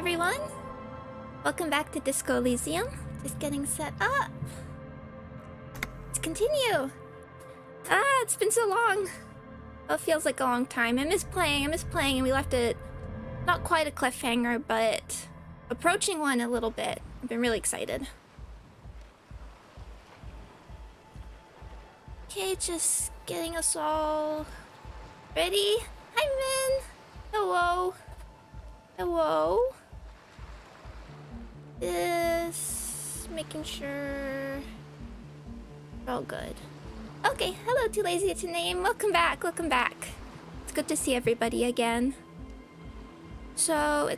everyone. Welcome back to Disco Elysium. Just getting set up. Let's continue. It's been so long. Oh, it feels like a long time. I miss playing, and we left it not quite a cliffhanger, but approaching one a little bit. I've been really excited. Okay, just getting us all ready. Hi, Min. Hello. Hello. This, making sure we're all good. Okay, hello, Too Lazy to Name. Welcome back, welcome back. It's good to see everybody again. So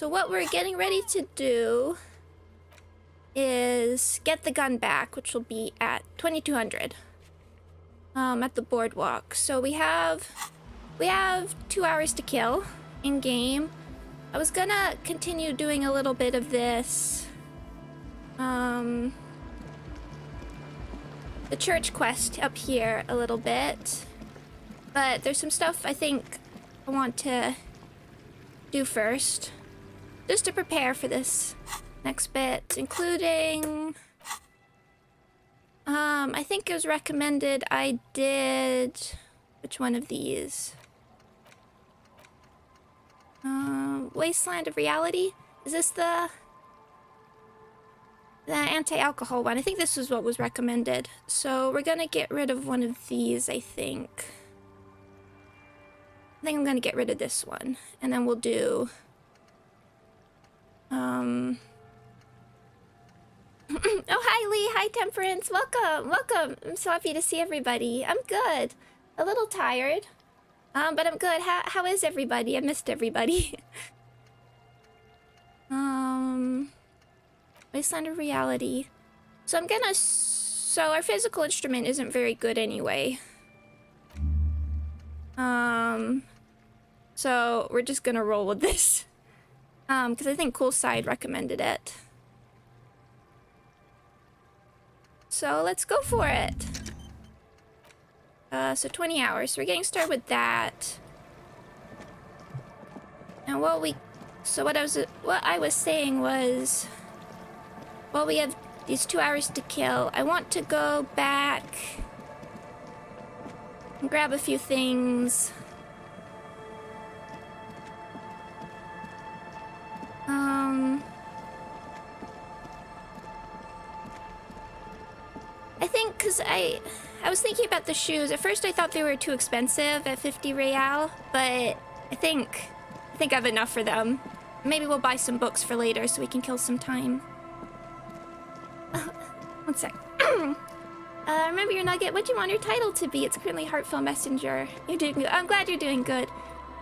what we're getting ready to do is get the gun back, which will be at 2200 at the boardwalk. So we have 2 hours to kill in game. I was gonna continue doing a little bit of this the church quest up here a little bit, but there's some stuff I think I want to do first just to prepare for this next bit, including I think it was recommended I did which one of these? Wasteland of Reality? Is this the anti-alcohol one? I think this is what was recommended. So we're gonna get rid of one of these, I think. I think I'm gonna get rid of this one. And then we'll do... Oh, hi, Lee. Hi, Temperance. Welcome. Welcome. I'm so happy to see everybody. I'm good. A little tired. But I'm good. How is everybody? I missed everybody. Wasteland of Reality. So our physical instrument isn't very good anyway. So we're just gonna roll with this. Because I think Coolside recommended it. So let's go for it. So 20 hours. So we're getting started with that. And what I was saying was, well, we have these 2 hours to kill. I want to go back and grab a few things. I think because I was thinking about the shoes. At first I thought they were too expensive at 50 real, but I think I have enough for them. Maybe we'll buy some books for later so we can kill some time. One sec. Remember your nugget. What do you want your title to be? It's currently Heartfelt Messenger. You're doing good. I'm glad you're doing good.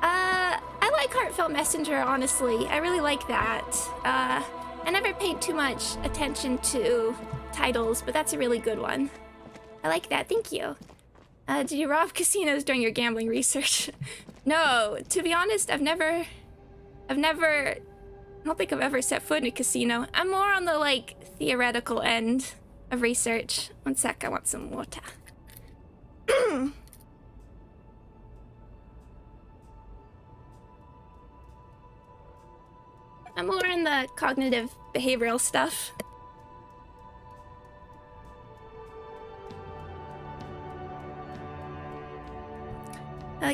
I like Heartfelt Messenger, honestly. I really like that. I never paid too much attention to titles, but that's a really good one. I like that. Thank you. Did you rob casinos during your gambling research? No, to be honest, I don't think I've ever set foot in a casino. I'm more on the, like, theoretical end of research. One sec, I want some water. I'm more in the cognitive behavioral stuff.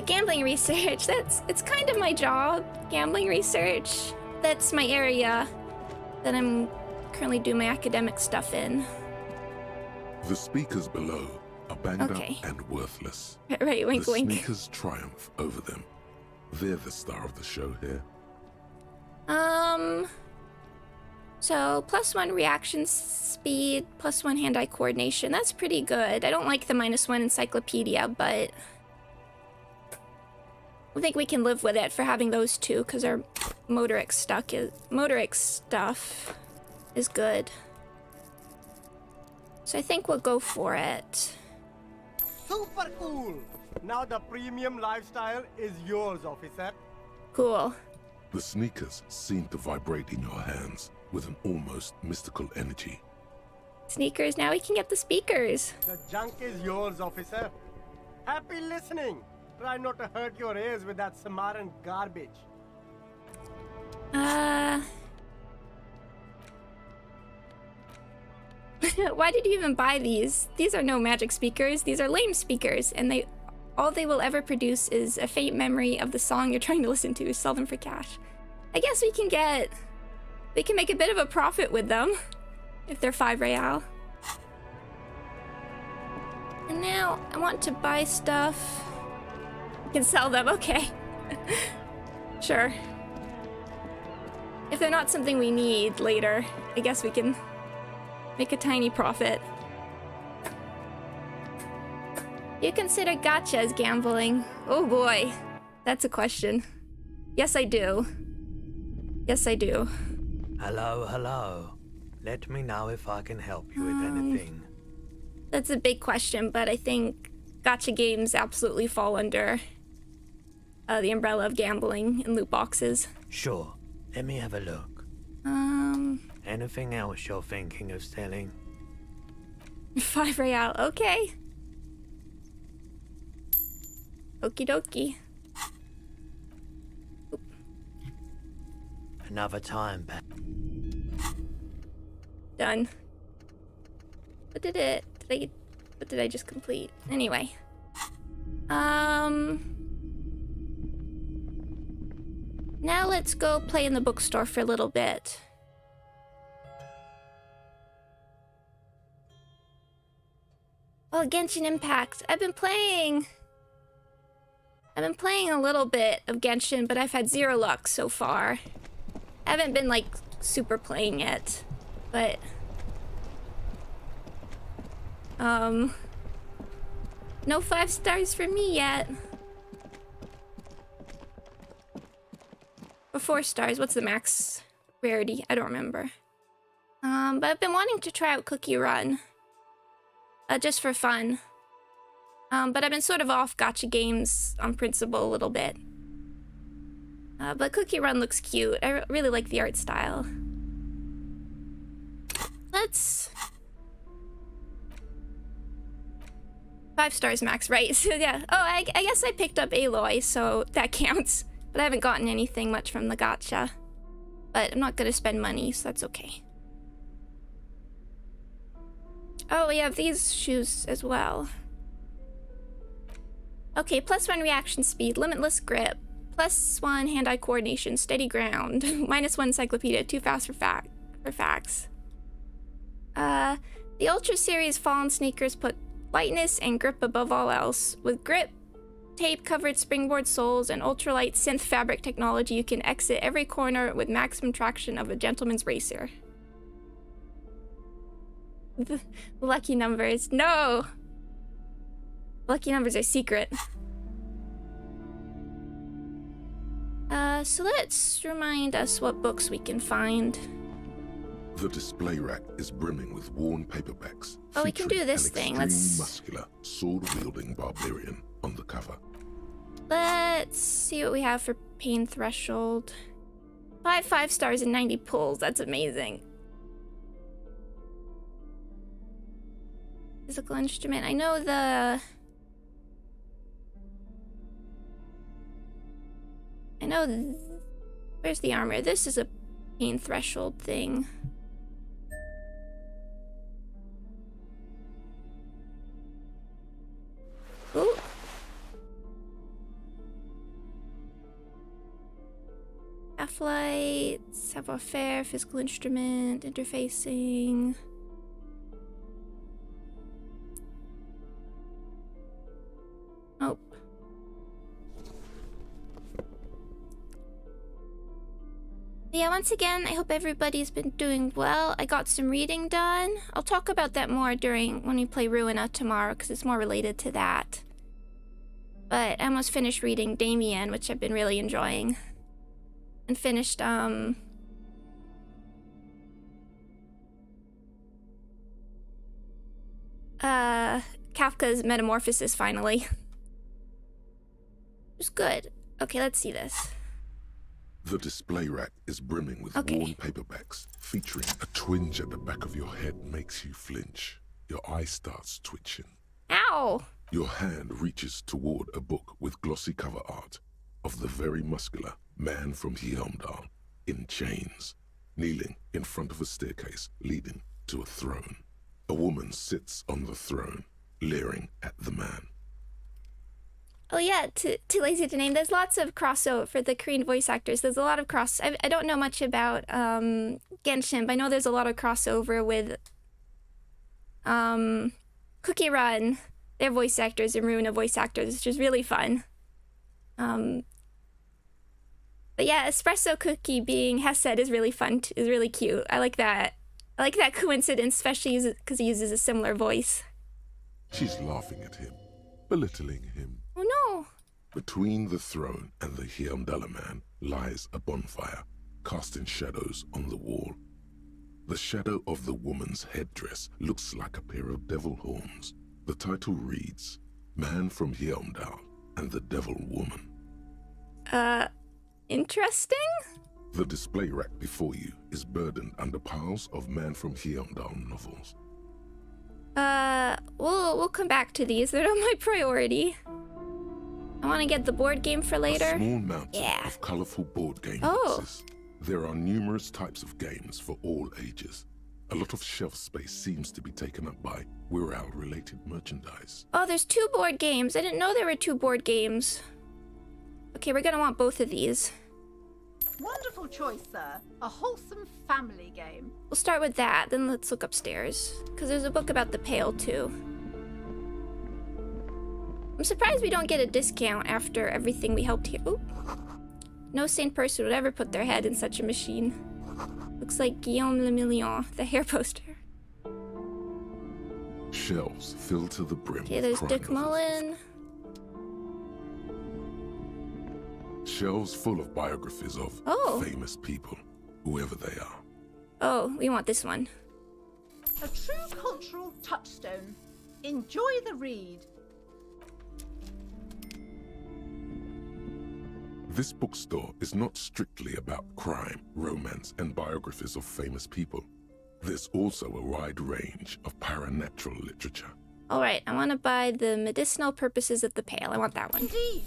Gambling research, it's kind of my job, gambling research. That's my area that I'm currently doing my academic stuff in. The speakers below are banged up and worthless. Right, wink, the wink. sneakers triumph over them. They're the star of the show here. So +1 reaction speed, +1 hand-eye coordination. That's pretty good. I don't like the -1 encyclopedia, but I think we can live with it for having those two because our motoric stuff is good. So I think we'll go for it. Super cool! Now the premium lifestyle is yours, officer. Cool. The sneakers seem to vibrate in your hands with an almost mystical energy. Sneakers, now we can get the speakers. The junk is yours, officer. Happy listening! Try not to hurt your ears with that Samaritan garbage. Why did you even buy these? These are no magic speakers. These are lame speakers, and all they will ever produce is a faint memory of the song you're trying to listen to. Sell them for cash. I guess we can make a bit of a profit with them if they're 5 real. And now I want to buy stuff. I can sell them, okay. Sure. If they're not something we need later, I guess we can make a tiny profit. You consider gacha as gambling? Oh boy, that's a question. Yes, I do. Yes, I do. Hello, hello. Let me know if I can help you with anything. That's a big question, but I think gacha games absolutely fall under the umbrella of gambling and loot boxes. Sure. Let me have a look. Anything else you're thinking of selling? 5 real, okay. Okie dokie. Oop. Another time, Pat. Done. What did I just complete? Anyway. Now let's go play in the bookstore for a little bit. Oh, Genshin Impact. I've been playing a little bit of Genshin, but I've had 0 luck so far. I haven't been, like, super playing it, but... no 5 stars for me yet. Or 4 stars. What's the max rarity? I don't remember. But I've been wanting to try out Cookie Run. Just for fun. But I've been sort of off gacha games on principle a little bit. But Cookie Run looks cute. I really like the art style. Let's... 5 stars max, right? So yeah. Oh, I guess I picked up Aloy, so that counts. But I haven't gotten anything much from the gacha. But I'm not gonna spend money, so that's okay. Oh, we have these shoes as well. Okay, +1 reaction speed, limitless grip, +1 hand-eye coordination, steady ground, -1 encyclopedia, too fast for facts. The Ultra Series Fallen sneakers put lightness and grip above all else. With grip, tape-covered springboard soles, and ultralight synth fabric technology, you can exit every corner with maximum traction of a gentleman's racer. The lucky numbers. No! Lucky numbers are secret. So let's remind us what books we can find. The display rack is brimming with worn paperbacks. Oh, we can do this thing. Let's... muscular, sword-wielding barbarian on the cover. Let's see what we have for pain threshold. 5 stars and 90 pulls. That's amazing. Physical instrument. I know where's the armor? This is a pain threshold thing. Ooh. Half-light, savoir-faire, physical instrument, interfacing. Oh. Yeah, once again, I hope everybody's been doing well. I got some reading done. I'll talk about that more when we play Ruina tomorrow, because it's more related to that. But I almost finished reading Damien, which I've been really enjoying. And finished, Kafka's Metamorphosis, finally. It was good. Okay, let's see this. The display rack is brimming with worn paperbacks, featuring a twinge at the back of your head makes you flinch. Your eye starts twitching. Ow! Your hand reaches toward a book with glossy cover art of the very muscular man from Hyundai. in chains, kneeling in front of a staircase leading to a throne. A woman sits on the throne, leering at the man. Oh yeah, too lazy to name. There's lots of crossover for the Korean voice actors. There's a lot of I don't know much about Genshin, but I know there's a lot of crossover with Cookie Run, their voice actors, and Runa voice actors, which is really fun. But yeah, Espresso Cookie being Hesed is really fun, is really cute. I like that. I like that coincidence, especially because he uses a similar voice. She's laughing at him, belittling him. Oh no! Between the throne and the Hyundala man lies a bonfire, casting shadows on the wall. The shadow of the woman's headdress looks like a pair of devil horns. The title reads, Man from Hyundal and the Devil Woman. Interesting? The display rack before you is burdened under piles of Man from Hyundal novels. We'll come back to these. They're not my priority. I want to get the board game for later. A small mountain of colorful board game boxes. There are numerous types of games for all ages. A lot of shelf space seems to be taken up by Wirral-related merchandise. Oh, there's 2 board games. I didn't know there were 2 board games. Okay, we're gonna want both of these. Wonderful choice, sir. A wholesome family game. We'll start with that, then let's look upstairs. Because there's a book about the Pale, too. I'm surprised we don't get a discount after everything we helped here. Oh. No sane person would ever put their head in such a machine. Looks like Guillaume Le Million, the hair poster. Shelves filled to the brim. Okay, there's Dick Mullen. Shelves full of biographies of famous people, whoever they are. Oh, we want this one. A true cultural touchstone. Enjoy the read. This bookstore is not strictly about crime, romance, and biographies of famous people. There's also a wide range of paranatural literature. Alright, I want to buy the Medicinal Purposes of the Pale. I want that one. Indeed.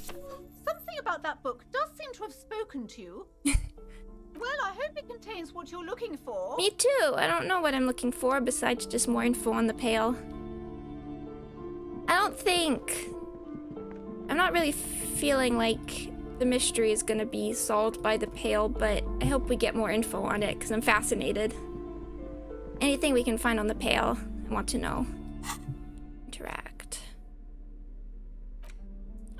Something about that book does seem to have spoken to you. Well, I hope it contains what you're looking for. Me too. I don't know what I'm looking for besides just more info on the Pale. I'm not really feeling like the mystery is gonna be solved by the Pale, but I hope we get more info on it because I'm fascinated. Anything we can find on the Pale, I want to know. Interact.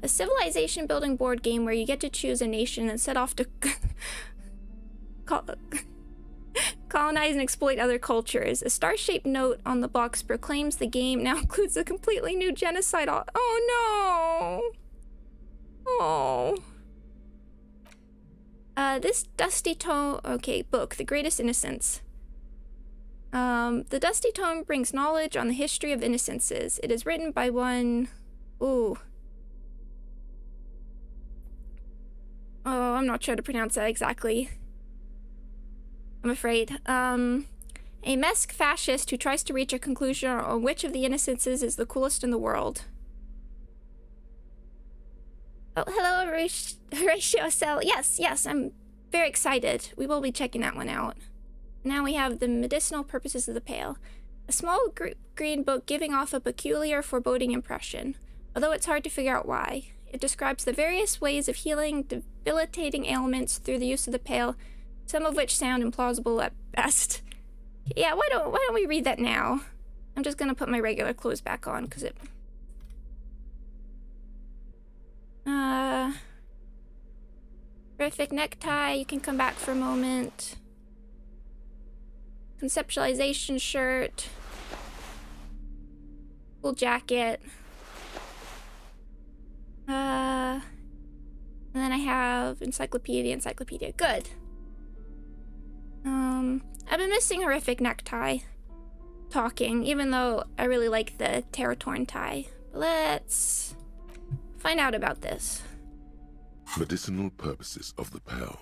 A civilization building board game where you get to choose a nation and set off to colonize and exploit other cultures. A star-shaped note on the box proclaims the game now includes a completely new genocide. Oh no! Oh. This dusty tome, book, The Greatest Innocence. The dusty tome brings knowledge on the history of innocences. It is written by one, oh, I'm not sure how to pronounce that exactly. I'm afraid. A Mesk fascist who tries to reach a conclusion on which of the innocences is the coolest in the world. Oh, hello, Horatio Cell. Yes, I'm very excited. We will be checking that one out. Now we have the Medicinal Purposes of the Pale. A small green book giving off a peculiar, foreboding impression, although it's hard to figure out why. It describes the various ways of healing debilitating ailments through the use of the Pale, some of which sound implausible at best. Yeah, why don't we read that now? I'm just gonna put my regular clothes back on, because it... Horrific necktie, you can come back for a moment. Conceptualization shirt. Cool jacket. And then I have encyclopedia. Good. I've been missing horrific necktie. Talking, even though I really like the Terratorn tie. Let's find out about this. Medicinal Purposes of the Pale.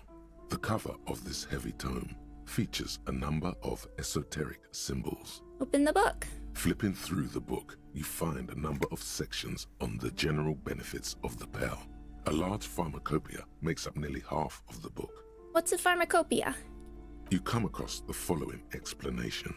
The cover of this heavy tome features a number of esoteric symbols. Open the book. Flipping through the book, you find a number of sections on the general benefits of the Pale. A large pharmacopoeia makes up nearly half of the book. What's a pharmacopoeia? You come across the following explanation.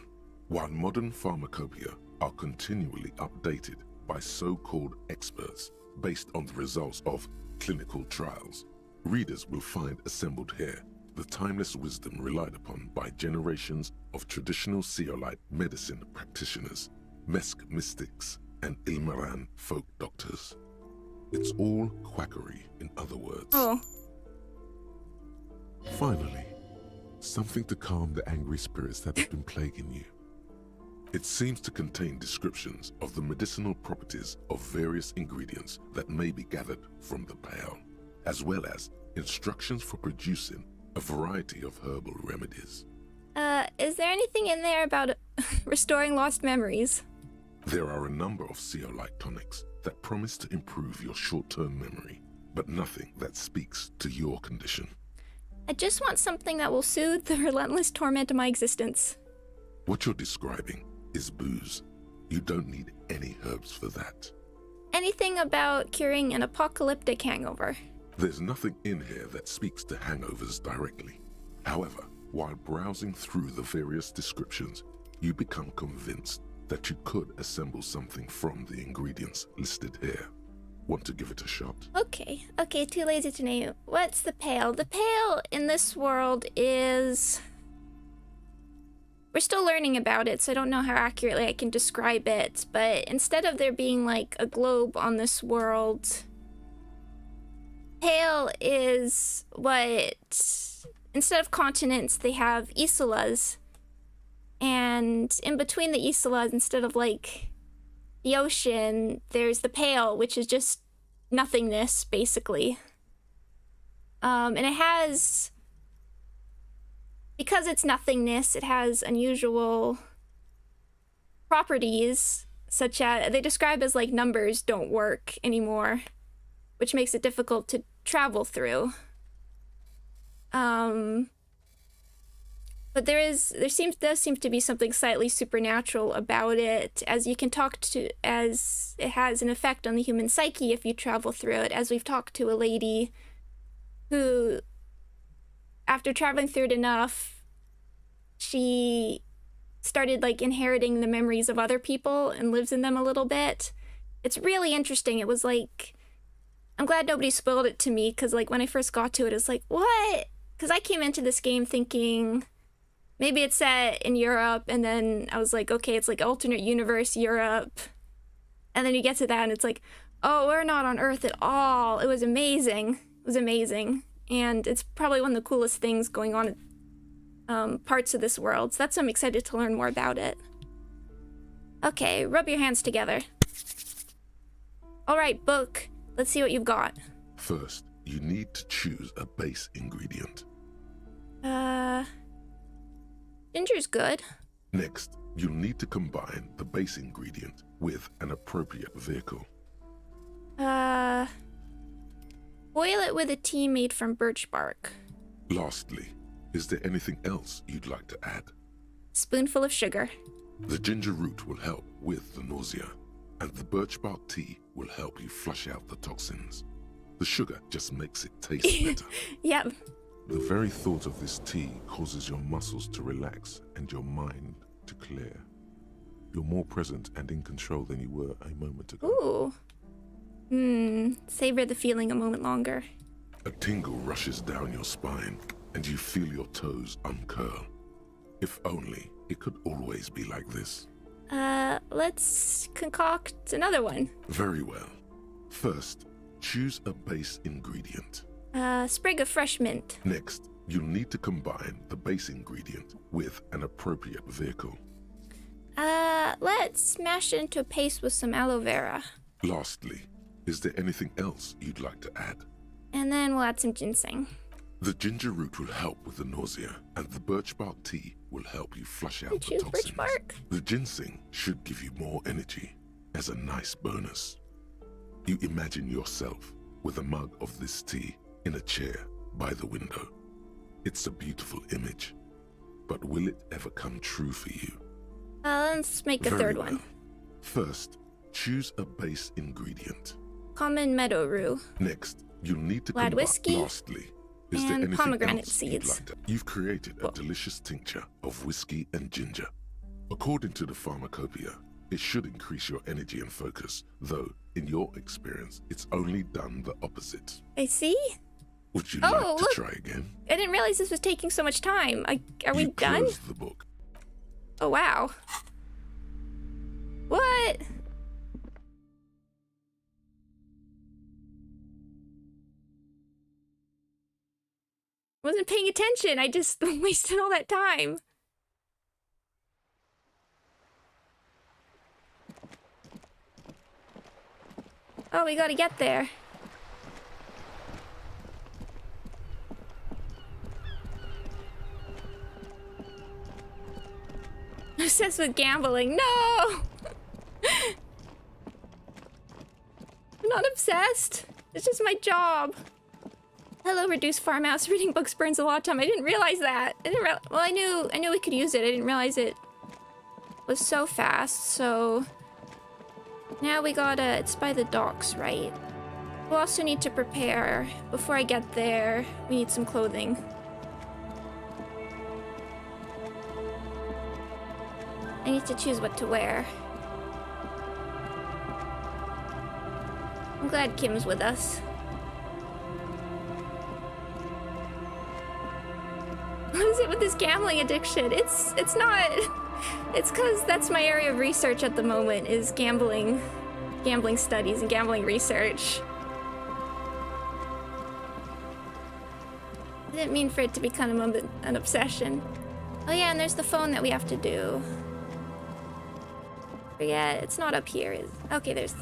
While modern pharmacopoeia are continually updated by so-called experts based on the results of clinical trials, readers will find assembled here the timeless wisdom relied upon by generations of traditional Seolite medicine practitioners, Mesk mystics, and Ilmaran folk doctors. It's all quackery, in other words. Oh. Finally, something to calm the angry spirits that have been plaguing you. It seems to contain descriptions of the medicinal properties of various ingredients that may be gathered from the pail, as well as instructions for producing a variety of herbal remedies. Is there anything in there about restoring lost memories? There are a number of Seolite tonics that promise to improve your short-term memory, but nothing that speaks to your condition. I just want something that will soothe the relentless torment of my existence. What you're describing is booze. You don't need any herbs for that. Anything about curing an apocalyptic hangover? There's nothing in here that speaks to hangovers directly. However, while browsing through the various descriptions, you become convinced that you could assemble something from the ingredients listed here. Want to give it a shot? Okay, too lazy to name. What's the pail? The pail in this world is... We're still learning about it, so I don't know how accurately I can describe it, but instead of there being like a globe on this world, pail is what... Instead of continents, they have isolas. And in between the isolas, instead of like the ocean, there's the pail, which is just nothingness, basically. And it has, because it's nothingness, it has unusual properties, such as, they describe as like numbers don't work anymore, which makes it difficult to travel through. But does seem to be something slightly supernatural about it, as you can talk to, as it has an effect on the human psyche if you travel through it, as we've talked to a lady who, after traveling through it enough, she started like inheriting the memories of other people and lives in them a little bit. It's really interesting. It was like, I'm glad nobody spoiled it to me, because like when I first got to it, it's like, what? Because I came into this game thinking maybe it's set in Europe, and then I was like, okay, it's like alternate universe Europe. And then you get to that, and it's like, oh, we're not on Earth at all. It was amazing. It was amazing. And it's probably one of the coolest things going on in parts of this world. So that's why I'm excited to learn more about it. Okay, rub your hands together. All right, book. Let's see what you've got. First, you need to choose a base ingredient. Ginger's good. Next, you'll need to combine the base ingredient with an appropriate vehicle. Boil it with a tea made from birch bark. Lastly, is there anything else you'd like to add? Spoonful of sugar. The ginger root will help with the nausea, and the birch bark tea will help you flush out the toxins. The sugar just makes it taste better. Yep. The very thought of this tea causes your muscles to relax and your mind to clear. You're more present and in control than you were a moment ago. Ooh. Savor the feeling a moment longer. A tingle rushes down your spine, and you feel your toes uncurl. If only it could always be like this. Let's concoct another one. Very well. First, choose a base ingredient. Sprig of fresh mint. Next, you'll need to combine the base ingredient with an appropriate vehicle. Let's smash it into a paste with some aloe vera. Lastly, is there anything else you'd like to add? And then we'll add some ginseng. The ginger root will help with the nausea, and the birch bark tea will help you flush out the Choose toxins. birch bark. The ginseng should give you more energy as a nice bonus. You imagine yourself with a mug of this tea in a chair by the window. It's a beautiful image, but will it ever come true for you? Let's make a Very third well. one. First, choose a base ingredient. Common meadow rue. Next, you'll need to Lad whiskey? Lastly, Is there And anything pomegranate else you'd seeds. like to- You've created a delicious tincture of whiskey and ginger. According to the pharmacopoeia, it should increase your energy and focus, though, in your experience, it's only done the opposite. I see. Would you Oh, like to look. try again? I didn't realize this was taking so much time. Are we You done? close the book. Oh, wow. What? Wasn't paying attention. I just wasted all that time. Oh, we gotta get there. Obsessed with gambling. No! I'm not obsessed. It's just my job. Hello, reduced farmhouse. Reading books burns a lot of time. I didn't realize that. Well, I knew we could use it. I didn't realize it was so fast. So now we gotta. It's by the docks, right? We'll also need to prepare. Before I get there, we need some clothing. I need to choose what to wear. I'm glad Kim's with us. What is it with this gambling addiction? It's not. It's because that's my area of research at the moment, is gambling studies and gambling research. I didn't mean for it to become an obsession. Oh yeah, and there's the phone that we have to do. Forget, it's not up here. Okay, there's...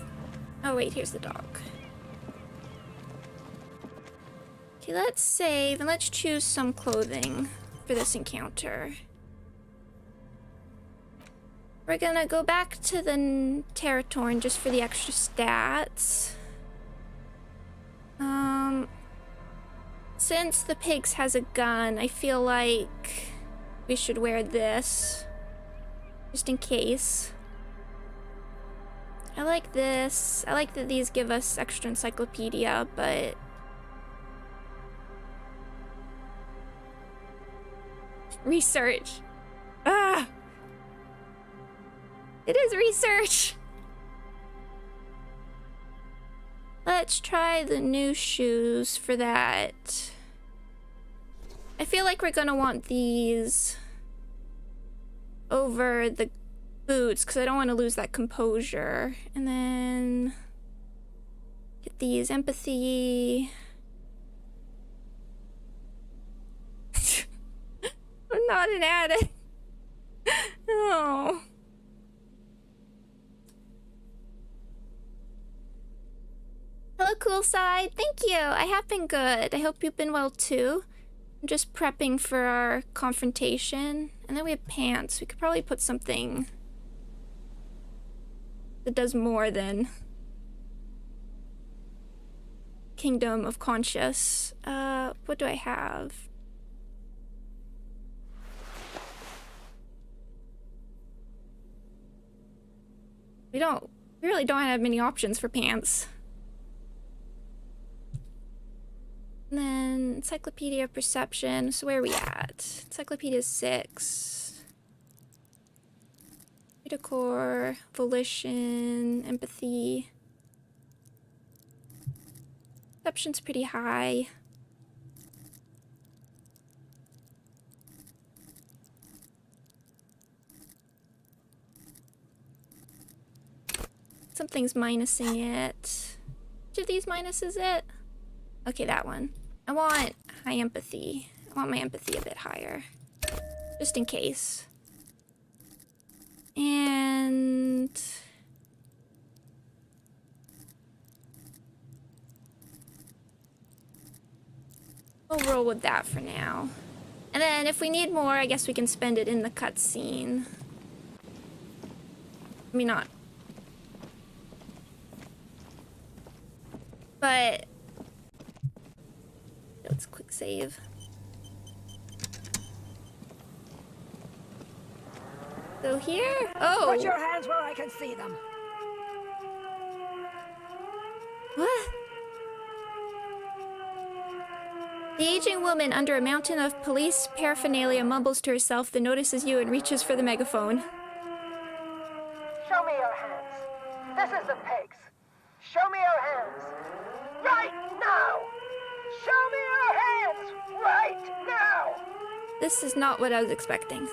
Oh wait, here's the dock. Okay, let's save and let's choose some clothing for this encounter. We're gonna go back to the Territorn just for the extra stats. Since the Pigs has a gun, I feel like we should wear this. Just in case. I like this. I like that these give us extra encyclopedia, but... Research. Ah! It is research! Let's try the new shoes for that. I feel like we're gonna want these over the boots because I don't want to lose that composure. And then get these empathy. I'm not an addict. Oh. Hello, cool side. Thank you. I have been good. I hope you've been well too. I'm just prepping for our confrontation. And then we have pants. We could probably put something that does more than Kingdom of Conscious. What do I have? We really don't have many options for pants. And then Encyclopedia of Perception. So where are we at? Encyclopedia 6. Decor, Volition, Empathy. Perception's pretty high. Something's minusing it. Which of these minuses it? Okay, that one. I want high empathy. I want my empathy a bit higher. Just in case. And... we'll roll with that for now. And then if we need more, I guess we can spend it in the cutscene. I mean, not. But... let's quick save. So here? Oh! Put your hands where I can see them. What? The aging woman under a mountain of police paraphernalia mumbles to herself, then notices you and reaches for the megaphone. Show me your hands. This is the pigs. Show me your hands. Right now! Show me your hands! Right now! This is not what I was expecting.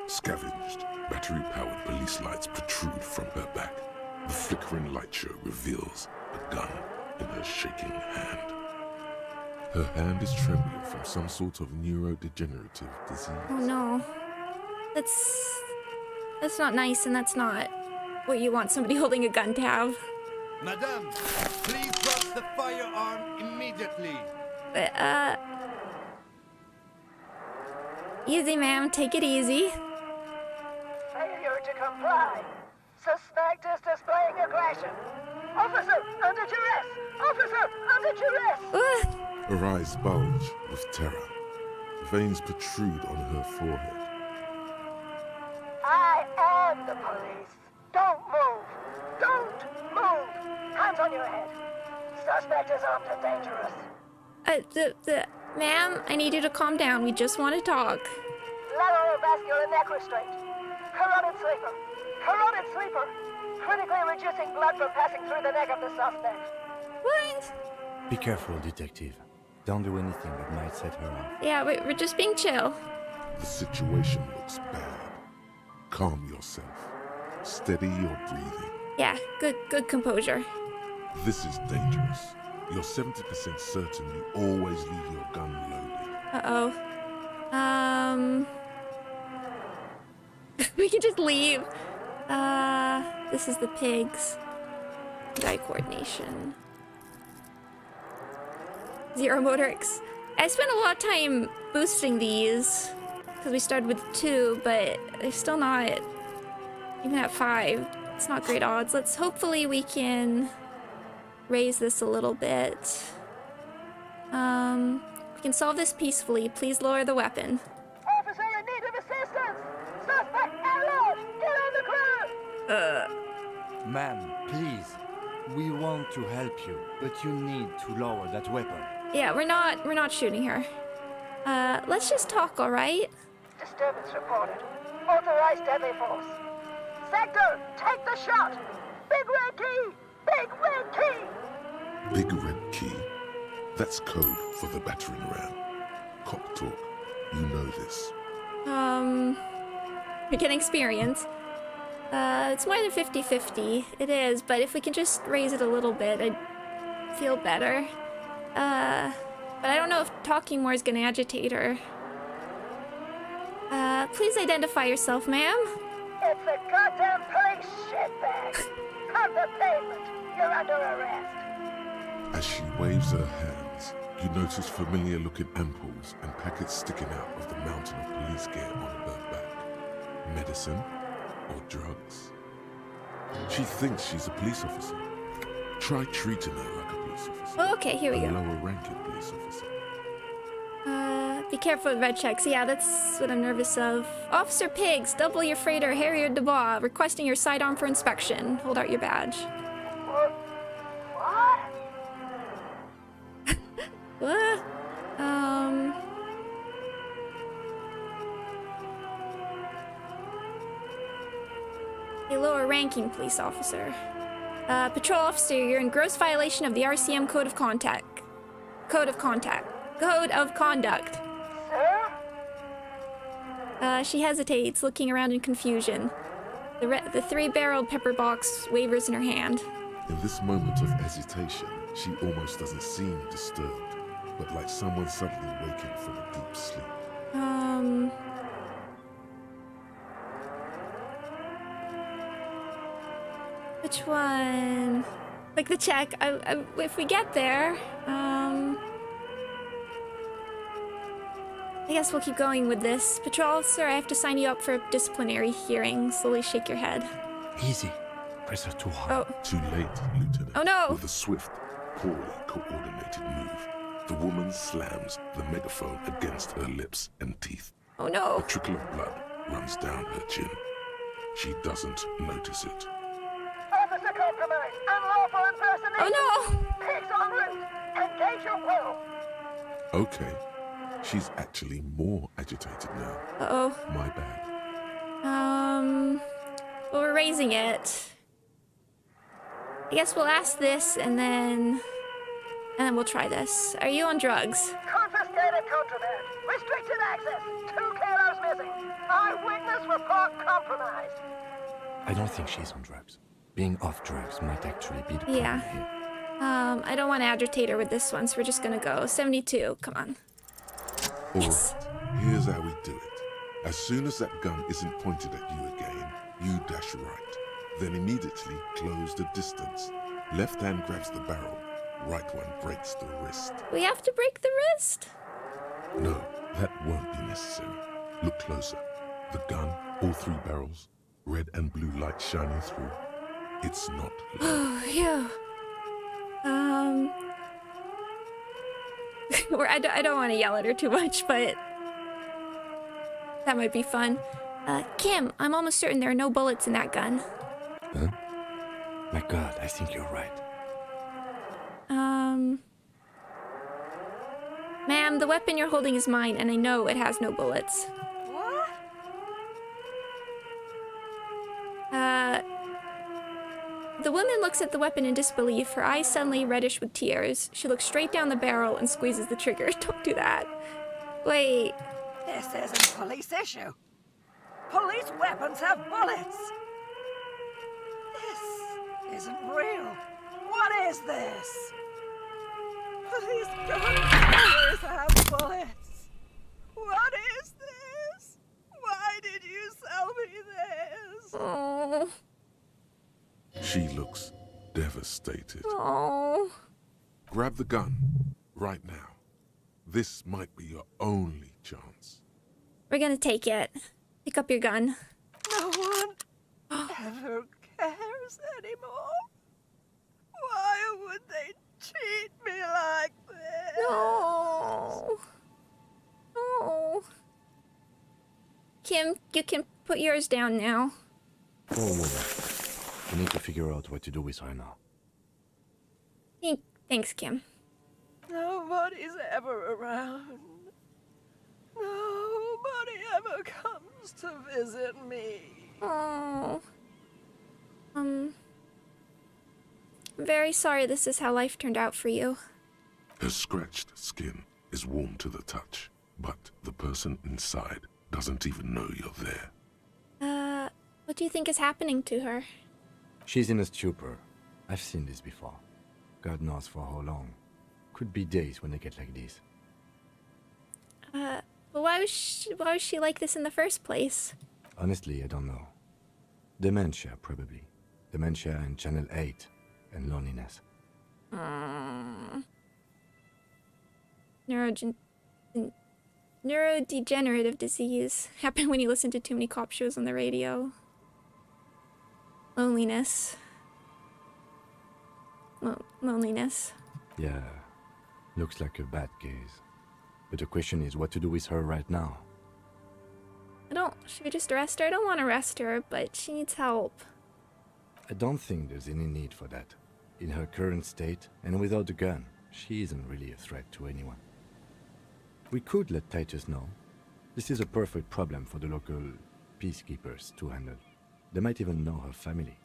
Scavenged, battery-powered police lights protrude from her back. The flickering light show reveals a gun in her shaking hand. Her hand is trembling from some sort of neurodegenerative disease. Oh no. That's not nice, and that's not what you want somebody holding a gun to have. Madame, please drop the firearm immediately. But, easy, ma'am. Take it easy. Failure to comply. Suspect is displaying aggression. Officer, under duress! Officer, under duress! Her eyes bulge with terror. Veins protrude on her forehead. I am the police. Don't move. Don't move. Hands on your head. Suspect is armed and dangerous. Ma'am, I need you to calm down. We just want to talk. Lateral vascular neck restraint. Carotid sleeper. Carotid sleeper. Critically reducing blood from passing through the neck of the suspect. What? Be careful, detective. Don't do anything that might set her off. Yeah, we're just being chill. The situation looks bad. Calm yourself. Steady your breathing. Yeah, good composure. This is dangerous. You're 70% certain you always leave your gun loaded. Uh-oh. We can just leave. This is the pigs. Eye coordination. Zero motorics. I spent a lot of time boosting these because we started with 2, but they're still not even at 5. It's not great odds. Hopefully we can raise this a little bit. We can solve this peacefully. Please lower the weapon. Officer in need of assistance! Suspect alert! Get on the ground! Ma'am, please. We want to help you, but you need to lower that weapon. Yeah, we're not shooting her. Let's just talk, all right? Disturbance reported. Authorized deadly force. Sector, take the shot! Big red key! Big red key! Big red key. That's code for the battering ram. Cop talk. You know this. We're getting experience. It's more than 50-50. It is, but if we can just raise it a little bit, I'd feel better. But I don't know if talking more is gonna agitate her. Please identify yourself, ma'am. It's the goddamn police shitbag! On the pavement! You're under arrest! As she waves her hands, you notice familiar-looking ampoules and packets sticking out of the mountain of police gear on her back. Medicine or drugs? She thinks she's a police officer. Try treating her like a police officer. Okay, here we A go. lower-ranking police officer. Be careful with red checks. Yeah, that's what I'm nervous of. Officer Pigs, double your freighter, Harrier Dubois, requesting your sidearm for inspection. Hold out your badge. What? What? A lower ranking police officer. Patrol officer, you're in gross violation of the RCM Code of Conduct. Code of Conduct. Sir? She hesitates, looking around in confusion. The 3-barreled pepper box wavers in her hand. In this moment of hesitation, she almost doesn't seem disturbed, but like someone suddenly waking from a deep sleep. Which one? Like the check. If we get there, I guess we'll keep going with this. Patrol officer, I have to sign you up for a disciplinary hearing. Slowly shake your head. Easy. Press her too hard. Oh, Too late, Lieutenant. Oh, no! With a swift, poorly coordinated move, the woman slams the megaphone against her lips and teeth. oh no. A trickle of blood runs down her chin. She doesn't notice it. Officer compromise! Unlawful impersonation! Oh no! Pigs en route! Engage your will! Okay, She's actually more agitated now. Uh-oh. My bad. Well, we're raising it. I guess we'll ask this and then we'll try this. Are you on drugs? Confiscated contraband. Restricted access. 2 kilos missing. Eyewitness report compromised. I don't think she's on drugs. Being off drugs might actually be the problem Yeah. here. I don't want to agitate her with this one, so we're just gonna go. 72, come on. Yes. Alright, here's how we do it. As soon as that gun isn't pointed at you again, you dash right. Then immediately close the distance. Left hand grabs the barrel, right one breaks the wrist. We have to break the wrist? No, that won't be necessary. Look closer. The gun, all 3 barrels, red and blue light shining through. It's not loaded. Oh, phew. I don't want to yell at her too much, but that might be fun. Kim, I'm almost certain there are no bullets in that gun. Huh? My God, I think you're right. Ma'am, the weapon you're holding is mine, and I know it has no bullets. What? The woman looks at the weapon in disbelief, her eyes suddenly reddish with tears. She looks straight down the barrel and squeezes the trigger. Don't do that. Wait. This isn't a police issue. Police weapons have bullets. This isn't real. What is this? Police guns always have bullets. What is this? Why did you sell me this? Oh. She looks devastated. Oh. Grab the gun, right now. This might be your only chance. We're gonna take it. Pick up your gun. No one ever cares anymore. Why would they treat me like this? No. No. Kim, you can put yours down now. Oh, we need to figure out what to do with her now. Thanks, Kim. Nobody's ever around. Nobody ever comes to visit me. Oh. I'm very sorry this is how life turned out for you. Her scratched skin is warm to the touch, but the person inside doesn't even know you're there. What do you think is happening to her? She's in a stupor. I've seen this before. God knows for how long. Could be days when they get like this. But why was she like this in the first place? Honestly, I don't know. Dementia, probably. Dementia and Channel 8 and loneliness. Neurodegenerative disease. Happened when you listen to too many cop shows on the radio. Loneliness. Loneliness. Yeah, looks like a bad case. But the question is what to do with her right now. Should we just arrest her? I don't want to arrest her, but she needs help. I don't think there's any need for that. In her current state, and without the gun, she isn't really a threat to anyone. We could let Titus know. This is a perfect problem for the local peacekeepers to handle. They might even know her family.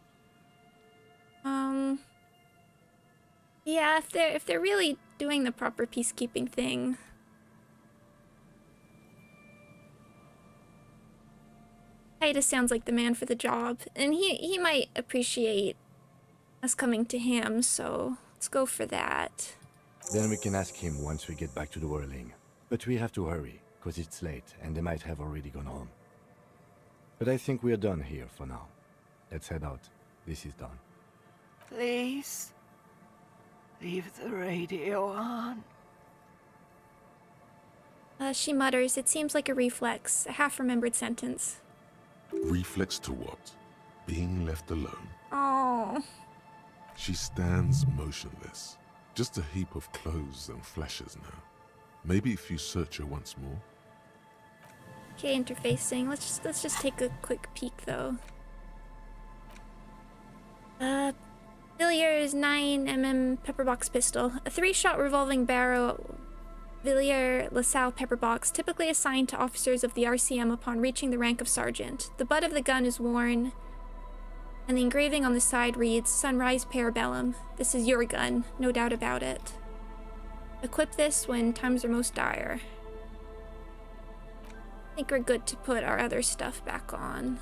Yeah, if they're really doing the proper peacekeeping thing. Titus sounds like the man for the job, and he might appreciate us coming to him, so let's go for that. Then we can ask him once we get back to the whirling. But we have to hurry, because it's late, and they might have already gone home. But I think we're done here for now. Let's head out. This is done. Please, leave the radio on. She mutters, it seems like a reflex, a half-remembered sentence. Reflex to what? Being left alone. Oh. She stands motionless. Just a heap of clothes and flashes now. Maybe if you search her once more. Okay, interfacing. Let's just take a quick peek though. Billiards 9mm pepperbox pistol. A 3-shot revolving barrel Villiers LaSalle pepperbox, typically assigned to officers of the RCM upon reaching the rank of sergeant. The butt of the gun is worn, and the engraving on the side reads, Sunrise Parabellum. This is your gun, no doubt about it. Equip this when times are most dire. I think we're good to put our other stuff back on.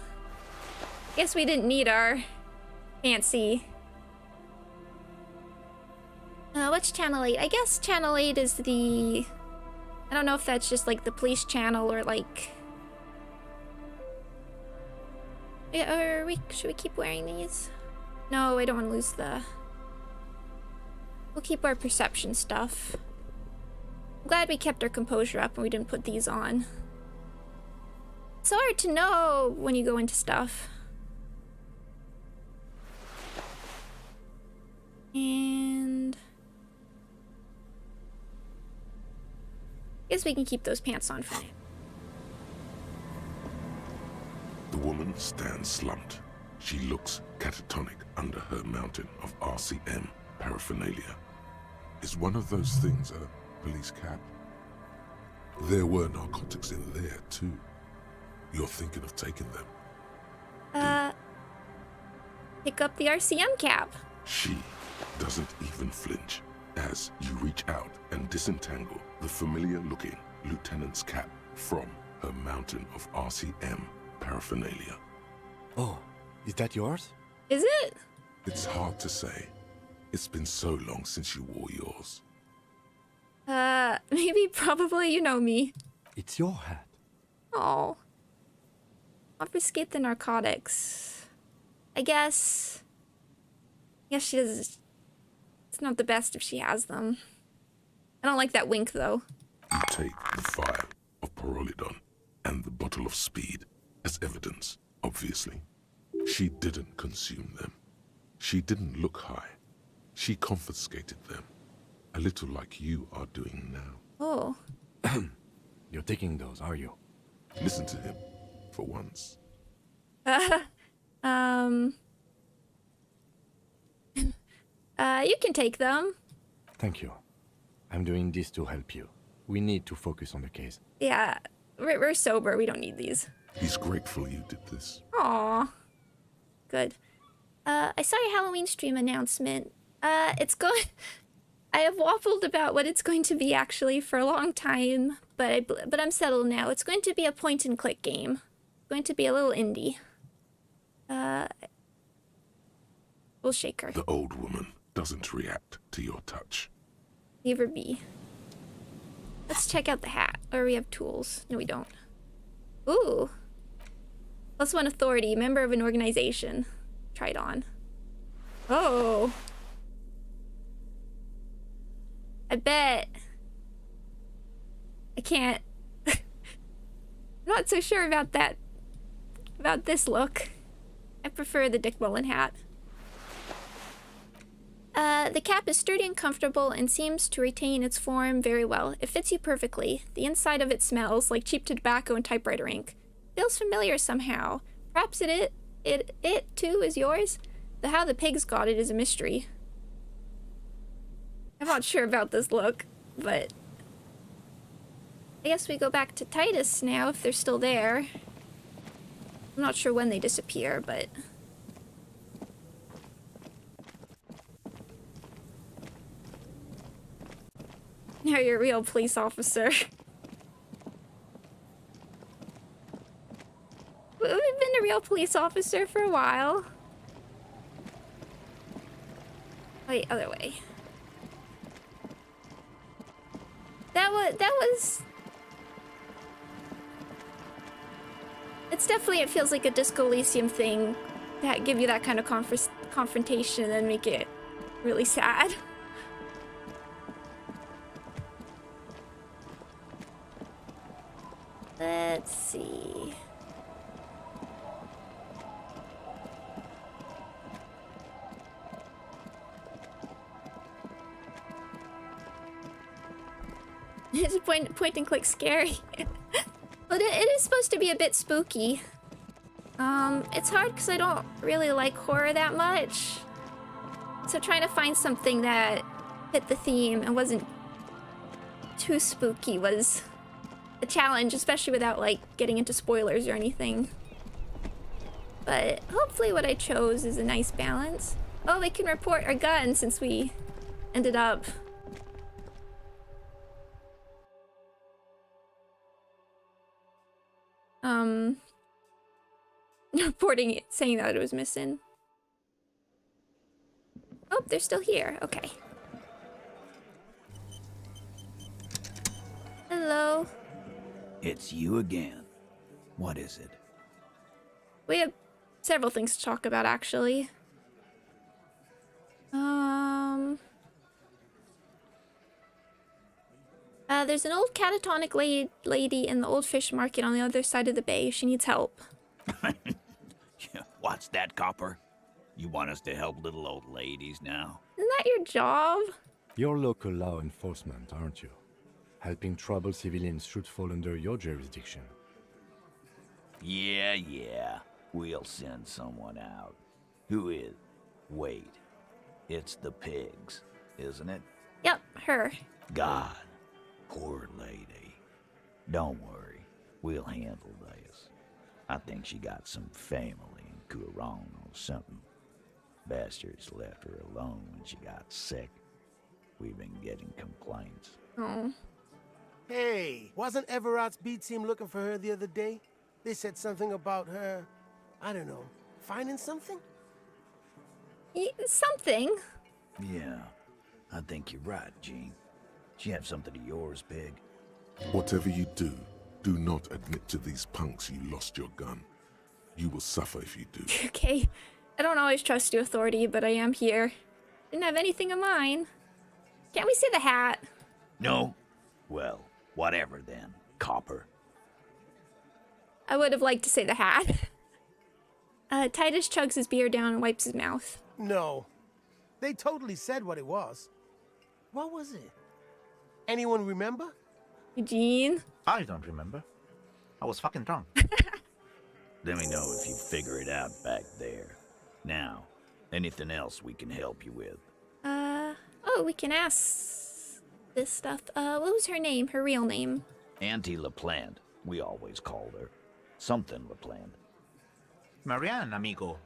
Guess we didn't need our fancy... what's Channel 8? I guess Channel 8 is the... I don't know if that's just like the police channel or like... Yeah, or should we keep wearing these? No, I don't want to lose the... We'll keep our perception stuff. I'm glad we kept our composure up and we didn't put these on. It's hard to know when you go into stuff. And... guess we can keep those pants on for now. The woman stands slumped. She looks catatonic under her mountain of RCM paraphernalia. Is one of those things a police cap? There were narcotics in there too. You're thinking of taking them? Pick up the RCM cap. She doesn't even flinch as you reach out and disentangle the familiar-looking lieutenant's cap from her mountain of RCM paraphernalia. Oh, is that yours? Is it? It's hard to say. It's been so long since you wore yours. Maybe, probably, you know me. It's your hat. Oh. Obfuscate the narcotics. I guess she does. It's not the best if she has them. I don't like that wink, though. You take the vial of Pyrrolidon and the bottle of speed as evidence, obviously. She didn't consume them. She didn't look high. She confiscated them. A little like you are doing now. Oh. You're taking those, are you? Listen to him, for once. You can take them. Thank you. I'm doing this to help you. We need to focus on the case. Yeah, we're sober. We don't need these. He's grateful you did this. Aw. Good. I saw your Halloween stream announcement. It's going... I have waffled about what it's going to be actually for a long time, but I'm settled now. It's going to be a point-and-click game. It's going to be a little indie. We'll shake her. The old woman doesn't react to your touch. Leave her be. Let's check out the hat. Or we have tools. No, we don't. Ooh. +1 authority. Member of an organization. Try it on. Oh. I bet. I can't. I'm not so sure about that. About this look. I prefer the Dick Mullen hat. The cap is sturdy and comfortable and seems to retain its form very well. It fits you perfectly. The inside of it smells like cheap tobacco and typewriter ink. Feels familiar somehow. Perhaps it too is yours? How the pigs got it is a mystery. I'm not sure about this look, but I guess we go back to Titus now if they're still there. I'm not sure when they disappear, but... Now you're a real police officer. We've been a real police officer for a while. Wait, other way. That was... It's definitely, it feels like a Disco Elysium thing that give you that kind of confrontation and then make it really sad. Let's see. It's point and click scary. But it is supposed to be a bit spooky. It's hard because I don't really like horror that much. So trying to find something that fit the theme and wasn't too spooky was a challenge, especially without, like, getting into spoilers or anything. But hopefully what I chose is a nice balance. Oh, we can report our gun since we ended up... reporting it, saying that it was missing. Oh, they're still here. Okay. Hello. It's you again. What is it? We have several things to talk about, actually. There's an old catatonic lady in the old fish market on the other side of the bay. She needs help. What's that, Copper? You want us to help little old ladies now? Isn't that your job? You're local law enforcement, aren't you? Helping troubled civilians should fall under your jurisdiction. Yeah. We'll send someone out. Who is? Wait. It's the pigs, isn't it? Yep, her. God. Poor lady. Don't worry. We'll handle this. I think she got some family in Kurong or something. Bastards left her alone when she got sick. We've been getting complaints. Oh. Hey, wasn't Everard's B team looking for her the other day? They said something about her, I don't know, finding something? Something. Yeah, I think you're right, Gene. She have something of yours, Pig. Whatever you do, do not admit to these punks you lost your gun. You will suffer if you do. Okay. I don't always trust your authority, but I am here. Didn't have anything of mine. Can't we see the hat? No? Well, whatever then, Copper. I would have liked to say the hat. Titus chugs his beer down and wipes his mouth. No. They totally said what it was. What was it? Anyone remember? Eugene? I don't remember. I was fucking drunk. Let me know if you figure it out back there. Now, anything else we can help you with? Oh, we can ask this stuff. What was her name? Her real name? Auntie LaPlante, we always called her. Something LaPlante. Marianne, amigo.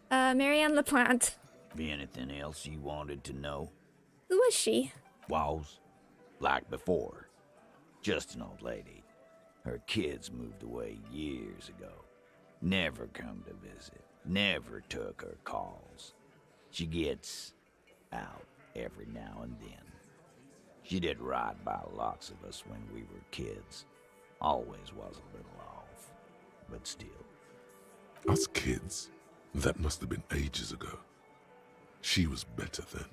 Marianne LaPlante. Be anything else you wanted to know? Who was she? Was? Like before. Just an old lady. Her kids moved away years ago. Never come to visit. Never took her calls. She gets out every now and then. She did right by lots of us when we were kids. Always was a little off, but still. Us kids? That must have been ages ago. She was better then.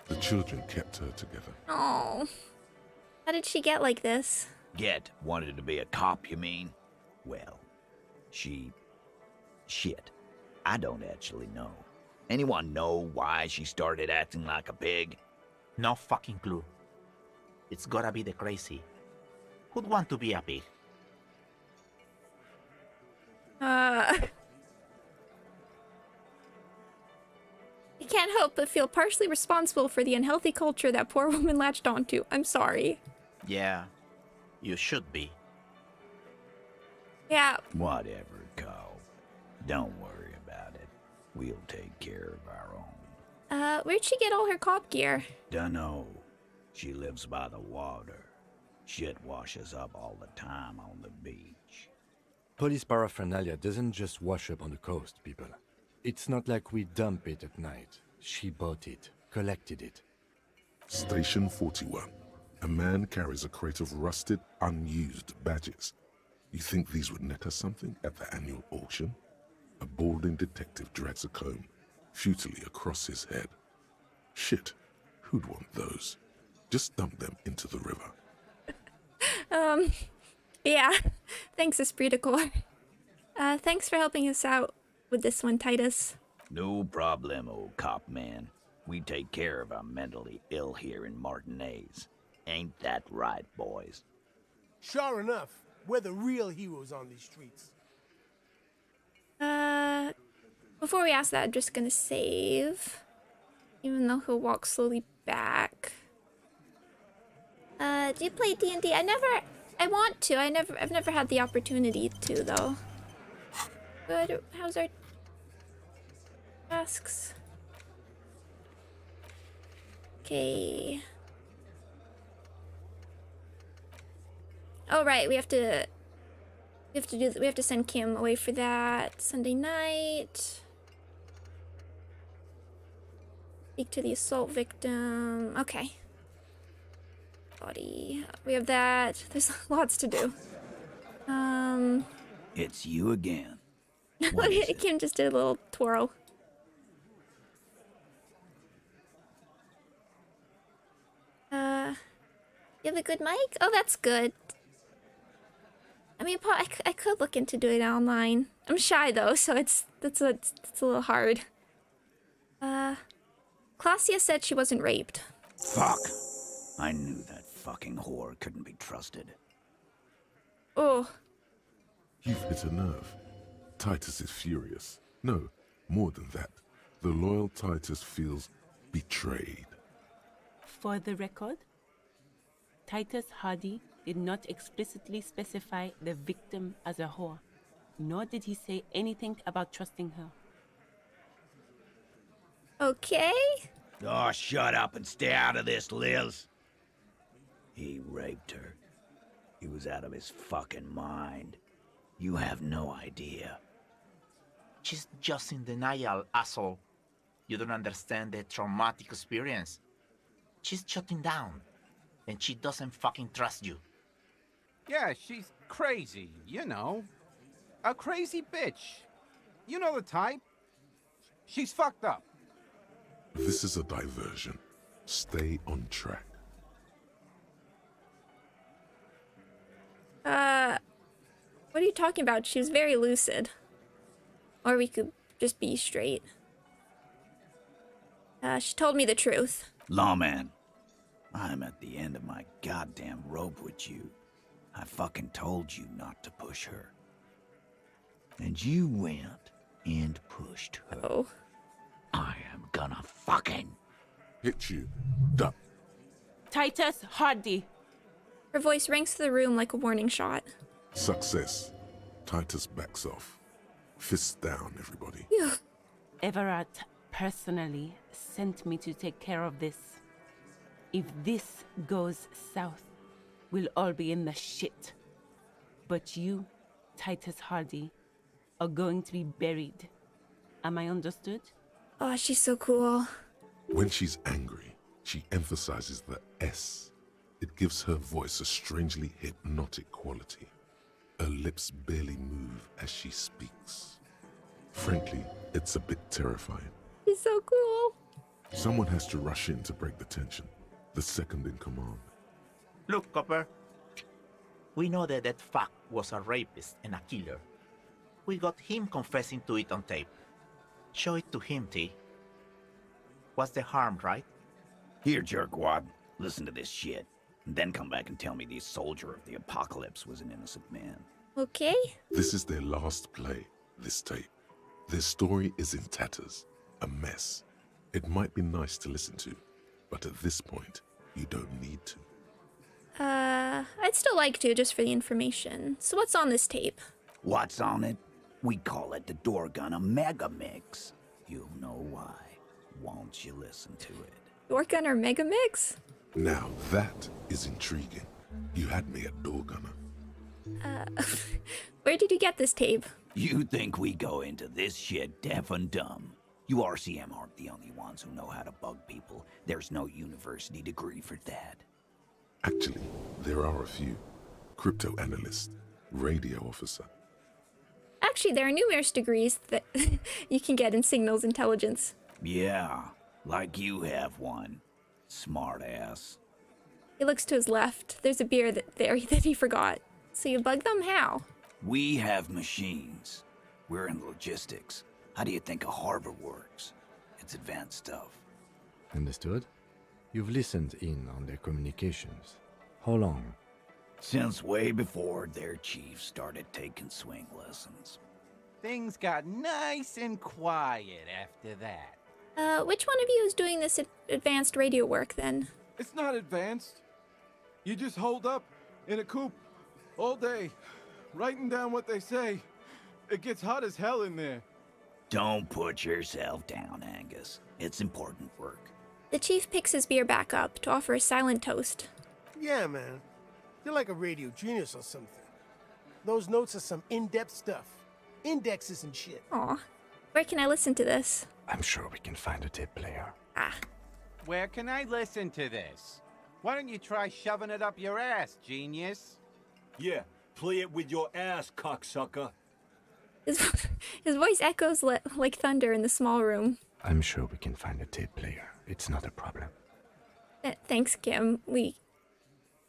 The children kept her together. Oh. How did she get like this? Wanted to be a cop, you mean? Well, shit. I don't actually know. Anyone know why she started acting like a pig? No fucking clue. It's gotta be the crazy. Who'd want to be a pig? I can't help but feel partially responsible for the unhealthy culture that poor woman latched onto. I'm sorry. Yeah, you should be. Yeah. Whatever, Cole. Don't worry about it. We'll take care of our own. Where'd she get all her cop gear? Dunno. She lives by the water. Shit washes up all the time on the beach. Police paraphernalia doesn't just wash up on the coast, people. It's not like we dump it at night. She bought it, collected it. Station 41. A man carries a crate of rusted, unused badges. You think these would net us something at the annual auction? A balding detective drags a comb futilely across his head. Shit, who'd want those? Just dump them into the river. Yeah. Thanks, Esprit de Corps. Thanks for helping us out with this one, Titus. No problem, old cop man. We take care of our mentally ill here in Martinez. Ain't that right, boys? Sure enough, we're the real heroes on these streets. Before we ask that, I'm just gonna save. Even though he'll walk slowly back. Do you play D&D? I want to. I've never had the opportunity to, though. Good. How's our tasks? Okay. Oh right, we have to send Kim away for that Sunday night. Speak to the assault victim. Okay. Body. We have that. There's lots to do. It's you again. What is it? Kim just did a little twirl. You have a good mic? Oh, that's good. I mean, I could look into doing it online. I'm shy though, so it's a little hard. Claudia said she wasn't raped. Fuck! I knew that fucking whore couldn't be trusted. Oh. You've hit a nerve. Titus is furious. No, more than that. The loyal Titus feels betrayed. For the record, Titus Hardy did not explicitly specify the victim as a whore, nor did he say anything about trusting her. Okay. Oh, shut up and stay out of this, Liz. He raped her. He was out of his fucking mind. You have no idea. She's just in denial, asshole. You don't understand the traumatic experience. She's shutting down, and she doesn't fucking trust you. Yeah, she's crazy, you know. A crazy bitch. You know the type. She's fucked up. This is a diversion. Stay on track. What are you talking about? She was very lucid. Or we could just be straight. She told me the truth. Lawman, I'm at the end of my goddamn rope with you. I fucking told you not to push her. And you went and pushed her. Oh. I am gonna fucking hit you. Duck. Titus Hardy. Her voice rings through the room like a warning shot. Success. Titus backs off. Fists down, everybody. Phew. Everett personally sent me to take care of this. If this goes south, we'll all be in the shit. But you, Titus Hardy, are going to be buried. Am I understood? Oh, she's so cool. When she's angry, she emphasizes the S. It gives her voice a strangely hypnotic quality. Her lips barely move as she speaks. Frankly, it's a bit terrifying. She's so cool. Someone has to rush in to break the tension. The second in command. Look, Copper. We know that fuck was a rapist and a killer. We got him confessing to it on tape. Show it to him, T. What's the harm, right? Here, jerkwad. Listen to this shit. And then come back and tell me the soldier of the apocalypse was an innocent man. Okay. This is their last play, this tape. Their story is in tatters. A mess. It might be nice to listen to, but at this point, you don't need to. I'd still like to, just for the information. So what's on this tape? What's on it? We call it the door gun a mega mix. You'll know why. Won't you listen to it? Door gun or mega mix? Now that is intriguing. You had me at door gunner. Where did you get this tape? You think we go into this shit deaf and dumb? You RCM aren't the only ones who know how to bug people. There's no university degree for that. Actually, there are a few. Crypto analyst, radio officer. Actually, there are numerous degrees that you can get in signals intelligence. Yeah, like you have one. Smart ass. He looks to his left. There's a beer that he forgot. So you bug them? How? We have machines. We're in logistics. How do you think a harbor works? It's advanced stuff. Understood? You've listened in on their communications. How long? Since way before their chief started taking swing lessons. Things got nice and quiet after that. Which one of you is doing this advanced radio work then? It's not advanced. You just hold up in a coop all day, writing down what they say. It gets hot as hell in there. Don't put yourself down, Angus. It's important work. The chief picks his beer back up to offer a silent toast. Yeah, man. You're like a radio genius or something. Those notes are some in-depth stuff. Indexes and shit. Aw. Where can I listen to this? I'm sure we can find a tape player. Ah. Where can I listen to this? Why don't you try shoving it up your ass, genius? Yeah, play it with your ass, cocksucker. His voice echoes like thunder in the small room. I'm sure we can find a tape player. It's not a problem. Thanks, Kim. We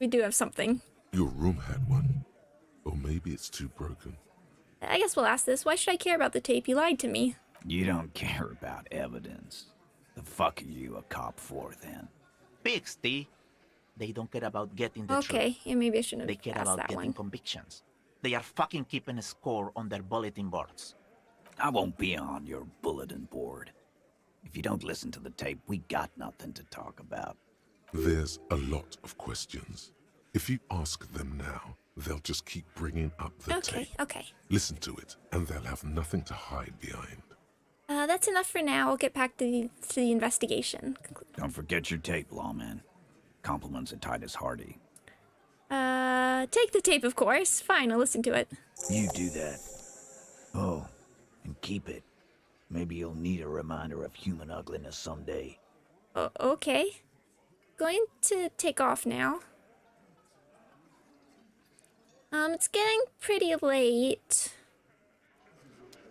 do have something. Your room had one. Or maybe it's too broken. I guess we'll ask this. Why should I care about the tape? You lied to me. You don't care about evidence. The fuck are you a cop for, then? Pigs, T. They don't care about getting the truth. Okay, yeah, maybe I shouldn't They have care asked about that getting one. convictions. They are fucking keeping a score on their bulletin boards. I won't be on your bulletin board. If you don't listen to the tape, we got nothing to talk about. There's a lot of questions. If you ask them now, they'll just keep bringing up the tape. Okay. Listen to it, and they'll have nothing to hide behind. That's enough for now. I'll get back to the investigation. Don't forget your tape, lawman. Compliments of Titus Hardy. Take the tape, of course. Fine, I'll listen to it. You do that. Oh, and keep it. Maybe you'll need a reminder of human ugliness someday. Okay. Going to take off now. It's getting pretty late.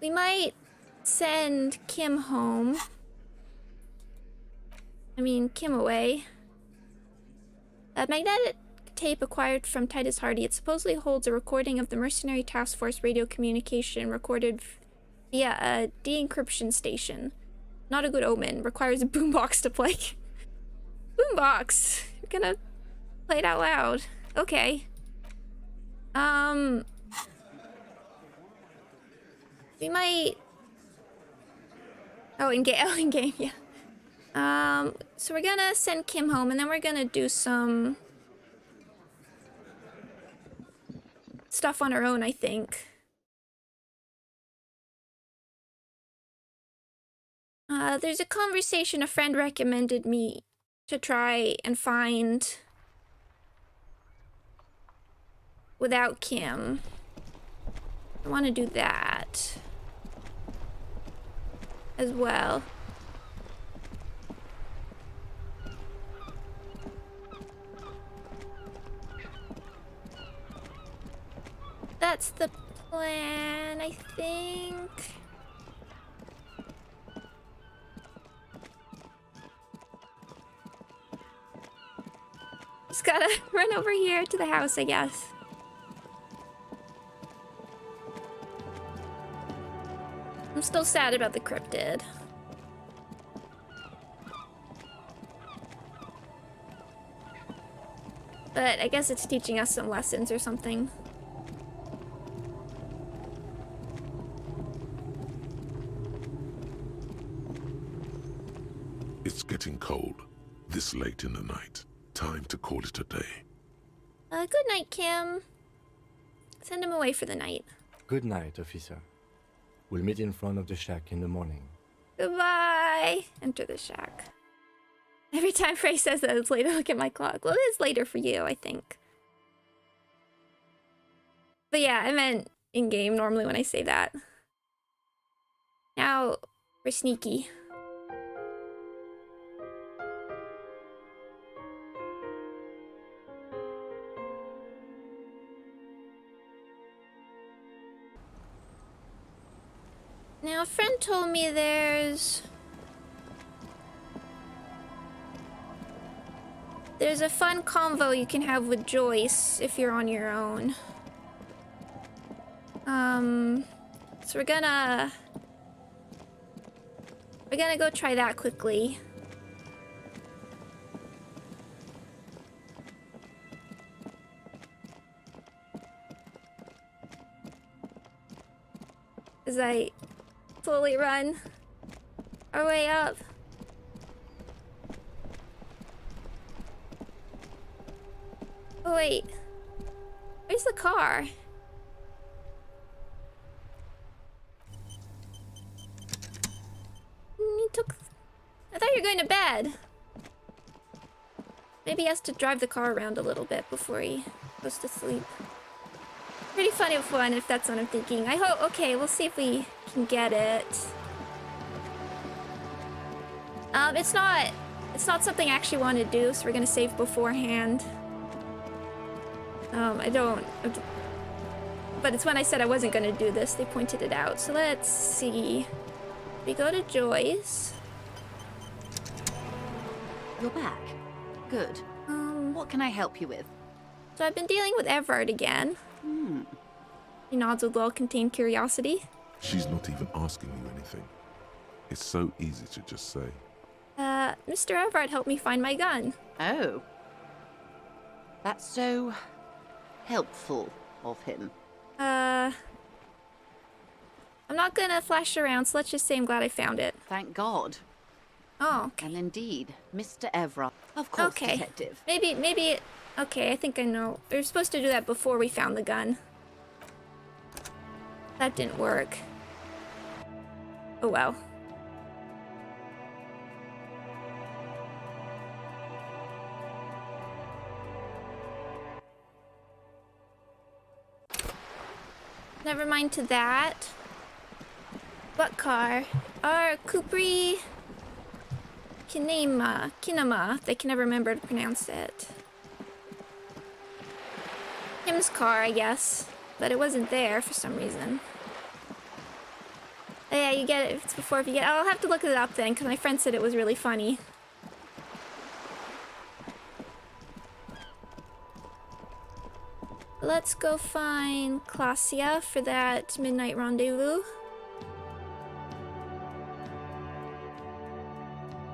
We might send Kim home. I mean, Kim away. A magnetic tape acquired from Titus Hardy. It supposedly holds a recording of the mercenary task force radio communication recorded via a de-encryption station. Not a good omen. Requires a boombox to play. Boombox! You're gonna play it out loud. Okay. We might... Oh, in game, yeah. So we're gonna send Kim home, and then we're gonna do some stuff on our own, I think. There's a conversation a friend recommended me to try and find without Kim. I want to do that as well. That's the plan, I think. Just gotta run over here to the house, I guess. I'm still sad about the cryptid. But I guess it's teaching us some lessons or something. It's getting cold, this late in the night. Time to call it a day. Good night, Kim. Send him away for the night. Good night, officer. We'll meet in front of the shack in the morning. Goodbye. Enter the shack. Every time Frey says that it's late, I look at my clock. Well, it is later for you, I think. But yeah, I meant in-game normally when I say that. Now, we're sneaky. Now, a friend told me there's a fun convo you can have with Joyce if you're on your own. So we're gonna go try that quickly. As I slowly run our way up. Oh wait. Where's the car? You took... I thought you were going to bed. Maybe he has to drive the car around a little bit before he goes to sleep. Pretty funny fun if that's what I'm thinking. I hope... Okay, we'll see if we can get it. It's not something I actually want to do, so we're gonna save beforehand. I don't... But it's when I said I wasn't gonna do this, they pointed it out. So let's see. We go to Joyce. You're back. Good. What can I help you with? So I've been dealing with Everard again. He nods with well-contained curiosity. She's not even asking you anything. It's so easy to just say. Mr. Everard helped me find my gun. Oh. That's so... helpful of him. I'm not gonna flash around, so let's just say I'm glad I found it. Thank God. Oh, okay. And indeed, Mr. Everard. Of course, okay. Detective. Maybe... Okay, I think I know. We were supposed to do that before we found the gun. That didn't work. Oh well. Never mind to that. What car? Our Kupri Kinema. I can never remember to pronounce it. Him's car, I guess. But it wasn't there for some reason. Oh, yeah, you get it if it's before if you get it. I'll have to look it up then, because my friend said it was really funny. Let's go find Klasia for that midnight rendezvous.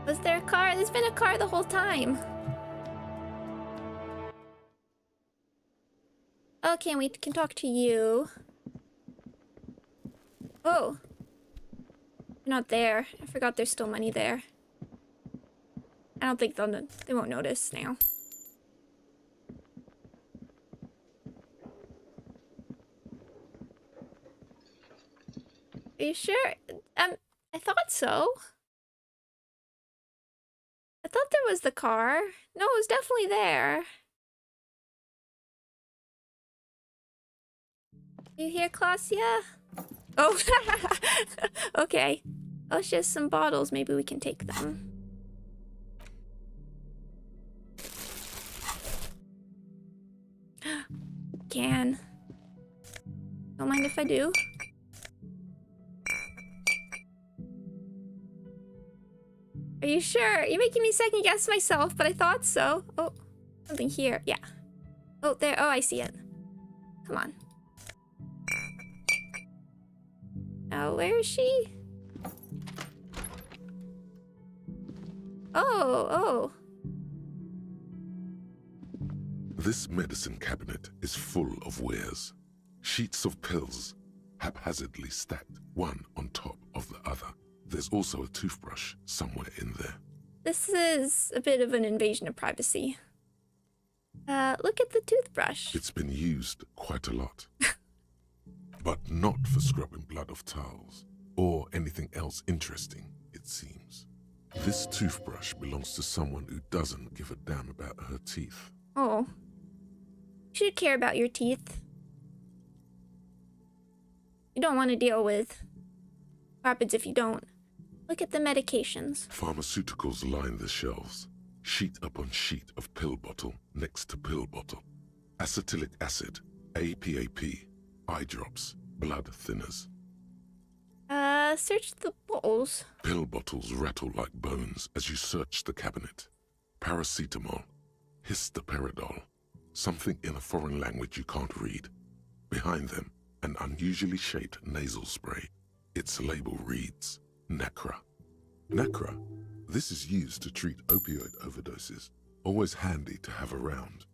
Was there a car? There's been a car the whole time. Okay, we can talk to you. Oh. You're not there. I forgot there's still money there. I don't think they won't notice now. Are you sure? I thought so. I thought there was the car. No, it was definitely there. You hear, Klasia? Oh, okay. Oh, it's just some bottles. Maybe we can take them. Can. Don't mind if I do. Are you sure? You're making me second guess myself, but I thought so. Oh, something here. Yeah. Oh, there. Oh, I see it. Come on. Oh, where is she? Oh. This medicine cabinet is full of wares. Sheets of pills, haphazardly stacked one on top of the other. There's also a toothbrush somewhere in there. This is a bit of an invasion of privacy. Look at the toothbrush. It's been used quite a lot. But not for scrubbing blood off towels, or anything else interesting, it seems. This toothbrush belongs to someone who doesn't give a damn about her teeth. Oh. You should care about your teeth. You don't want to deal with what happens if you don't. Look at the medications. Pharmaceuticals line the shelves. Sheet upon sheet of pill bottle next to pill bottle. Acetylic acid, APAP, eye drops, blood thinners. Search the bottles. Pill bottles rattle like bones as you search the cabinet. Paracetamol, histoperidol, something in a foreign language you can't read. Behind them, an unusually shaped nasal spray. Its label reads, Nacra. Nacra, this is used to treat opioid overdoses. Always handy to have around.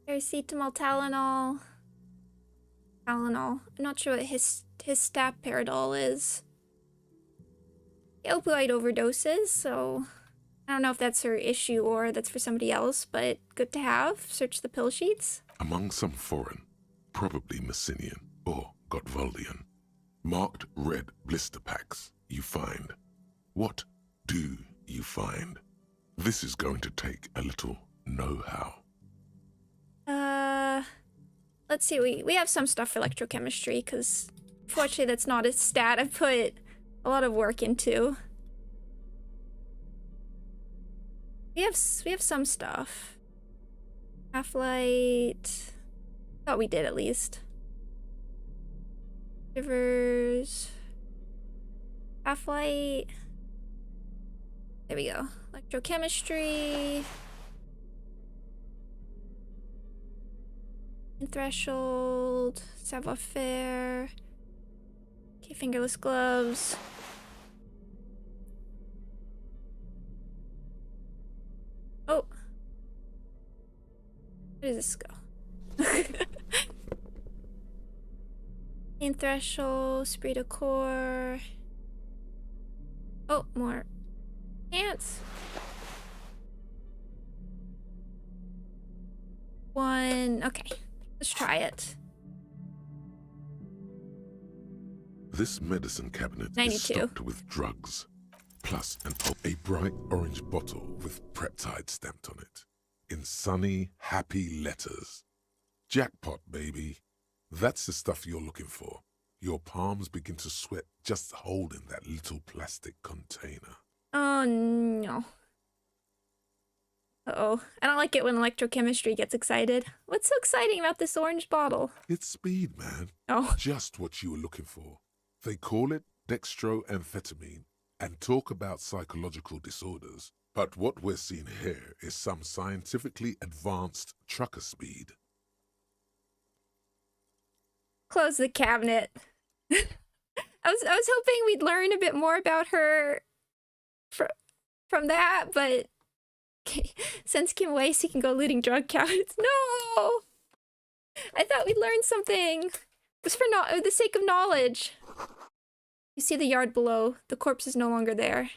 Paracetamol, Tylenol. I'm not sure what histoperidol is. Opioid overdoses, so I don't know if that's her issue or that's for somebody else, but good to have. Search the pill sheets. Among some foreign, probably Messinian or Gotvaldian, marked red blister packs you find. What do you find? This is going to take a little know-how. Let's see, we have some stuff for electrochemistry, because fortunately that's not a stat I've put a lot of work into. We have some stuff. Half-light. Thought we did at least. Rivers. Half-light. There we go. Electrochemistry. Threshold. Savoir-faire. Okay, fingerless gloves. Oh. Where does this go? In threshold, esprit de corps. Oh, more pants. One. Okay, let's try it. This medicine cabinet 92. is stocked with drugs, plus a bright orange bottle with peptide stamped on it, in sunny, happy letters. Jackpot, baby. That's the stuff you're looking for. Your palms begin to sweat just holding that little plastic container. Oh, no. Uh-oh. I don't like it when electrochemistry gets excited. What's so exciting about this orange bottle? It's speed, man. Oh. Just what you were looking for. They call it dextroamphetamine and talk about psychological disorders. But what we're seeing here is some scientifically advanced trucker speed. Close the cabinet. I was hoping we'd learn a bit more about her from that, but since Kim Wace, he can go looting drug cabinets. No! I thought we'd learn something. It was for the sake of knowledge. You see the yard below. The corpse is no longer there.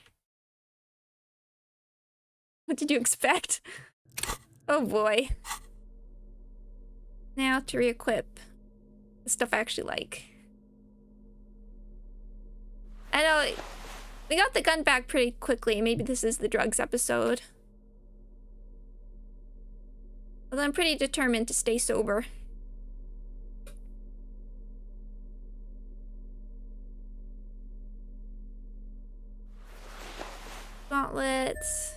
What did you expect? Oh boy. Now to re-equip the stuff I actually like. I know we got the gun back pretty quickly. Maybe this is the drugs episode. Although I'm pretty determined to stay sober. Gauntlets.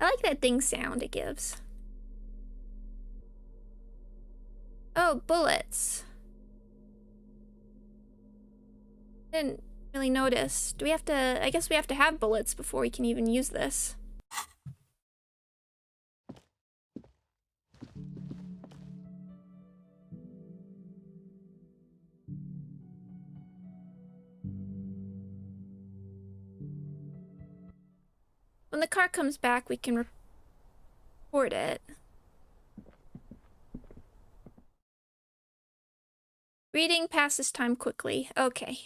I like that ding sound it gives. Oh, bullets. Didn't really notice. Do we have to... I guess we have to have bullets before we can even use this. When the car comes back, we can report it. Reading passes time quickly. Okay.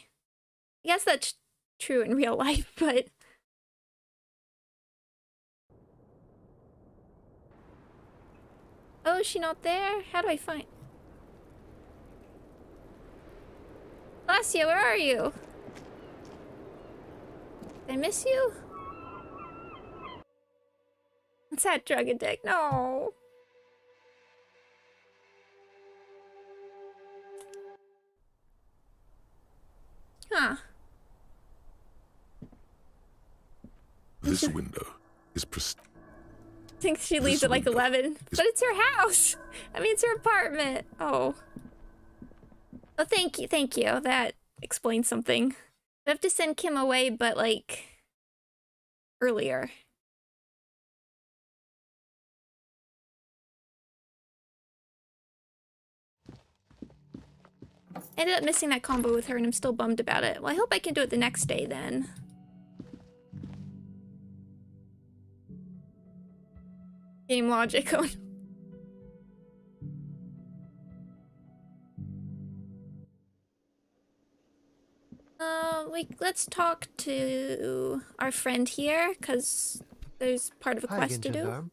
I guess that's true in real life, but... Oh, is she not there? How do I find... Lacia, where are you? Did I miss you? What's that drug addict? No. Huh. This window is I think she leaves at like 11. But it's her house! I mean, it's her apartment. Oh. Oh, thank you, thank you. That explains something. I have to send Kim away, but like... earlier. I ended up missing that combo with her and I'm still bummed about it. Well, I hope I can do it the next day then. Game logic. Let's talk to our friend here, because there's part of a Hi quest again, to do. Gendarme.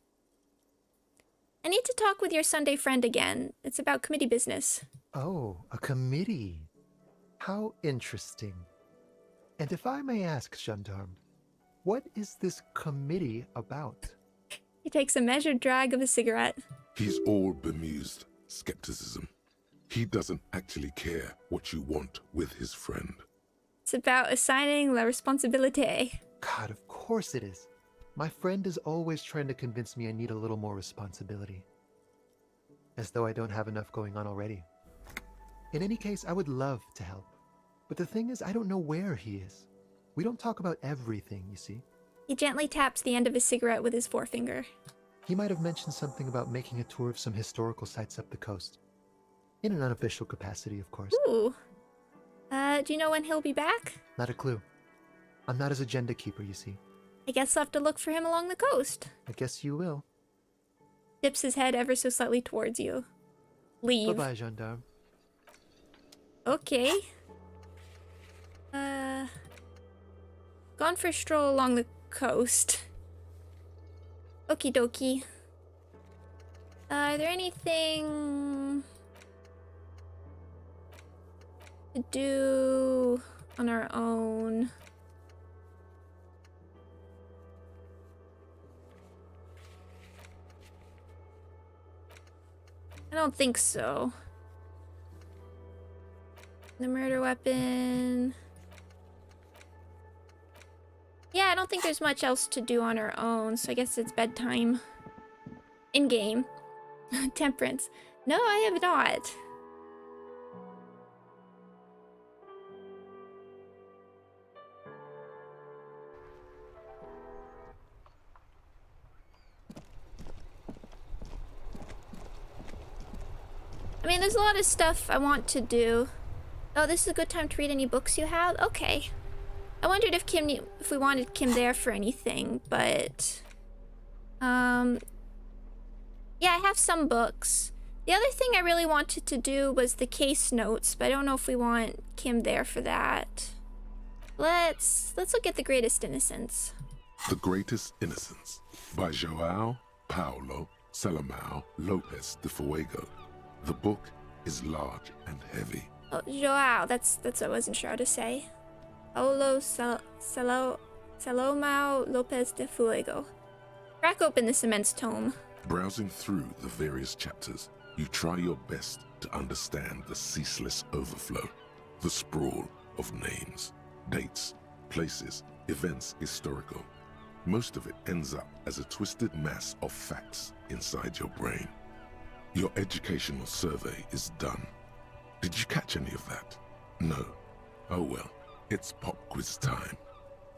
I need to talk with your Sunday friend again. It's about committee business. Oh, a committee. How interesting. And if I may ask, Gendarme, what is this committee about? He takes a measured drag of a cigarette. He's all bemused skepticism. He doesn't actually care what you want with his friend. It's about assigning la responsabilité. God, of course it is. My friend is always trying to convince me I need a little more responsibility. As though I don't have enough going on already. In any case, I would love to help. But the thing is, I don't know where he is. We don't talk about everything, you see. He gently taps the end of his cigarette with his forefinger. He might have mentioned something about making a tour of some historical sites up the coast. In an unofficial capacity, of course. Ooh. Do you know when he'll be back? Not a clue. I'm not his agenda keeper, you see. I guess I'll have to look for him along the coast. I guess you will. Dips his head ever so slightly towards you. Leave. Bye-bye, Gendarme. Okay. Gone for a stroll along the coast. Okie dokie. Are there anything to do on our own? I don't think so. The murder weapon. Yeah, I don't think there's much else to do on our own, so I guess it's bedtime. In-game. Temperance. No, I have not. I mean, there's a lot of stuff I want to do. Oh, this is a good time to read any books you have? Okay. I wondered if if we wanted Kim there for anything, but... yeah, I have some books. The other thing I really wanted to do was the case notes, but I don't know if we want Kim there for that. Let's look at The Greatest Innocence. The Greatest Innocence by João Paulo Salomão Lopes de Fuego. The book is large and heavy. Oh, Joao, that's what I wasn't sure how to say. Paulo Salomão Lopes de Fuego. Crack open this immense tome. Browsing through the various chapters, you try your best to understand the ceaseless overflow, the sprawl of names, dates, places, events historical. Most of it ends up as a twisted mass of facts inside your brain. Your educational survey is done. Did you catch any of that? No. Oh well, it's pop quiz time.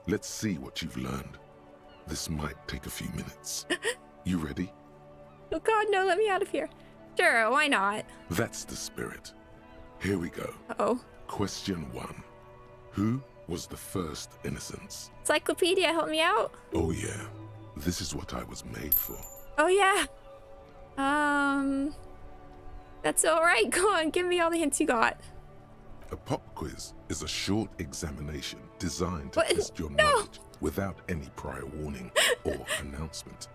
Let's see what you've learned. This might take a few minutes. You ready? Oh god, no, let me out of here. Sure, why not? That's the spirit. Here we go. Uh-oh. Question 1. Who was the first innocence? Encyclopedia, help me out. Oh yeah, this is what I was made for. Oh yeah. That's alright, go on, give me all the hints you got. A pop quiz is a short examination designed to test your knowledge without any prior warning or announcement.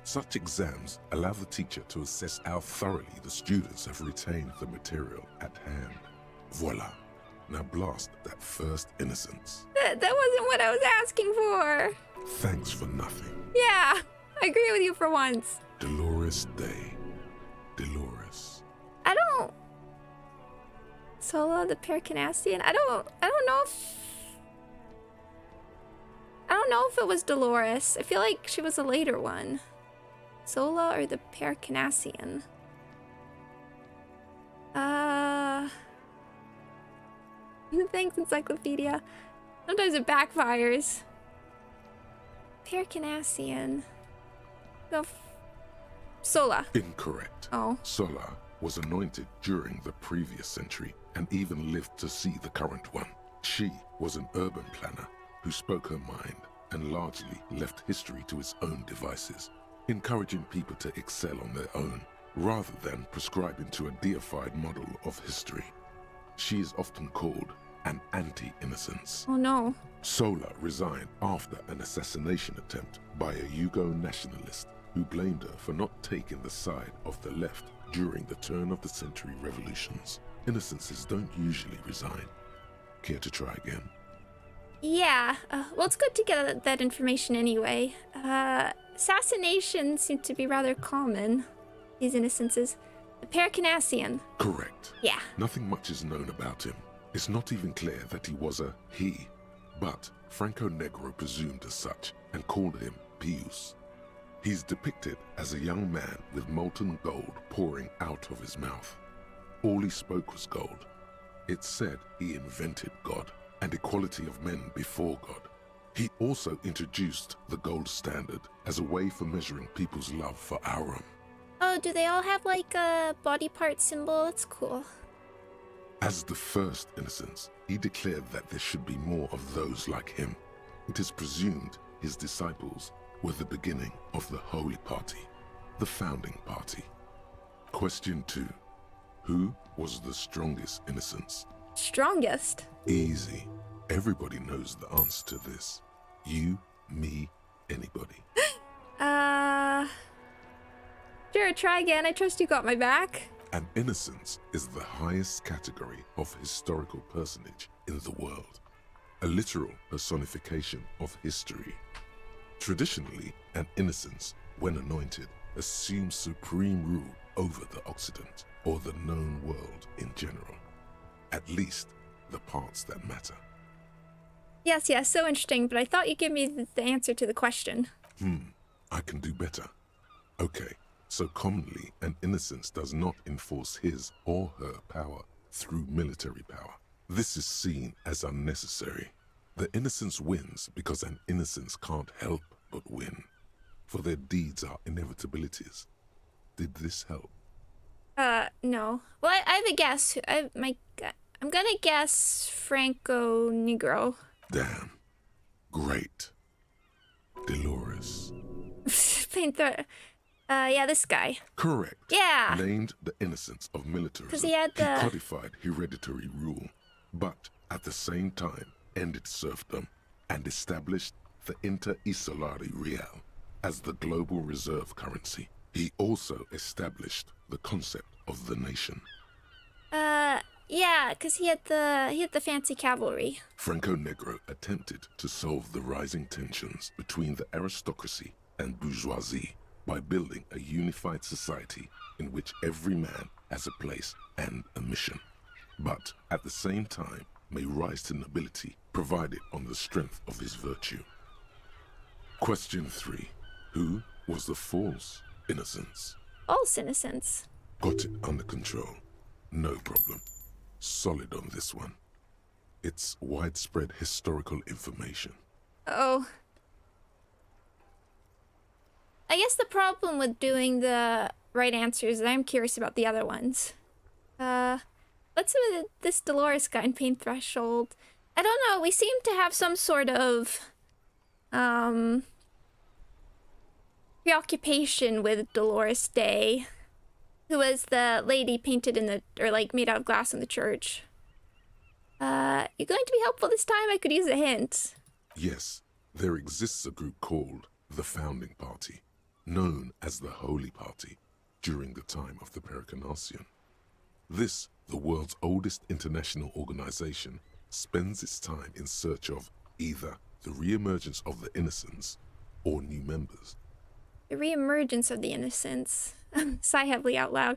Such exams allow the teacher to assess how thoroughly the students have retained the material at hand. Voila. Now blast that first innocence. That wasn't what I was asking for. Thanks for nothing. Yeah, I agree with you for once. Dolores Day. Dolores. I don't... Sola the Percanassian? I don't know if it was Dolores. I feel like she was a later one. Sola or the Percanassian? Thanks, Encyclopedia. Sometimes it backfires. Percanassian. No. Sola. Incorrect. Oh. Sola was anointed during the previous century and even lived to see the current one. She was an urban planner who spoke her mind and largely left history to its own devices, encouraging people to excel on their own rather than prescribing to a deified model of history. She is often called an anti-innocence. Oh no. Sola resigned after an assassination attempt by a Yugo nationalist who blamed her for not taking the side of the left during the turn-of-the-century revolutions. Innocences don't usually resign. Care to try again? Yeah, well, it's good to get that information anyway. Assassinations seem to be rather common, these innocences. The Paracanassian. Correct. Yeah. Nothing much is known about him. It's not even clear that he was a he, but Franco Negro presumed as such and called him Pius. He's depicted as a young man with molten gold pouring out of his mouth. All he spoke was gold. It's said he invented God and equality of men before God. He also introduced the gold standard as a way for measuring people's love for Aurum. Oh, do they all have like a body part symbol? That's cool. As the first innocence, he declared that there should be more of those like him. It is presumed his disciples were the beginning of the Holy Party, the founding party. Question 2. Who was the strongest innocence? Strongest? Easy. Everybody knows the answer to this. You, me, anybody. Sure, try again. I trust you got my back. An innocence is the highest category of historical personage in the world, a literal personification of history. Traditionally, an innocence, when anointed, assumes supreme rule over the Occident or the known world in general, at least the parts that matter. Yes, so interesting, but I thought you'd give me the answer to the question. I can do better. Okay. So commonly, an innocence does not enforce his or her power through military power. This is seen as unnecessary. The innocence wins because an innocence can't help but win, for their deeds are inevitabilities. Did this help? No. Well, I have a guess. I'm gonna guess Franco Negro. Damn. Great. Dolores. Yeah, this guy. Correct. Yeah. Named the innocence of militarism. 'Cause he had the... He codified hereditary rule, but at the same time ended serfdom and established the Inter-Isolari Real as the global reserve currency. He also established the concept of the nation. Yeah, 'cause he had the fancy cavalry. Franco Negro attempted to solve the rising tensions between the aristocracy and bourgeoisie by building a unified society in which every man has a place and a mission, but at the same time may rise to nobility provided on the strength of his virtue. Question 3. Who was the false innocence? False innocence. Got it under control. No problem. Solid on this one. It's widespread historical information. Oh. I guess the problem with doing the right answers is I'm curious about the other ones. What's with this Dolores guy in Pain Threshold? I don't know, we seem to have some sort of, preoccupation with Dolores Day, who was the lady painted in the, or like made out of glass in the church. You going to be helpful this time? I could use a hint. Yes, there exists a group called the Founding Party, known as the Holy Party, during the time of the Paracanassian. This, the world's oldest international organization, spends its time in search of either the re-emergence of the innocents or new members. The re-emergence of the innocents. Sigh heavily out loud.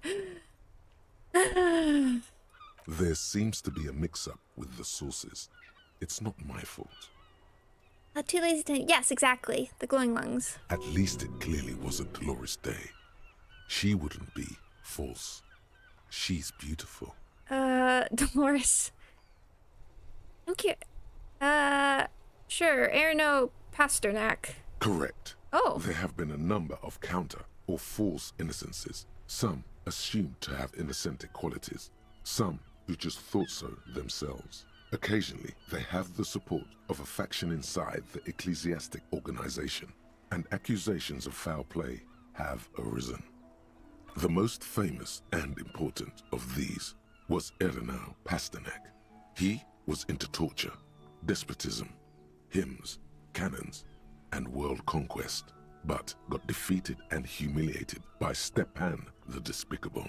There seems to be a mix-up with the sources. It's not my fault. Too lazy to... Yes, exactly. The glowing lungs. At least it clearly wasn't Dolores Day. She wouldn't be false. She's beautiful. Dolores. Okay. Sure. Erno Pasternak. Correct. Oh. There have been a number of counter or false innocences. Some assumed to have innocentic qualities. Some who just thought so themselves. Occasionally, they have the support of a faction inside the ecclesiastic organization, and accusations of foul play have arisen. The most famous and important of these was Erno Pasternak. He was into torture, despotism, hymns, cannons, and world conquest, but got defeated and humiliated by Stepan the Despicable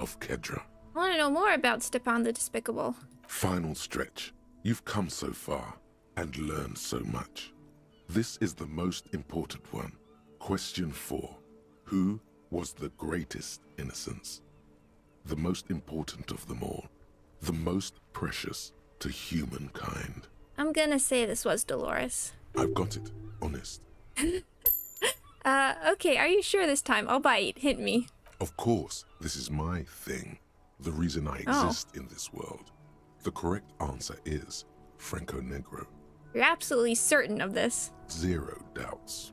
of Kedra. I want to know more about Stepan the Despicable. Final stretch. You've come so far and learned so much. This is the most important one. Question 4. Who was the greatest innocence? The most important of them all. The most precious to humankind. I'm gonna say this was Dolores. I've got it. Honest. Okay, are you sure this time? I'll bite. Hit me. Of course, this is my thing. The reason I exist in this world. The correct answer is Franco Negro. You're absolutely certain of this. 0 doubts.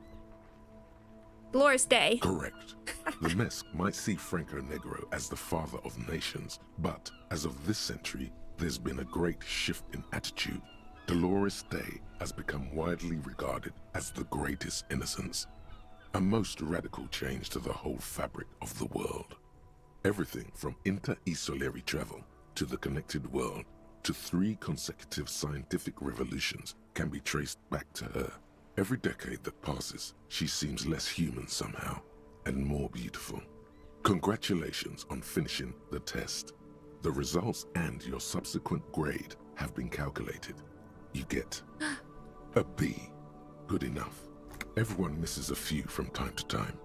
Dolores Day. Correct. The Mesk might see Franco Negro as the father of nations, but as of this century, there's been a great shift in attitude. Dolores Day has become widely regarded as the greatest innocence. A most radical change to the whole fabric of the world. Everything from inter-esolary travel to the connected world to 3 consecutive scientific revolutions can be traced back to her. Every decade that passes, she seems less human somehow, and more beautiful. Congratulations on finishing the test. The results and your subsequent grade have been calculated. You get a B. Good enough. Everyone misses a few from time to time.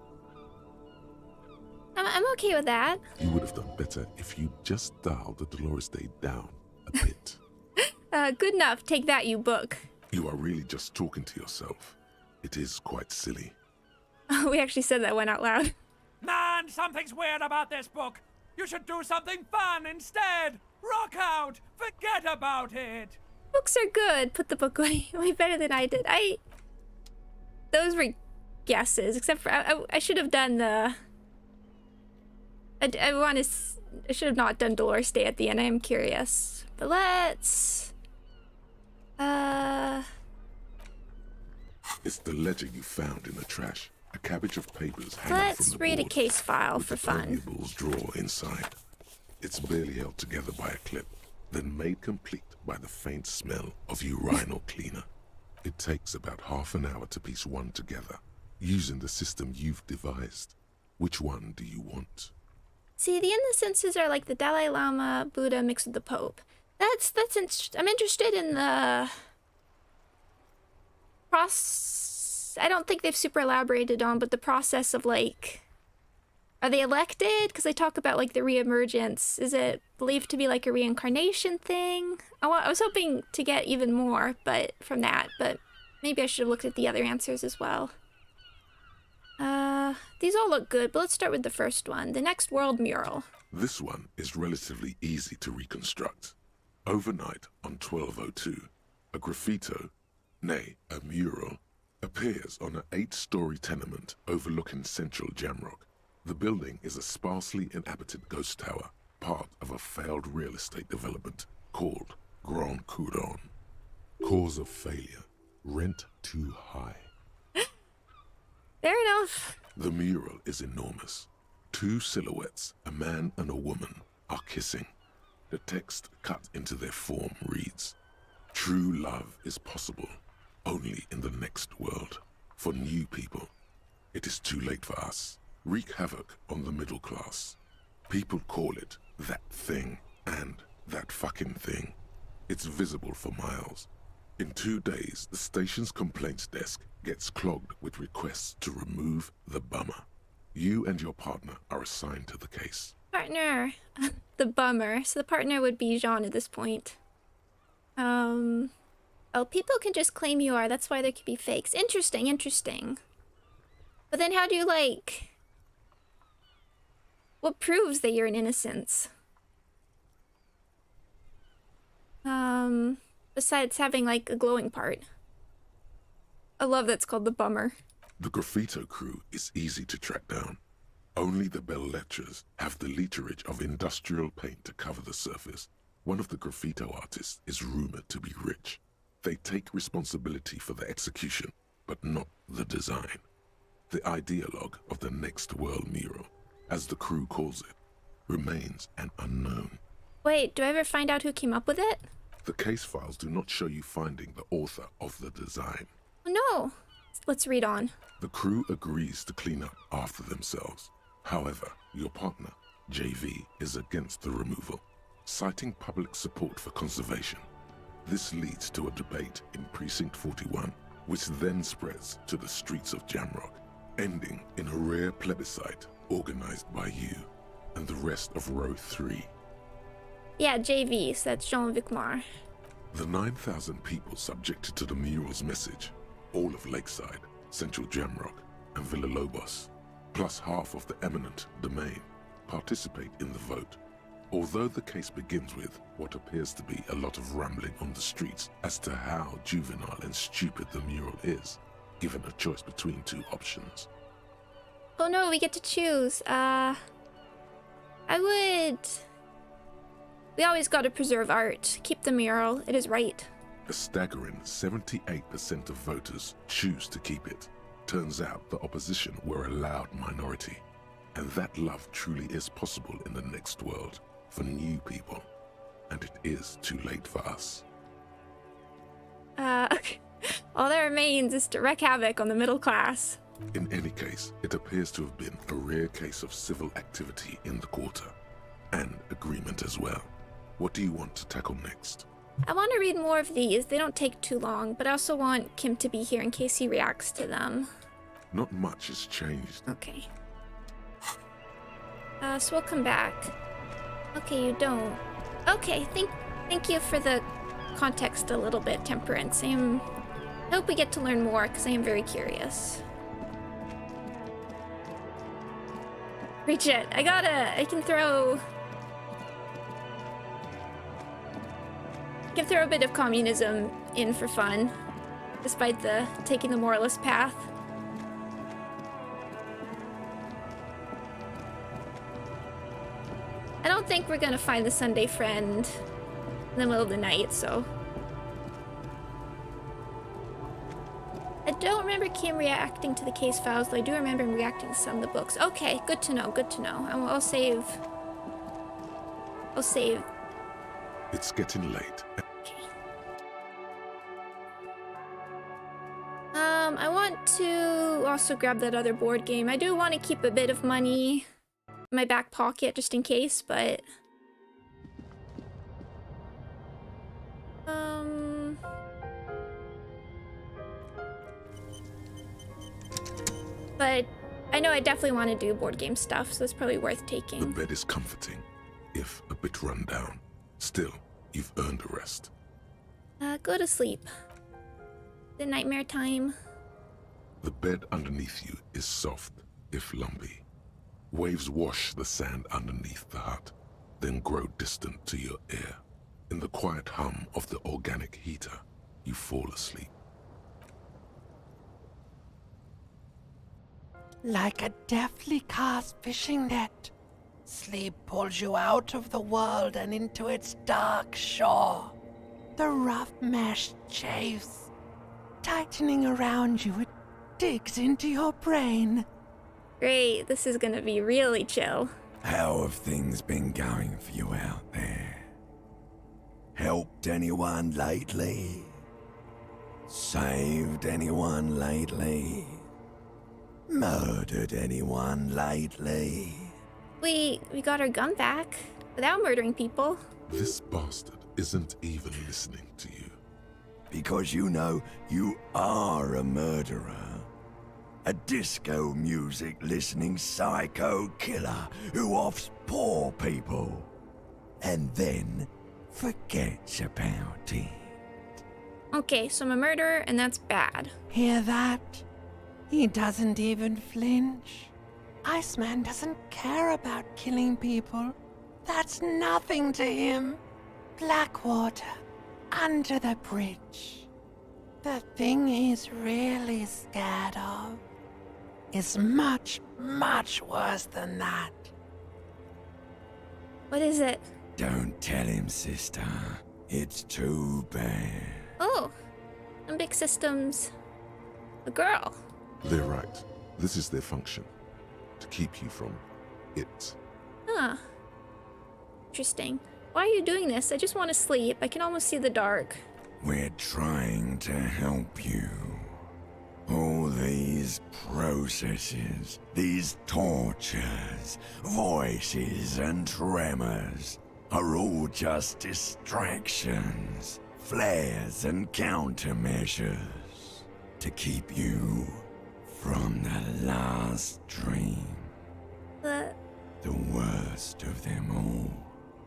I'm okay with that. You would have done better if you just dialed the Dolores Day down a bit. Good enough. Take that, you book. You are really just talking to yourself. It is quite silly. We actually said that one out loud. Man, something's weird about this book. You should do something fun instead. Rock out. Forget about it. Books are good. Put the book away. Way better than I did. Those were guesses, except for I should have done the. I should have not done Dolores Day at the end. I am curious, but let's. It's the ledger you found in the trash. A cabbage of papers hanging from the Let's read a board case file with for the fun. permeables drawer inside. It's barely held together by a clip, then made complete by the faint smell of urinal cleaner. It takes about half an hour to piece one together, using the system you've devised. Which one do you want? See, the innocences are like the Dalai Lama, Buddha mixed with the Pope. I'm interested in the I don't think they've super elaborated on, but the process of like, are they elected? Because they talk about like the reemergence. Is it believed to be like a reincarnation thing? I was hoping to get even more, from that, but maybe I should have looked at the other answers as well. These all look good, but let's start with the first one, the Next World mural. This one is relatively easy to reconstruct. Overnight on 1202, a graffito, nay, a mural, appears on an 8-story tenement overlooking central Jamrock. The building is a sparsely inhabited ghost tower, part of a failed real estate development called Grand Couronne. Cause of failure, rent too high. Fair enough. The mural is enormous. 2 silhouettes, a man and a woman, are kissing. The text cut into their form reads, "True love is possible only in the next world. For new people, it is too late for us. Wreak havoc on the middle class. People call it that thing and that fucking thing. It's visible for miles. In 2 days, the station's complaints desk gets clogged with requests to remove the bummer. You and your partner are assigned to the case." Partner. The bummer. So the partner would be Jean at this point. Oh, people can just claim you are. That's why there could be fakes. Interesting. But then how do you, like... What proves that you're an innocence? Besides having, like, a glowing part. I love that's called the bummer. The graffito crew is easy to track down. Only the belles lettres have the literage of industrial paint to cover the surface. One of the graffito artists is rumored to be rich. They take responsibility for the execution, but not the design. The ideologue of the Next World mural, as the crew calls it, remains an unknown. Wait, do I ever find out who came up with it? The case files do not show you finding the author of the design. Oh no! Let's read on. The crew agrees to clean up after themselves. However, your partner, JV, is against the removal, citing public support for conservation. This leads to a debate in Precinct 41, which then spreads to the streets of Jamrock, ending in a rare plebiscite organized by you and the rest of Row 3. Yeah, JV, said Jean-Vic Mar. The 9,000 people subjected to the mural's message, all of Lakeside, Central Jamrock, and Villalobos, plus half of the eminent domain, participate in the vote. Although the case begins with what appears to be a lot of rambling on the streets as to how juvenile and stupid the mural is, given a choice between two options. Oh no, we get to choose. We always gotta preserve art. Keep the mural, it is right. A staggering 78% of voters choose to keep it. Turns out the opposition were a loud minority. And that love truly is possible in the next world for new people. And it is too late for us. All that remains is to wreak havoc on the middle class. In any case, it appears to have been a rare case of civil activity in the quarter. And agreement as well. What do you want to tackle next? I want to read more of these. They don't take too long, but I also want Kim to be here in case he reacts to them. Not much has changed. Okay. So we'll come back. Okay, you don't. Okay, thank you for the context a little bit, Temperance. I hope we get to learn more, because I am very curious. Reach it. I can throw a bit of communism in for fun, despite taking the moralist path. I don't think we're gonna find the Sunday friend in the middle of the night, so. I don't remember Kim reacting to the case files, though I do remember him reacting to some of the books. Okay, good to know, good to know. I'll save. It's getting late. I want to also grab that other board game. I do want to keep a bit of money in my back pocket just in case, but... But I know I definitely want to do board game stuff, so it's probably worth taking. The bed is comforting, if a bit run down. Still, you've earned a rest. Go to sleep. The nightmare time. The bed underneath you is soft, if lumpy. Waves wash the sand underneath the hut, then grow distant to your ear. In the quiet hum of the organic heater, you fall asleep. Like a deftly cast fishing net, sleep pulls you out of the world and into its dark shore. The rough mesh chafes, tightening around you, it digs into your brain. Great, this is gonna be really chill. How have things been going for you out there? Helped anyone lately? Saved anyone lately? Murdered anyone lately? We got our gun back without murdering people. This bastard isn't even listening to you. Because you know you are a murderer. A disco music listening psycho killer who offs poor people. And then forgets about it. Okay, so I'm a murderer and that's bad. Hear that? He doesn't even flinch. Iceman doesn't care about killing people. That's nothing to him. Blackwater, under the bridge. The thing he's really scared of is much, much worse than that. What is it? Don't tell him, sister. It's too bad. Oh, Limbic Systems. A girl. They're right. This is their function. To keep you from it. Huh. Interesting. Why are you doing this? I just want to sleep. I can almost see the dark. We're trying to help you. All these processes, these tortures, voices and tremors are all just distractions, flares and countermeasures to keep you from the last dream. The worst of them all.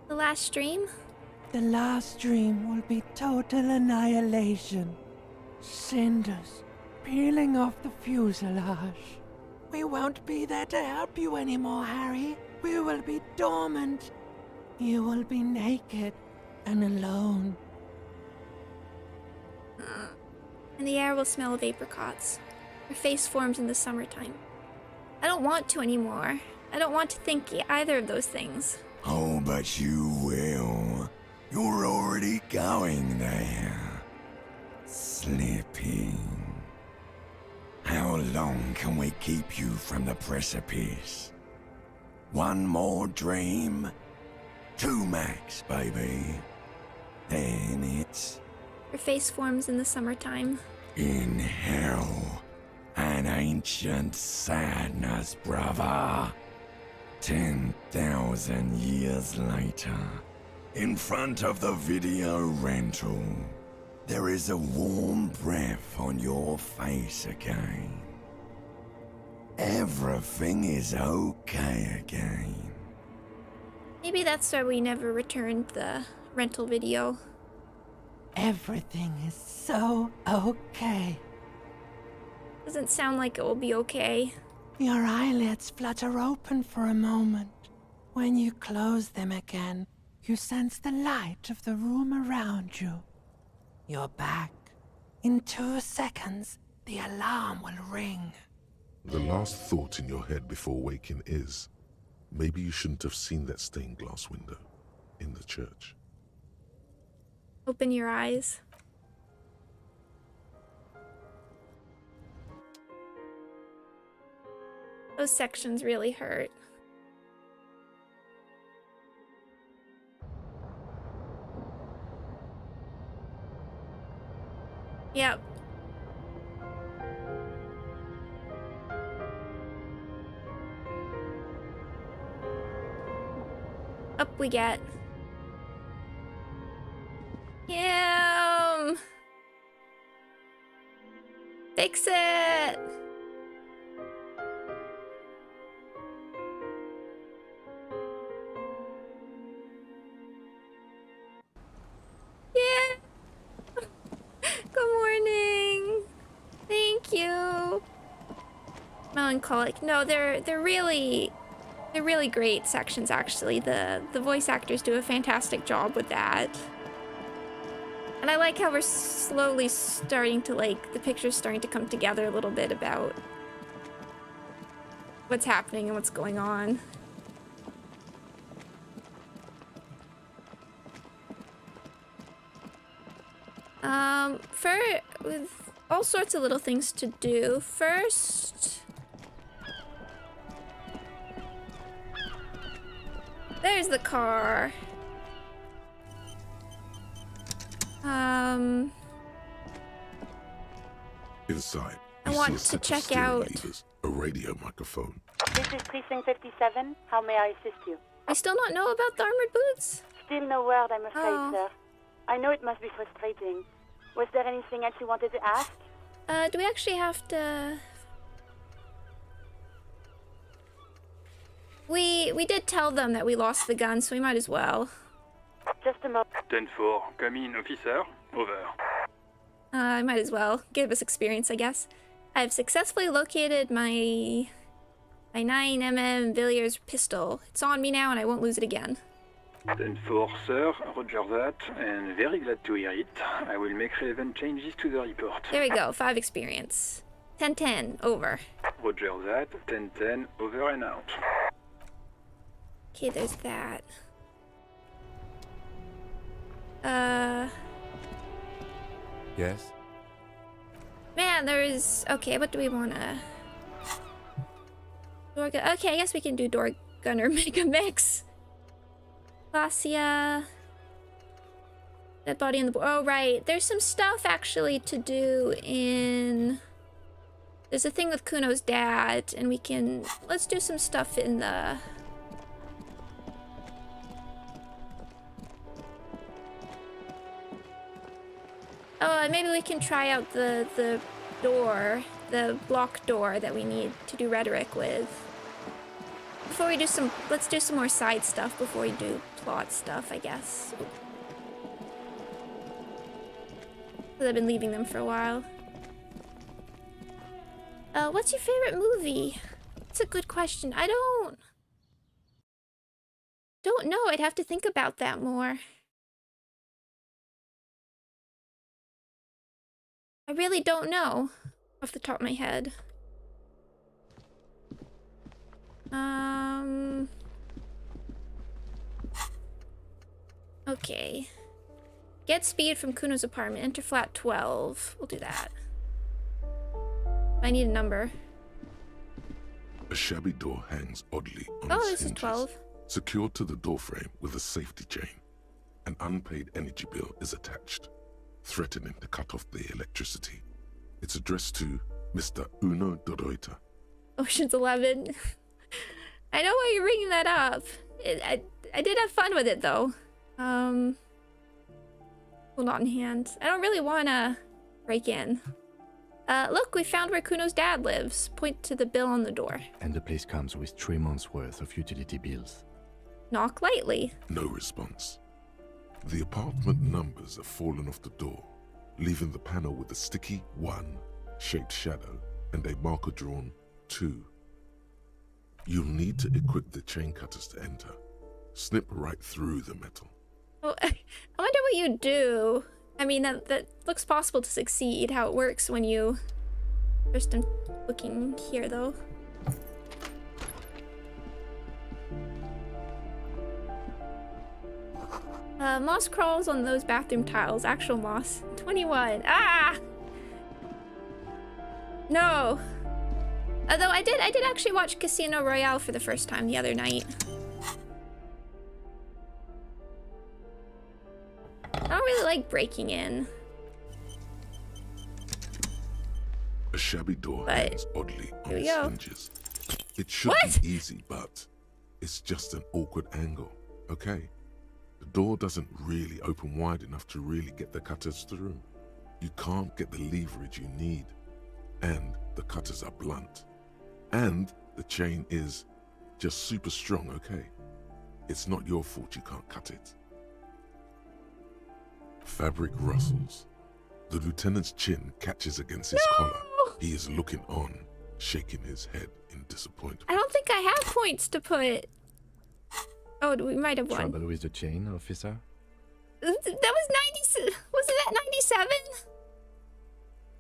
The last dream? The last dream will be total annihilation. Cinders peeling off the fuselage. We won't be there to help you anymore, Harry. We will be dormant. You will be naked and alone. And the air will smell of apricots. Your face forms in the summertime. I don't want to anymore. I don't want to think either of those things. Oh, but you will. You're already going there. Slipping. How long can we keep you from the precipice? One more dream? 2 max, baby. Then it's... Your face forms in the summertime. In hell. An ancient sadness, brother. 10,000 years later, in front of the video rental, there is a warm breath on your face again. Everything is okay again. Maybe that's why we never returned the rental video. Everything is so okay. Doesn't sound like it will be okay. Your eyelids flutter open for a moment. When you close them again, you sense the light of the room around you. You're back. In 2 seconds, the alarm will ring. The last thought in your head before waking is, maybe you shouldn't have seen that stained glass window in the church. Open your eyes. Those sections really hurt. Yep. Up we get. Him! Fix it! Yeah! Good morning! Thank you! Melancholic. No, they're really great sections, actually. The voice actors do a fantastic job with that. And I like how we're slowly starting to, like, the picture's starting to come together a little bit about what's happening and what's going on. With all sorts of little things to do. First... There's the car. Inside, I you want see a to set of check steering out. levers, a radio microphone. This is Precinct 57. How may I assist you? I still not know about the armored boots? Still no word, I'm afraid, Oh. sir. I know it must be frustrating. Was there anything else you wanted to ask? Do we actually have to... We did tell them that we lost the gun, so we might as well. Just a moment. 10-4, come in, officer. Over. I might as well. Give us experience, I guess. I've successfully located my 9mm Villiers pistol. It's on me now and I won't lose it again. 10-4, sir. Roger that, and very glad to hear it. I will make relevant changes to the report. There we go, 5 experience. 10-10, over. Roger that, 10-10, over and out. Okay, there's that. Yes? Man, there's... Okay, what do we wanna... Okay, I guess we can do door gunner make a mix. Glacia... That body in the... Oh, right. There's some stuff, actually, to do in... There's a thing with Kuno's dad, and we can... Let's do some stuff in the... Oh, maybe we can try out the door, the block door that we need to do rhetoric with. Before we do some... Let's do some more side stuff before we do plot stuff, I guess. Because I've been leaving them for a while. What's your favorite movie? That's a good question. I don't know. I'd have to think about that more. I really don't know off the top of my head. Okay. Get speed from Kuno's apartment. Enter flat 12. We'll do that. I need a number. A shabby door hangs oddly on Oh, its this is hinges, 12. secured to the doorframe with a safety chain. An unpaid energy bill is attached, threatening to cut off the electricity. It's addressed to Mr. Uno Doroita. Ocean's 11. I know why you're bringing that up. I did have fun with it, though. Well, not in hand. I don't really want to break in. Look, we found where Kuno's dad lives. Point to the bill on the door. And the place comes with 3 months' worth of utility bills. Knock lightly. No response. The apartment numbers have fallen off the door, leaving the panel with a sticky 1 shaped shadow and a marker drawn 2. You'll need to equip the chain cutters to enter. Snip right through the metal. Oh, I wonder what you do. I mean, that looks possible to succeed. How it works when you... First I'm looking here, though. Moss crawls on those bathroom tiles. Actual moss. 21. Ah! No. Although I did actually watch Casino Royale for the first time the other night. I don't really like breaking in. A shabby door hangs oddly on here we its go. hinges. It should be easy, but it's just an awkward angle, okay? The door doesn't really open wide enough to really get the cutters through. You can't get the leverage you need, and the cutters are blunt. And the chain is just super strong, okay? It's not your fault you can't cut it. Fabric rustles. The lieutenant's chin catches against his collar. He is looking on, shaking his head in disappointment. I don't think I have points to put. Oh, we might have one. Trouble with the chain, officer? That was 90. Wasn't that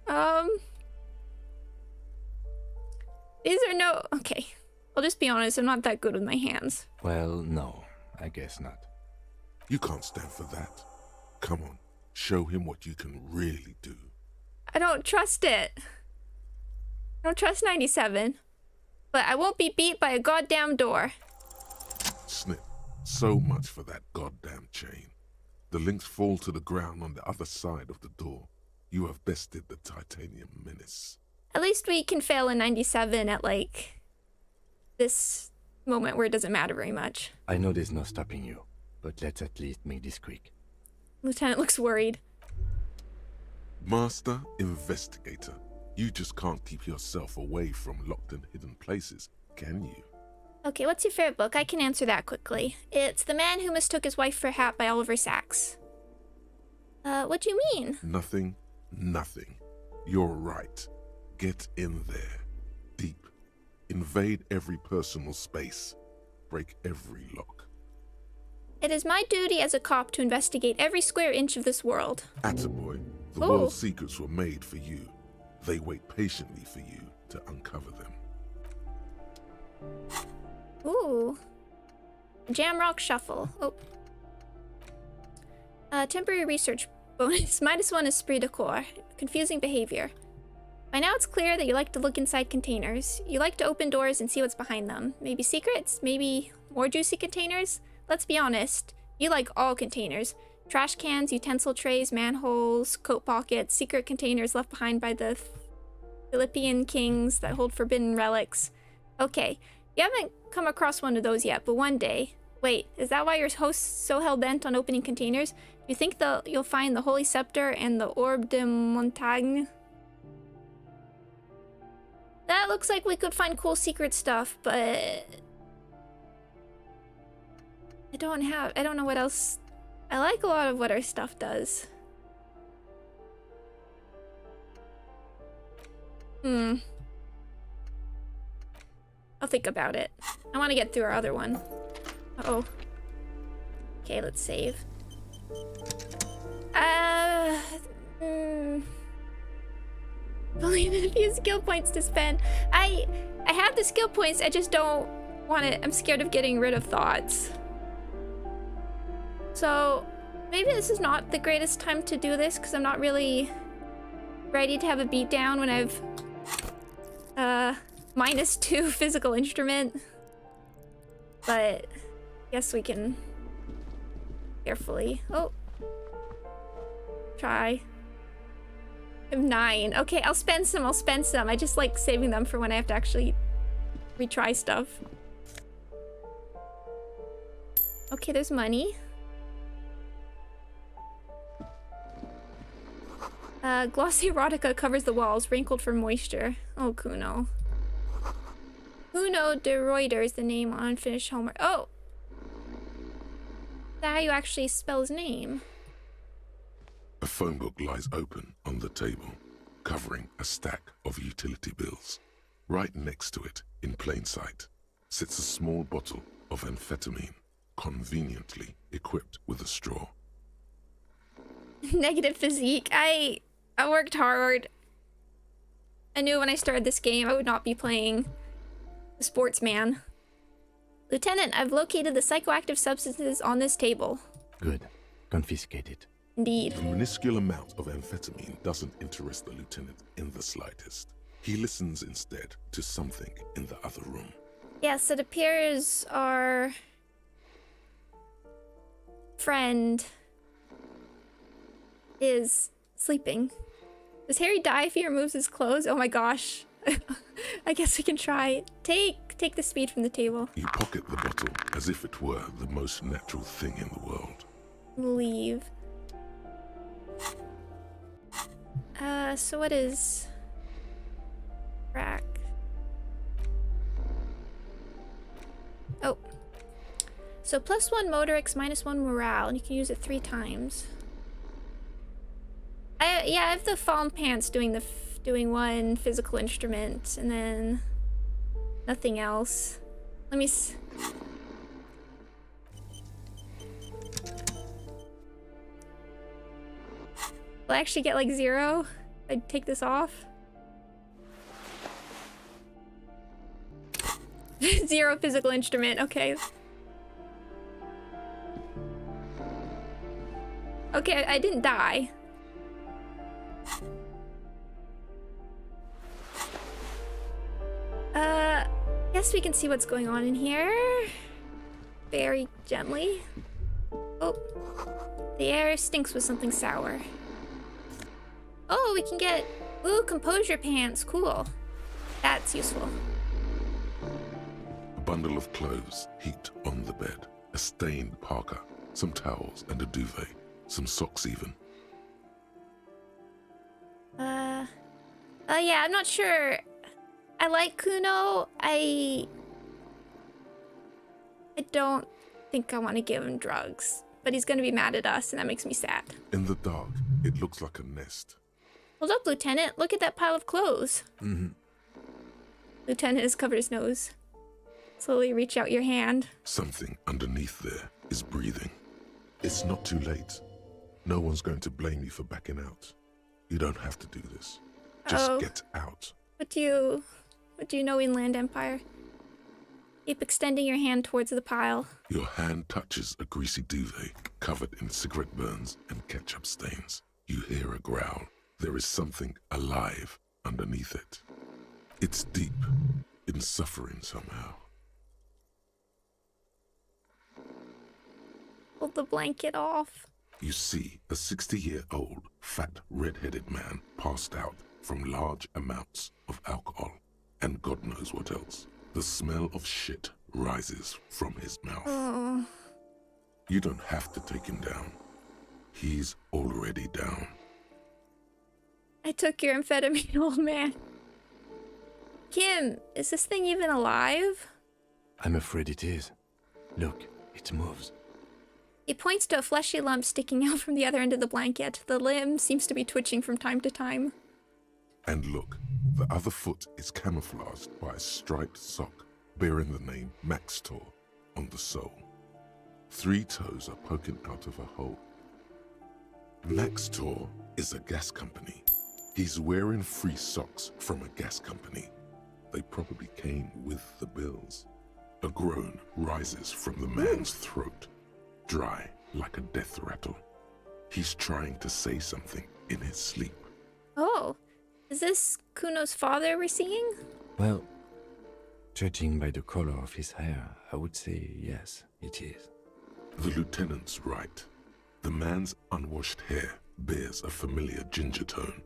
97? These are no. Okay. I'll just be honest. I'm not that good with my hands. Well, no. I guess not. You can't stand for that. Come on, show him what you can really do. I don't trust it. I don't trust 97. But I won't be beat by a goddamn door. Snip, so much for that goddamn chain. The links fall to the ground on the other side of the door. You have bested the titanium menace. At least we can fail in 97 at, like, this moment where it doesn't matter very much. I know there's no stopping you, but let's at least make this quick. Lieutenant looks worried. Master Investigator, you just can't keep yourself away from locked and hidden places, can you? Okay, what's your favorite book? I can answer that quickly. It's The Man Who Mistook His Wife for a Hat by Oliver Sacks. What do you mean? Nothing. You're right. Get in there. Deep. Invade every personal space. Break every lock. It is my duty as a cop to investigate every square inch of this world. Attaboy, the world's secrets were made for you. They wait patiently for you to uncover them. Ooh. Jamrock Shuffle. Oh. Temporary research bonus. -1 esprit de corps. Confusing behavior. By now it's clear that you like to look inside containers. You like to open doors and see what's behind them. Maybe secrets? Maybe more juicy containers? Let's be honest. You like all containers. Trash cans, utensil trays, manholes, coat pockets, secret containers left behind by the Philippian kings that hold forbidden relics. Okay, you haven't come across one of those yet, but one day. Wait, is that why your host's so hell-bent on opening containers? Do you think you'll find the Holy Scepter and the Orbe de Montagne? That looks like we could find cool secret stuff, but I don't know what else. I like a lot of what our stuff does. I'll think about it. I want to get through our other one. Uh-oh. Okay, let's save. Only a few skill points to spend. I have the skill points, I just don't want it. I'm scared of getting rid of thoughts. So, maybe this is not the greatest time to do this, because I'm not really ready to have a beatdown when I've -2 physical instrument. But guess we can carefully. Oh, try. I have 9. Okay, I'll spend some. I just like saving them for when I have to actually retry stuff. Okay, there's money. Glossy erotica covers the walls, wrinkled for moisture. Oh, Kuno. Kuno de Reuter is the name on unfinished homework. Oh! Is that how you actually spell his name? A phone book lies open on the table, covering a stack of utility bills. Right next to it, in plain sight, sits a small bottle of amphetamine, conveniently equipped with a straw. Negative physique. I worked hard. I knew when I started this game I would not be playing the sportsman. Lieutenant, I've located the psychoactive substances on this table. Good. Confiscate it. Indeed. The minuscule amount of amphetamine doesn't interest the lieutenant in the slightest. He listens instead to something in the other room. Yes, it appears our friend is sleeping. Does Harry die if he removes his clothes? Oh my gosh. I guess we can try. Take the speed from the table. You pocket the bottle as if it were the most natural thing in the world. Leave. So what is crack? Oh. So +1 motorics, -1 morale, and you can use it 3 times. Yeah, I have the Fallen Pants doing doing 1 physical instrument, and then nothing else. Let me Will I actually get like 0? I'd take this off. 0 physical instrument, okay. Okay, I didn't die. Guess we can see what's going on in here. Very gently. Oh. The air stinks with something sour. Oh, we can get... Ooh, composure pants. Cool. That's useful. A bundle of clothes heaped on the bed. A stained parka, some towels and a duvet. Some socks even. Yeah, I'm not sure. I like Kuno. I don't think I want to give him drugs. But he's gonna be mad at us, and that makes me sad. In the dark, it looks like a nest. Hold up, Lieutenant. Look at that pile of clothes. Lieutenant has covered his nose. Slowly reach out your hand. Something underneath there is breathing. It's not too late. No one's going to blame you for backing out. You don't have to do this. Just get out. What do you know, Inland Empire? Keep extending your hand towards the pile. Your hand touches a greasy duvet covered in cigarette burns and ketchup stains. You hear a growl. There is something alive underneath it. It's deep in suffering somehow. Pull the blanket off. You see a 60-year-old, fat, red-headed man passed out from large amounts of alcohol, and God knows what else. The smell of shit rises from his mouth. Oh. You don't have to take him down. He's already down. I took your amphetamine, old man. Kim, is this thing even alive? I'm afraid it is. Look, it moves. He points to a fleshy lump sticking out from the other end of the blanket. The limb seems to be twitching from time to time. And look, the other foot is camouflaged by a striped sock bearing the name Maxtor on the sole. 3 toes are poking out of a hole. Maxtor is a gas company. He's wearing free socks from a gas company. They probably came with the bills. A groan rises from the man's throat, dry like a death rattle. He's trying to say something in his sleep. Oh, is this Kuno's father we're seeing? Well, judging by the color of his hair, I would say yes, it is. The lieutenant's right. The man's unwashed hair bears a familiar ginger tone.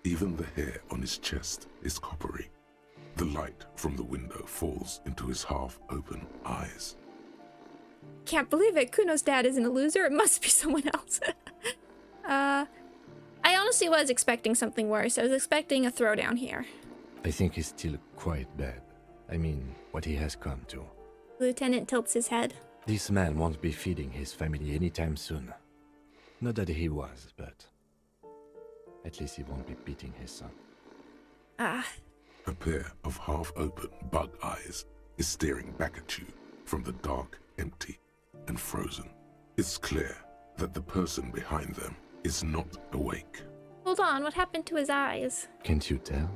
Even the hair on his chest is coppery. The light from the window falls into his half-open eyes. Can't believe it. Kuno's dad isn't a loser. It must be someone else. I honestly was expecting something worse. I was expecting a throwdown here. I think he's still quite bad. I mean, what he has come to. Lieutenant tilts his head. This man won't be feeding his family anytime soon. Not that he was, but at least he won't be beating his son. Ah. A pair of half-open bug eyes is staring back at you from the dark, empty, and frozen. It's clear that the person behind them is not awake. Hold on, what happened to his eyes? Can't you tell?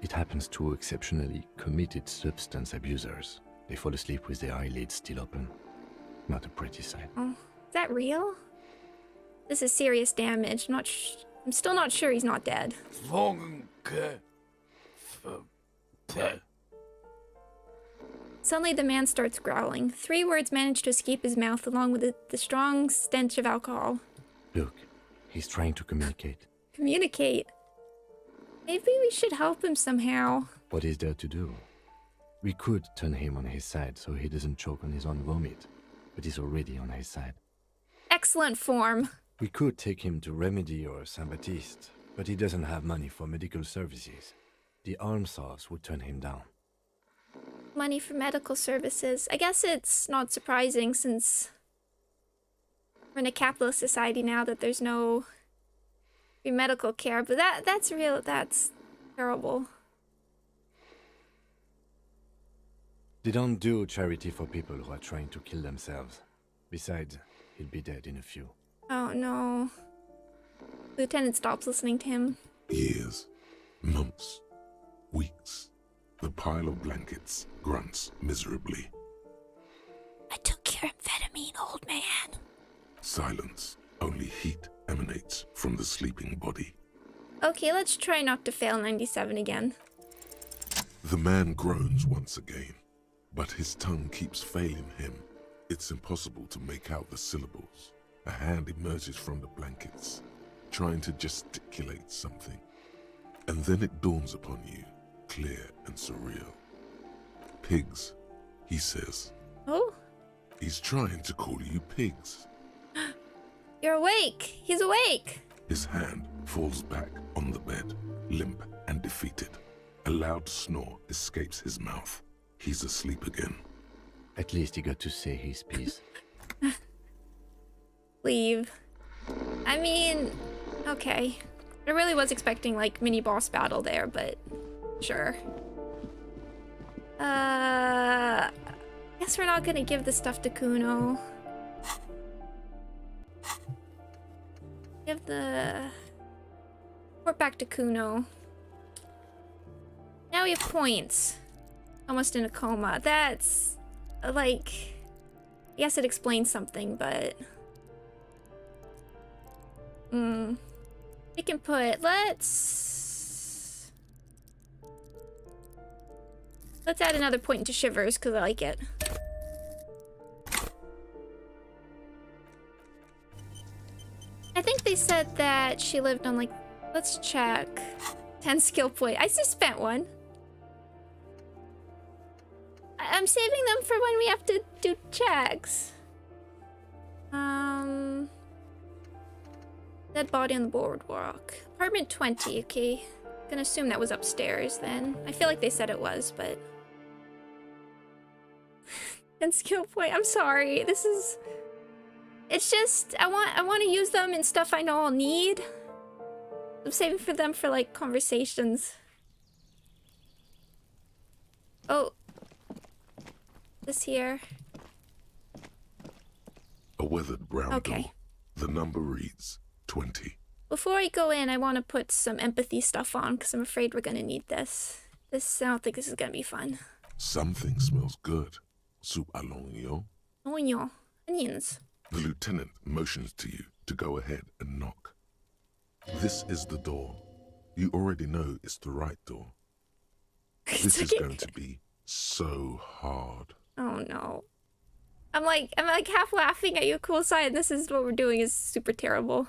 It happens to exceptionally committed substance abusers. They fall asleep with their eyelids still open. Not a pretty sight. Oh, is that real? This is serious damage. I'm still not sure he's not dead. Suddenly the man starts growling. 3 words manage to escape his mouth along with the strong stench of alcohol. Look, he's trying to communicate. Communicate? Maybe we should help him somehow. What is there to do? We could turn him on his side so he doesn't choke on his own vomit, but he's already on his side. Excellent form. We could take him to Remedy or Saint Baptiste, but he doesn't have money for medical services. The almshouse would turn him down. Money for medical services. I guess it's not surprising since we're in a capitalist society now that there's no free medical care, but that's terrible. They don't do charity for people who are trying to kill themselves. Besides, he'll be dead in a few. Oh no. Lieutenant stops listening to him. Years, months, weeks. The pile of blankets grunts miserably. I took your amphetamine, old man. Silence. Only heat emanates from the sleeping body. Okay, let's try not to fail 97 again. The man groans once again, but his tongue keeps failing him. It's impossible to make out the syllables. A hand emerges from the blankets, trying to gesticulate something. And then it dawns upon you, clear and surreal. Pigs, he says. Oh? He's trying to call you pigs. You're awake! He's awake! His hand falls back on the bed, limp and defeated. A loud snore escapes his mouth. He's asleep again. At least he got to say his piece. Leave. I mean, okay. I really was expecting, like, mini-boss battle there, but sure. Guess we're not gonna give the stuff to Kuno. Give the... Report back to Kuno. Now we have points. Almost in a coma. That's... like... Yes, it explains something, but... We can put... Let's add another point into Shivers, because I like it. said that she lived on like, let's check. 10 skill point. I just spent one. I'm saving them for when we have to do checks. Dead body on the boardwalk. Apartment 20, okay. Gonna assume that was upstairs then. I feel like they said it was, but... And skill point, I'm sorry. This is... It's just, I want to use them in stuff I know I'll need. I'm saving for them for, like, conversations. Oh. This here. A weathered brown Okay. door. The number reads 20. Before I go in, I want to put some empathy stuff on, because I'm afraid we're going to need this. I don't think this is going to be fun. Something smells good. Soup à l'oignon. Oignon. Onions. The lieutenant motions to you to go ahead and knock. This is the door. You already know it's the right door. This is going to be so hard. Oh no. I'm like half laughing at your cool side. This is what we're doing is super terrible.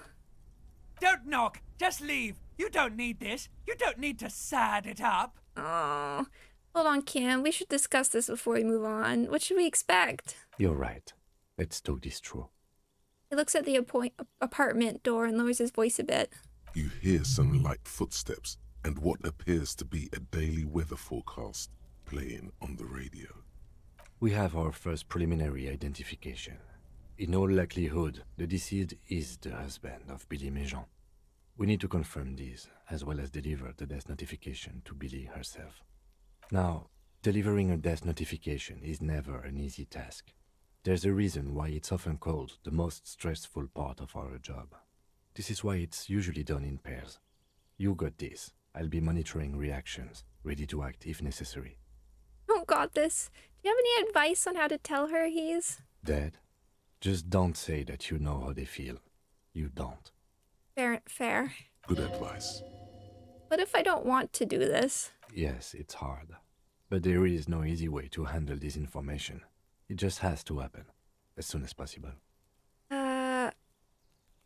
Don't knock. Just leave. You don't need this. You don't need to sad it up. Oh. Hold on, Kim. We should discuss this before we move on. What should we expect? You're right. Let's talk this through. He looks at the apartment door and lowers his voice a bit. You hear some light footsteps and what appears to be a daily weather forecast playing on the radio. We have our first preliminary identification. In all likelihood, the deceased is the husband of Billy Méjean. We need to confirm this, as well as deliver the death notification to Billy herself. Now, delivering a death notification is never an easy task. There's a reason why it's often called the most stressful part of our job. This is why it's usually done in pairs. You got this. I'll be monitoring reactions, ready to act if necessary. Oh, got this. Do you have any advice on how to tell her he's... Dead? Just don't say that you know how they feel. You don't. Fair. Good advice. What if I don't want to do this? Yes, it's hard. But there is no easy way to handle this information. It just has to happen, as soon as possible.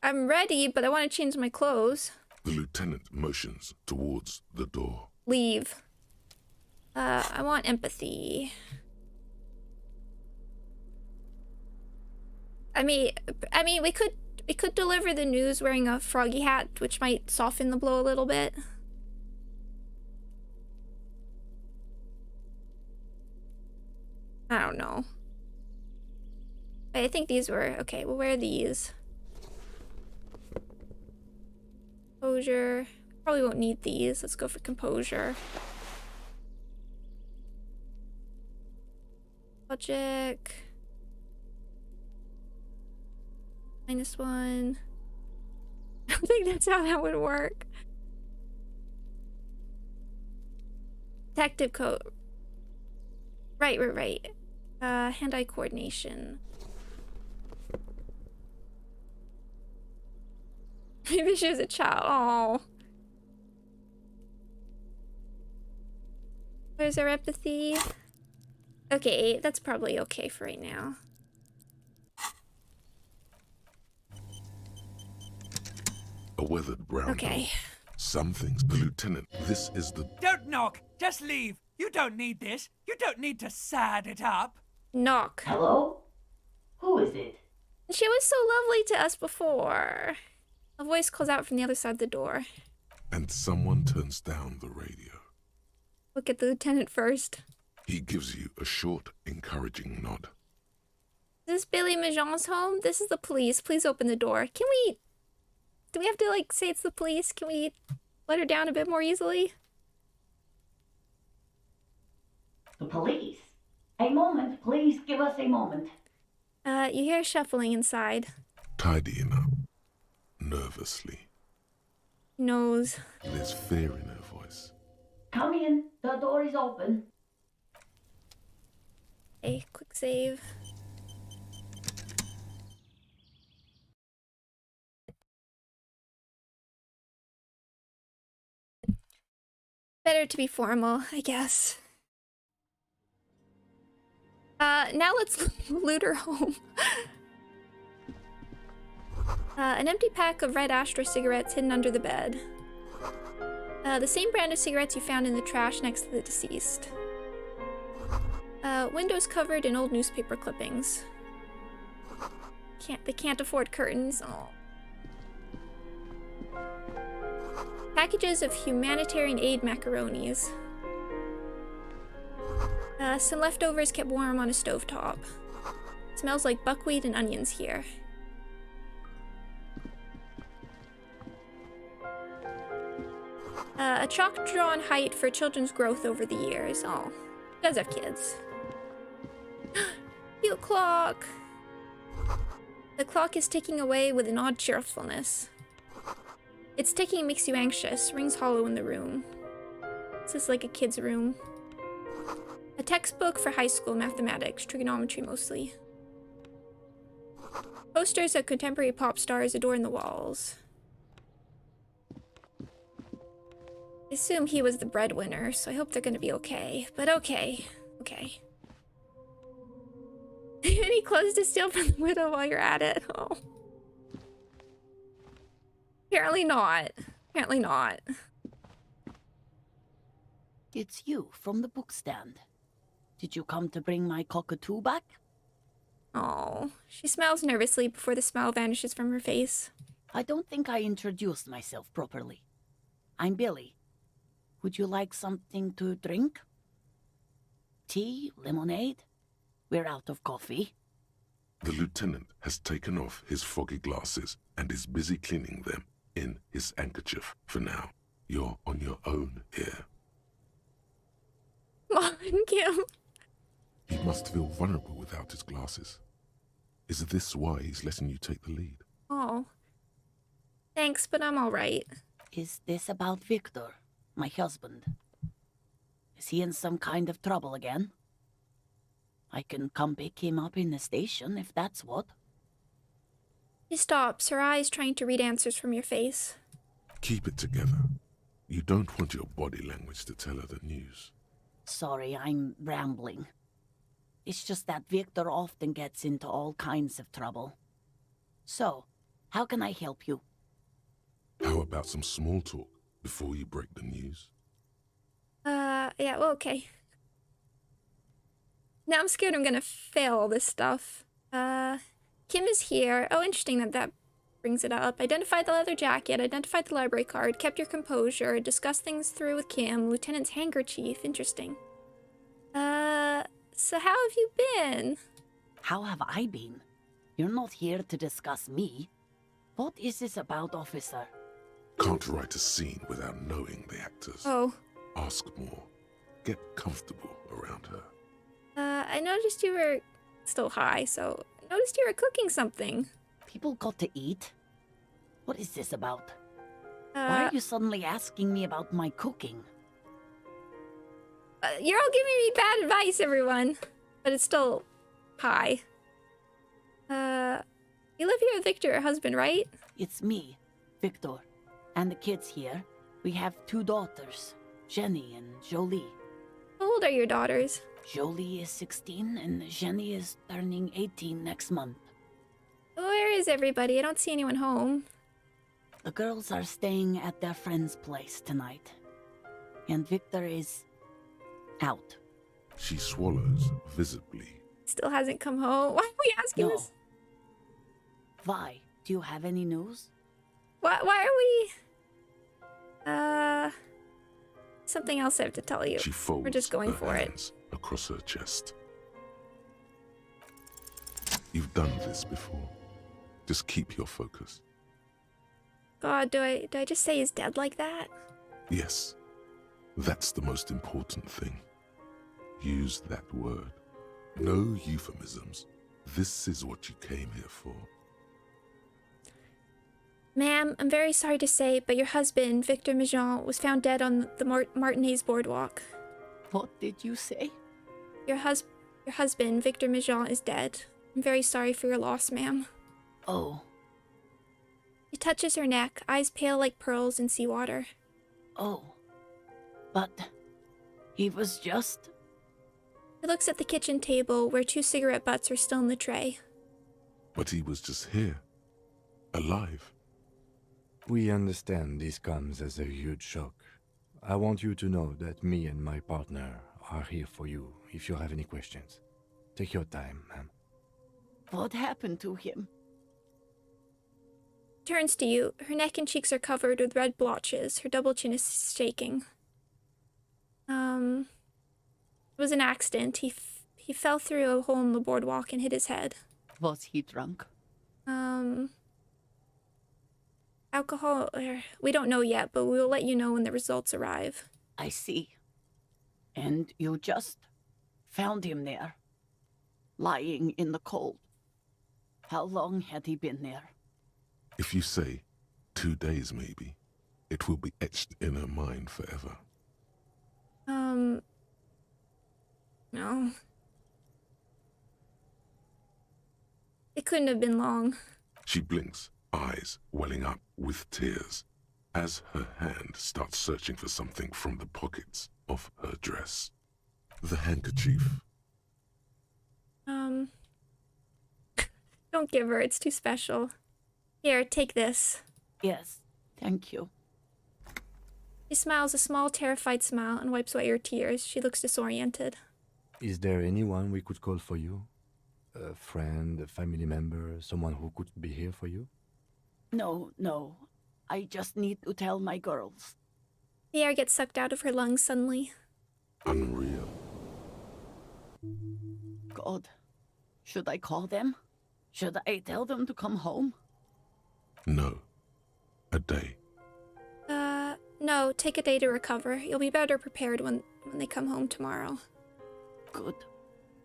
I'm ready, but I want to change my clothes. The lieutenant motions towards the door. Leave. I want empathy. I mean, we could deliver the news wearing a froggy hat, which might soften the blow a little bit. I don't know. I think these were... Okay, we'll wear these. Composure. Probably won't need these. Let's go for composure. Logic. -1. I don't think that's how that would work. Detective coat. Right. Hand-eye coordination. Maybe she was a child. Oh. There's our empathy. Okay, that's probably okay for right now. A weathered brown Okay. door. Some things, the lieutenant. This is the... Don't knock. Just leave. You don't need this. You don't need to sad it up. Knock. Hello? Who is it? She was so lovely to us before. A voice calls out from the other side of the door. And someone turns down the radio. Look at the lieutenant first. He gives you a short, encouraging nod. Is this Billy Méjean's home? This is the police. Please open the door. Can we... Do we have to, like, say it's the police? Can we let her down a bit more easily? The police? A moment, please give us a moment. You hear shuffling inside. Tidying up. Nervously. Nose. There's fear in her voice. Come in, the door is open. Okay, quick save. Better to be formal, I guess. Now let's loot her home. An empty pack of red Astra cigarettes hidden under the bed. The same brand of cigarettes you found in the trash next to the deceased. Windows covered in old newspaper clippings. They can't afford curtains. Oh. Packages of humanitarian aid macaronis. Some leftovers kept warm on a stovetop. Smells like buckwheat and onions here. A chalk-drawn height for children's growth over the years. Oh, you guys have kids. Cute clock. The clock is ticking away with an odd cheerfulness. Its ticking makes you anxious, rings hollow in the room. This is like a kid's room. A textbook for high school mathematics, trigonometry mostly. Posters of contemporary pop stars adorn the walls. I assume he was the breadwinner, so I hope they're gonna be okay. But okay. Okay. Any clothes to steal from the widow while you're at it? Oh. Apparently not. Apparently not. It's you from the bookstand. Did you come to bring my cockatoo back? Oh, she smiles nervously before the smile vanishes from her face. I don't think I introduced myself properly. I'm Billy. Would you like something to drink? Tea? Lemonade? We're out of coffee. The lieutenant has taken off his foggy glasses and is busy cleaning them in his handkerchief for now. You're on your own here. Come on, Kim. He must feel vulnerable without his glasses. Is this why he's letting you take the lead? Oh. Thanks, but I'm alright. Is this about Victor, my husband? Is he in some kind of trouble again? I can come pick him up in the station if that's what. She stops, her eyes trying to read answers from your face. Keep it together. You don't want your body language to tell her the news. Sorry, I'm rambling. It's just that Victor often gets into all kinds of trouble. So, how can I help you? How about some small talk before you break the news? Yeah, well, okay. Now I'm scared I'm gonna fail all this stuff. Kim is here. Oh, interesting that brings it up. Identified the leather jacket, identified the library card, kept your composure, discussed things through with Kim, Lieutenant's handkerchief. Interesting. So how have you been? How have I been? You're not here to discuss me. What is this about, officer? Can't write a scene without knowing the actors. Oh. Ask more. Get comfortable around her. I noticed you were still high, so I noticed you were cooking something. People got to eat? What is this about? Why are you suddenly asking me about my cooking? You're all giving me bad advice, everyone. But it's still high. You live here with Victor, your husband, right? It's me, Victor. And the kids here. We have 2 daughters, Jenny and Jolie. How old are your daughters? Jolie is 16 and Jenny is turning 18 next month. Where is everybody? I don't see anyone home. The girls are staying at their friend's place tonight. And Victor is out. She swallows visibly. Still hasn't come home. Why are we asking this? Why? Do you have any news? Why are we... Something else I have to tell you. She folds We're just going her for it. hands across her chest. You've done this before. Just keep your focus. God, do I just say he's dead like that? Yes. That's the most important thing. Use that word. No euphemisms. This is what you came here for. Ma'am, I'm very sorry to say, but your husband, Victor Mijan, was found dead on the Martinez boardwalk. What did you say? Your husband, Victor Mijan, is dead. I'm very sorry for your loss, ma'am. Oh. He touches her neck, eyes pale like pearls in seawater. Oh. But he was just... He looks at the kitchen table where 2 cigarette butts are still in the tray. But he was just here. alive. We understand this comes as a huge shock. I want you to know that me and my partner are here for you if you have any questions. Take your time, ma'am. What happened to him? Turns to you. Her neck and cheeks are covered with red blotches. Her double chin is shaking. It was an accident. He fell through a hole in the boardwalk and hit his head. Was he drunk? Alcohol, we don't know yet, but we'll let you know when the results arrive. I see. And you just found him there, lying in the cold. How long had he been there? If you say 2 days maybe, it will be etched in her mind forever. No. It couldn't have been long. She blinks, eyes welling up with tears, as her hand starts searching for something from the pockets of her dress. The handkerchief. Don't give her, it's too special. Here, take this. Yes, thank you. She smiles a small, terrified smile and wipes away her tears. She looks disoriented. Is there anyone we could call for you? A friend, a family member, someone who could be here for you? No. I just need to tell my girls. The air gets sucked out of her lungs suddenly. Unreal. God, should I call them? Should I tell them to come home? No. A day. No, take a day to recover. You'll be better prepared when they come home tomorrow. Good.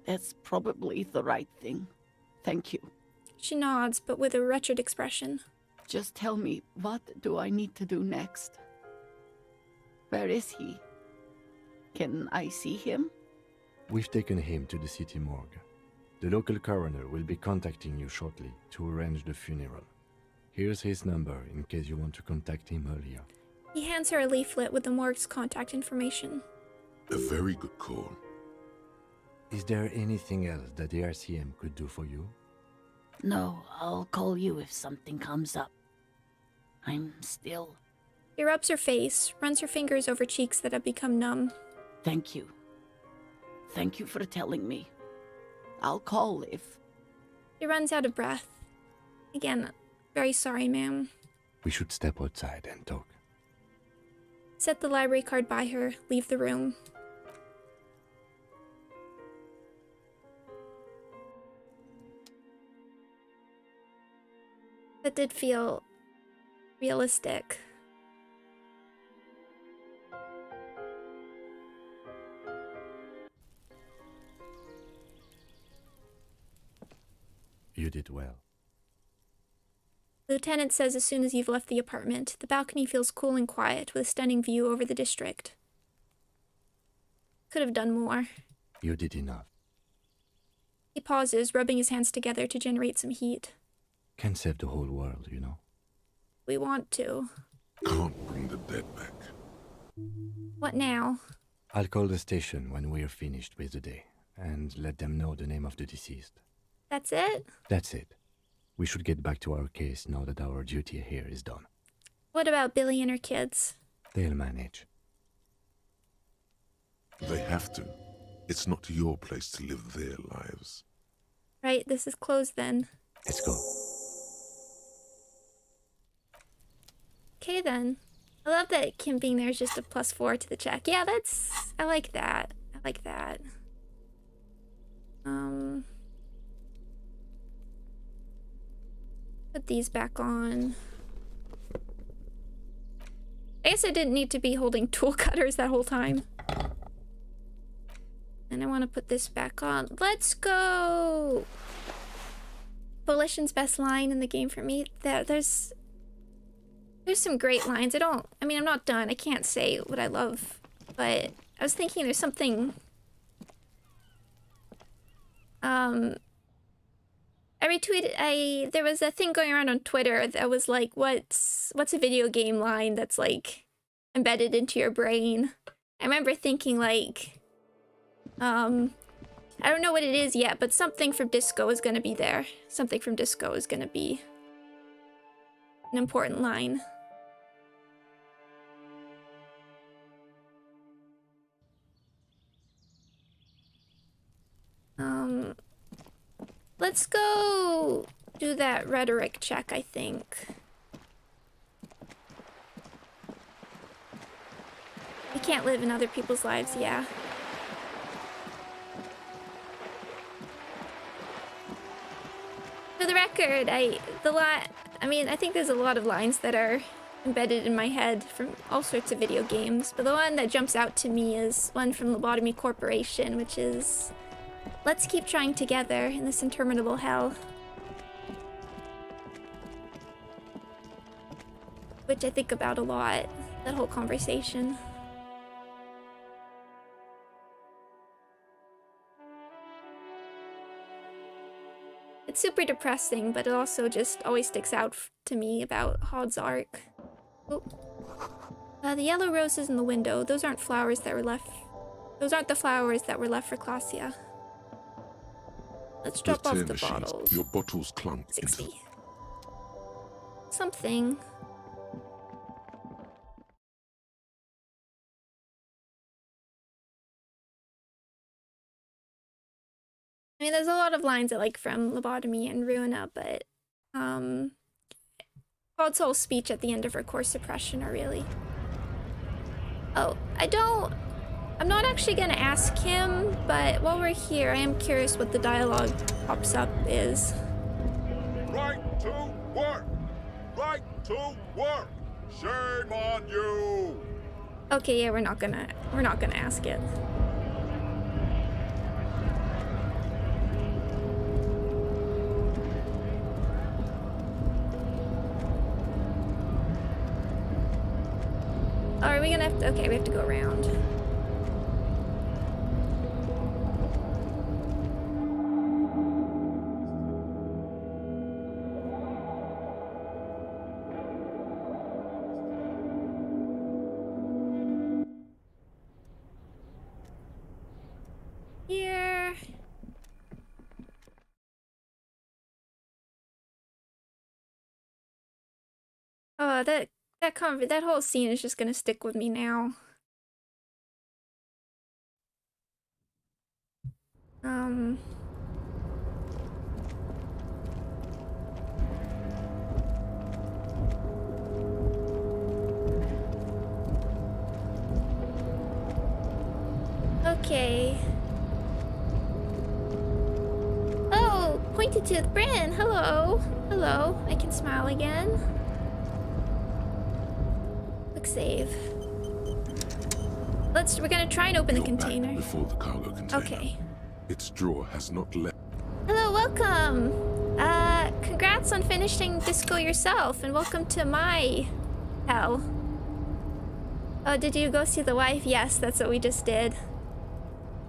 That's probably the right thing. Thank you. She nods, but with a wretched expression. Just tell me, what do I need to do next? Where is he? Can I see him? We've taken him to the city morgue. The local coroner will be contacting you shortly to arrange the funeral. Here's his number in case you want to contact him earlier. He hands her a leaflet with the morgue's contact information. A very good call. Is there anything else that the RCM could do for you? No, I'll call you if something comes up. I'm still... He rubs her face, runs her fingers over cheeks that have become numb. Thank you. Thank you for telling me. I'll call if... He runs out of breath. Again, very sorry, ma'am. We should step outside and talk. Set the library card by her, leave the room. That did feel realistic. You did well. The lieutenant says as soon as you've left the apartment, the balcony feels cool and quiet with a stunning view over the district. Could have done more. You did enough. He pauses, rubbing his hands together to generate some heat. Can save the whole world, you know. We want to. Can't bring the dead back. What now? I'll call the station when we're finished with the day, and let them know the name of the deceased. That's it? That's it. We should get back to our case now that our duty here is done. What about Billy and her kids? They'll manage. They have to. It's not your place to live their lives. Right, this is closed then. Let's go. Okay then. I love that Kim being there is just a +4 to the check. Yeah, I like that. I like that. Put these back on. I guess I didn't need to be holding tool cutters that whole time. And I want to put this back on. Let's go! Volition's best line in the game for me. There's some great lines. I mean, I'm not done. I can't say what I love. But I was thinking there's something... I retweeted, there was a thing going around on Twitter that was like, what's a video game line that's like embedded into your brain? I remember thinking like, I don't know what it is yet, but something from Disco is gonna be there. Something from Disco is gonna be an important line. Let's go do that rhetoric check, I think. We can't live in other people's lives, yeah. For the record, I think there's a lot of lines that are embedded in my head from all sorts of video games, but the one that jumps out to me is one from Lobotomy Corporation, which is, "Let's keep trying together in this interminable hell." Which I think about a lot, that whole conversation. It's super depressing, but it also just always sticks out to me about Hod's arc. Oh. The yellow roses in the window, those aren't flowers that were left. Those aren't the flowers that were left for Clausia. Let's drop off the bottles. Your bottles clunk 60. Something. I mean, there's a lot of lines I like from Lobotomy and Ruina, but Hod's whole speech at the end of her course suppression are really... Oh, I'm not actually gonna ask him, but while we're here, I am curious what the dialogue pops up is. Right to work! Right to work! Shame on you! Okay, yeah, we're not gonna ask it. Oh, are we gonna have to... Okay, we have to go around. Here. Oh, that whole scene is just gonna stick with me now. Okay. Oh, pointed to the Bryn. Hello. Hello. I can smile again. Quick save. We're gonna try and open the container. Before the cargo container. Okay. Its drawer has not left. Hello, welcome. Congrats on finishing Disco yourself, and welcome to my hell. Oh, did you go see the wife? Yes, that's what we just did.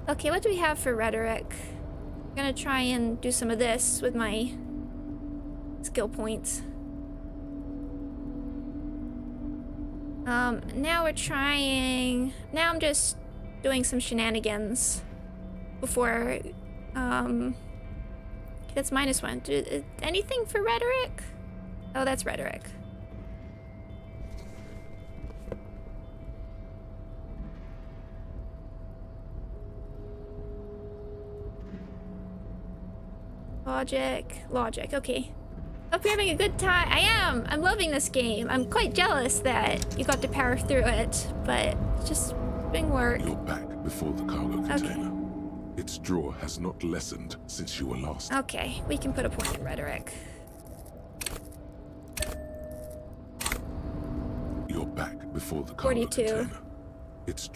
Okay, what do we have for rhetoric? I'm gonna try and do some of this with my skill points. Now we're trying... Now I'm just doing some shenanigans before, that's -1. Anything for rhetoric? Oh, that's rhetoric. Logic, okay. Hope you're having a good time. I am! I'm loving this game. I'm quite jealous that you got to power through it, but it's just been work. You're back before the cargo container. Its drawer has not lessened since you were last. Okay, we can put a point in rhetoric. You're back before the cargo 42. container. Its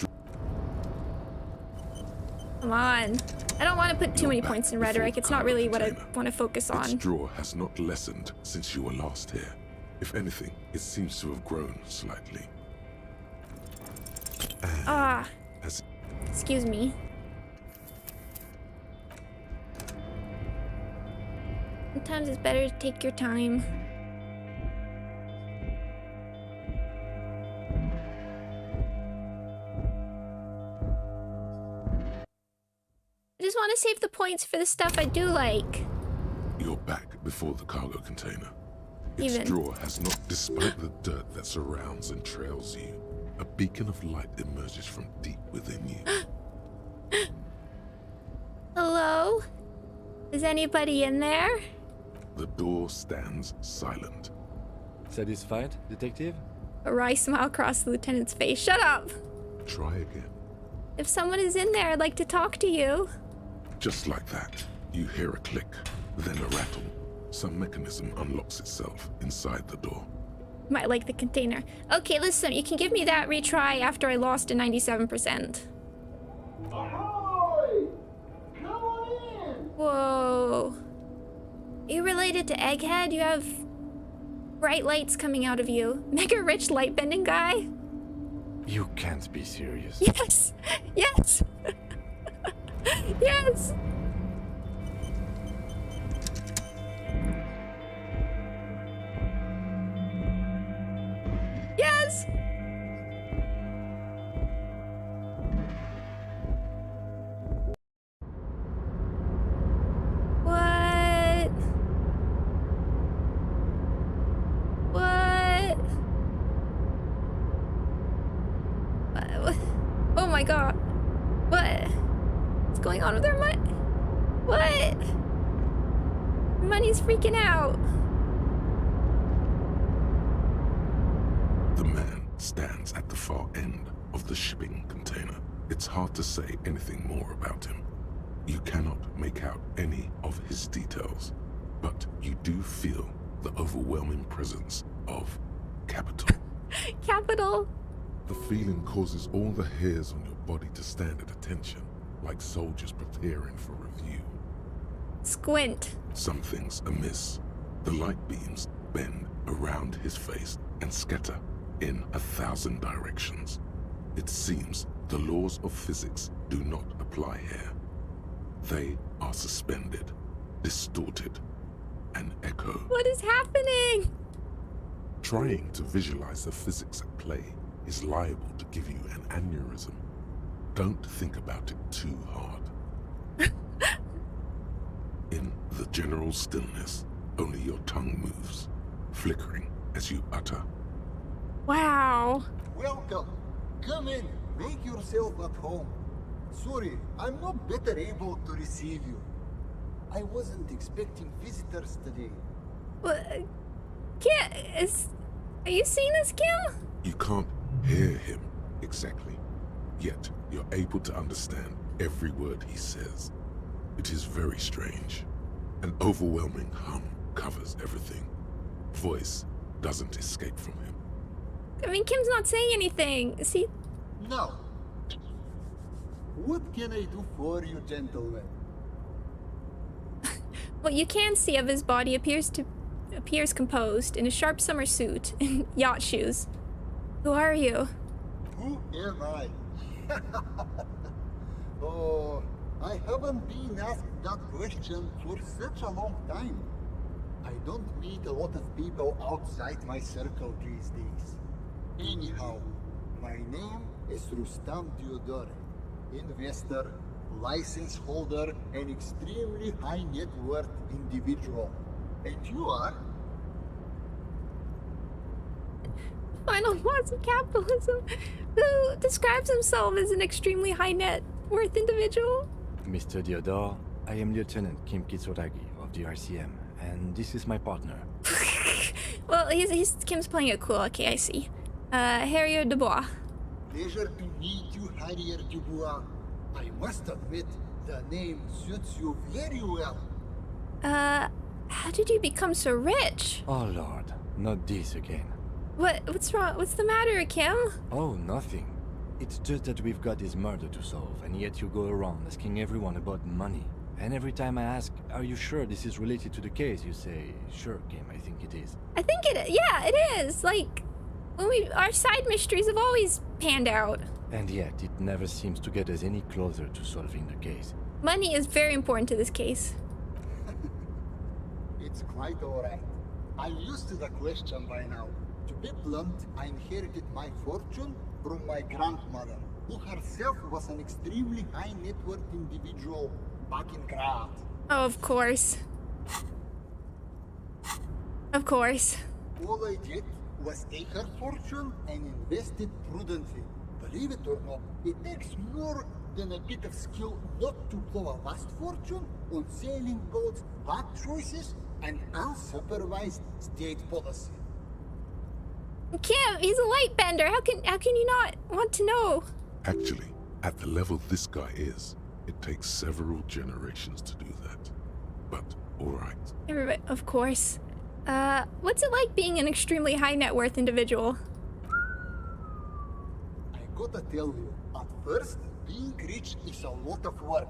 Come on. I don't want to put too many points in rhetoric. It's not really what I want to focus on. Its drawer has not lessened since you were last here. If anything, it seems to have grown slightly. Excuse me. Sometimes it's better to take your time. I just want to save the points for the stuff I do like. You're back before the cargo container. Its Even. drawer has not, despite the dirt that surrounds and trails you, a beacon of light emerges from deep within you. Hello? Is anybody in there? The door stands silent. Satisfied, detective? A wry smile crossed the lieutenant's face. Shut up! Try again. If someone is in there, I'd like to talk to you. Just like that, you hear a click, then a rattle. Some mechanism unlocks itself inside the door. Might like the container. Okay, listen, you can give me that retry after I lost to 97%. Ahoy! Come on in! Whoa. You related to Egghead? You have bright lights coming out of you. Mega rich light bending guy? You can't be serious. Yes! Yes! Yes! Yes! What? What? What? Oh my god. What? What's going on with her money? What? Money's freaking out. The man stands at the far end of the shipping container. It's hard to say anything more about him. You cannot make out any of his details, but you do feel the overwhelming presence of capital. Capital. The feeling causes all the hairs on your body to stand at attention, like soldiers preparing for review. Squint. Something's amiss. The light beams bend around his face and scatter in 1,000 directions. It seems the laws of physics do not apply here. They are suspended, distorted, and echo. What is happening? Trying to visualize the physics at play is liable to give you an aneurysm. Don't think about it too hard. In the general stillness, only your tongue moves, flickering as you utter. Wow. Welcome. Come in. Make yourself at home. Sorry, I'm not better able to receive you. I wasn't expecting visitors today. What? Are you seeing this, Kim? You can't hear him exactly, yet you're able to understand every word he says. It is very strange. An overwhelming hum covers everything. Voice doesn't escape from him. I mean, Kim's not saying anything. Is he? Now, what can I do for you, gentlemen? What you can see of his body appears composed in a sharp summer suit and yacht shoes. Who are you? Who am I? Oh, I haven't been asked that question for such a long time. I don't meet a lot of people outside my circle these days. Anyhow, my name is Rustam Theodore, investor, license holder, and extremely high net worth individual. And you are? Final boss of capitalism, who describes himself as an extremely high net worth individual. Mr. Diodor, I am Lieutenant Kim Kitsuragi of the RCM, and this is my partner. Well, Kim's playing it cool. Okay, I see. Harrier Dubois. Pleasure to meet you, Harrier Dubois. I must admit, the name suits you very well. How did you become so rich? Oh Lord, not this again. What's wrong? What's the matter, Kim? Oh, nothing. It's just that we've got this murder to solve, and yet you go around asking everyone about money. And every time I ask, are you sure this is related to the case, you say, sure, Kim, I think it is. I think yeah, it is. Like, our side mysteries have always panned out. And yet, it never seems to get us any closer to solving the case. Money is very important to this case. It's quite alright. I'm used to the question by now. To be blunt, I inherited my fortune from my grandmother, who herself was an extremely high net worth individual back in Graz. Oh, of course. Of course. All I did was take her fortune and invest it prudently. Believe it or not, it takes more than a bit of skill not to blow a vast fortune on sailing boats, bad choices, and unsupervised state policy. Kim, he's a light bender. How can you not want to know? Actually, at the level this guy is, it takes several generations to do that. But, alright. Everybody, of course. What's it like being an extremely high net worth individual? I gotta tell you, at first, being rich is a lot of work.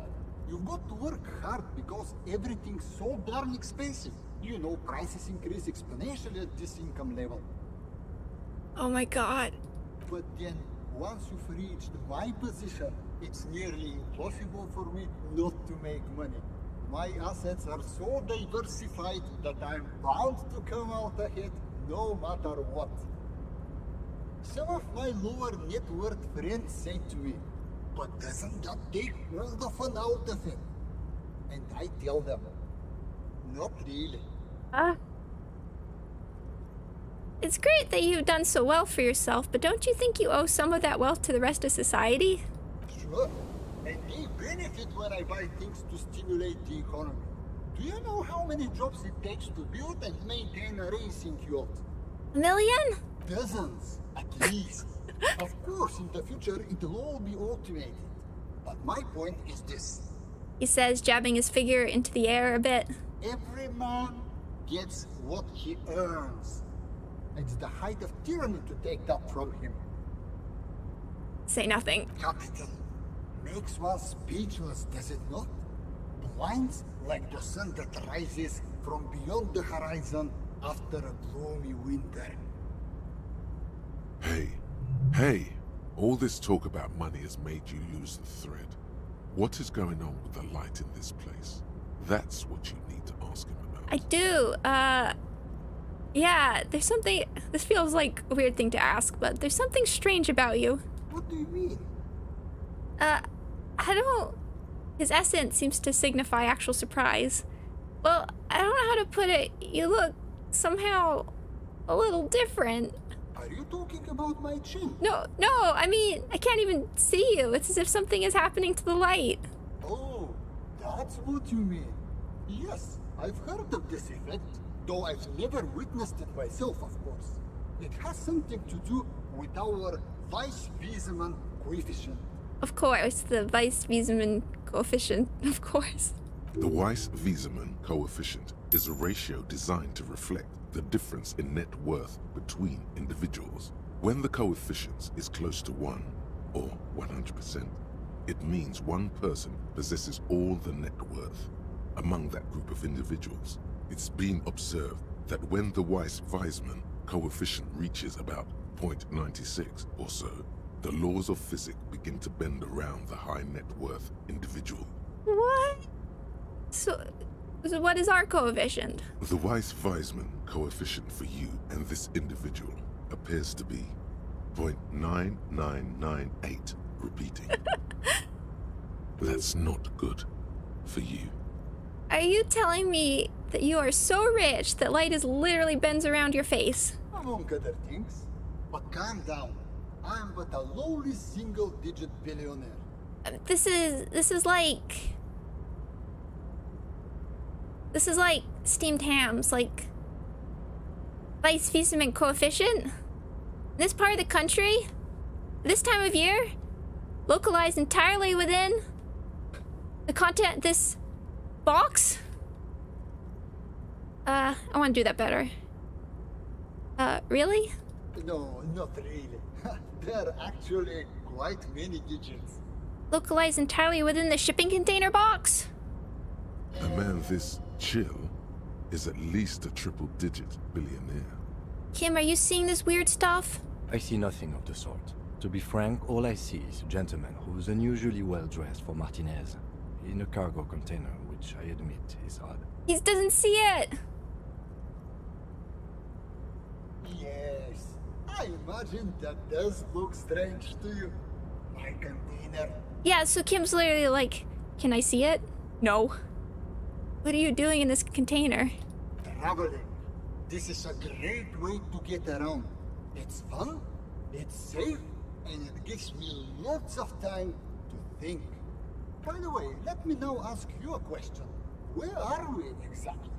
You've got to work hard because everything's so darn expensive. You know, prices increase exponentially at this income level. Oh my god. But then, once you've reached my position, it's nearly impossible for me not to make money. My assets are so diversified that I'm bound to come out ahead no matter what. Some of my lower net worth friends say to me, but doesn't that take all the fun out of it? And I tell them, not really. It's great that you've done so well for yourself, but don't you think you owe some of that wealth to the rest of society? Sure, and they benefit when I buy things to stimulate the economy. Do you know how many jobs it takes to build and maintain a racing yacht? A million? Dozens, at least. Of course, in the future, it'll all be automated. But my point is this. He says, jabbing his figure into the air a bit. Every man gets what he earns. It's the height of tyranny to take that from him. Say nothing. Capital makes one speechless, does it not? Blinds like the sun that rises from beyond the horizon after a gloomy winter. Hey, all this talk about money has made you lose the thread. What is going on with the light in this place? That's what you need to ask him about. I do, yeah, there's something, this feels like a weird thing to ask, but there's something strange about you. What do you mean? I don't, his essence seems to signify actual surprise. Well, I don't know how to put it, you look somehow a little different. Are you talking about my chin? No, I mean, I can't even see you. It's as if something is happening to the light. Oh, that's what you mean. Yes, I've heard of this effect, though I've never witnessed it myself, of course. It has something to do with our Weiss-Wiesemann coefficient. Of course, the Weiss-Wiesemann coefficient, of course. The Weiss-Wiesemann coefficient is a ratio designed to reflect the difference in net worth between individuals. When the coefficient is close to 1, or 100%, it means one person possesses all the net worth among that group of individuals. It's been observed that when the Weiss-Wiesemann coefficient reaches about 0.96 or so, the laws of physics begin to bend around the high net worth individual. What? So what is our coefficient? The Weiss-Wiesemann coefficient for you and this individual appears to be 0.9998, repeating. That's not good for you. Are you telling me that you are so rich that light is literally bends around your face? Among other things. But calm down. I'm but a lowly single-digit billionaire. This is like steamed hams, like Weiss-Wiesemann coefficient. This part of the country, this time of year, localized entirely within the content this box. I want to do that better. Really? No, not really. There are actually quite many digits. Localized entirely within the shipping container box? A man this chill is at least a triple-digit billionaire. Kim, are you seeing this weird stuff? I see nothing of the sort. To be frank, all I see is a gentleman who's unusually well dressed for Martinez, in a cargo container, which I admit is odd. He doesn't see it! Yes, I imagine that does look strange to you. My container. Yeah, so Kim's literally like, can I see it? No. What are you doing in this container? Traveling. This is a great way to get around. It's fun, it's safe, and it gives me lots of time to think. By the way, let me now ask you a question. Where are we exactly?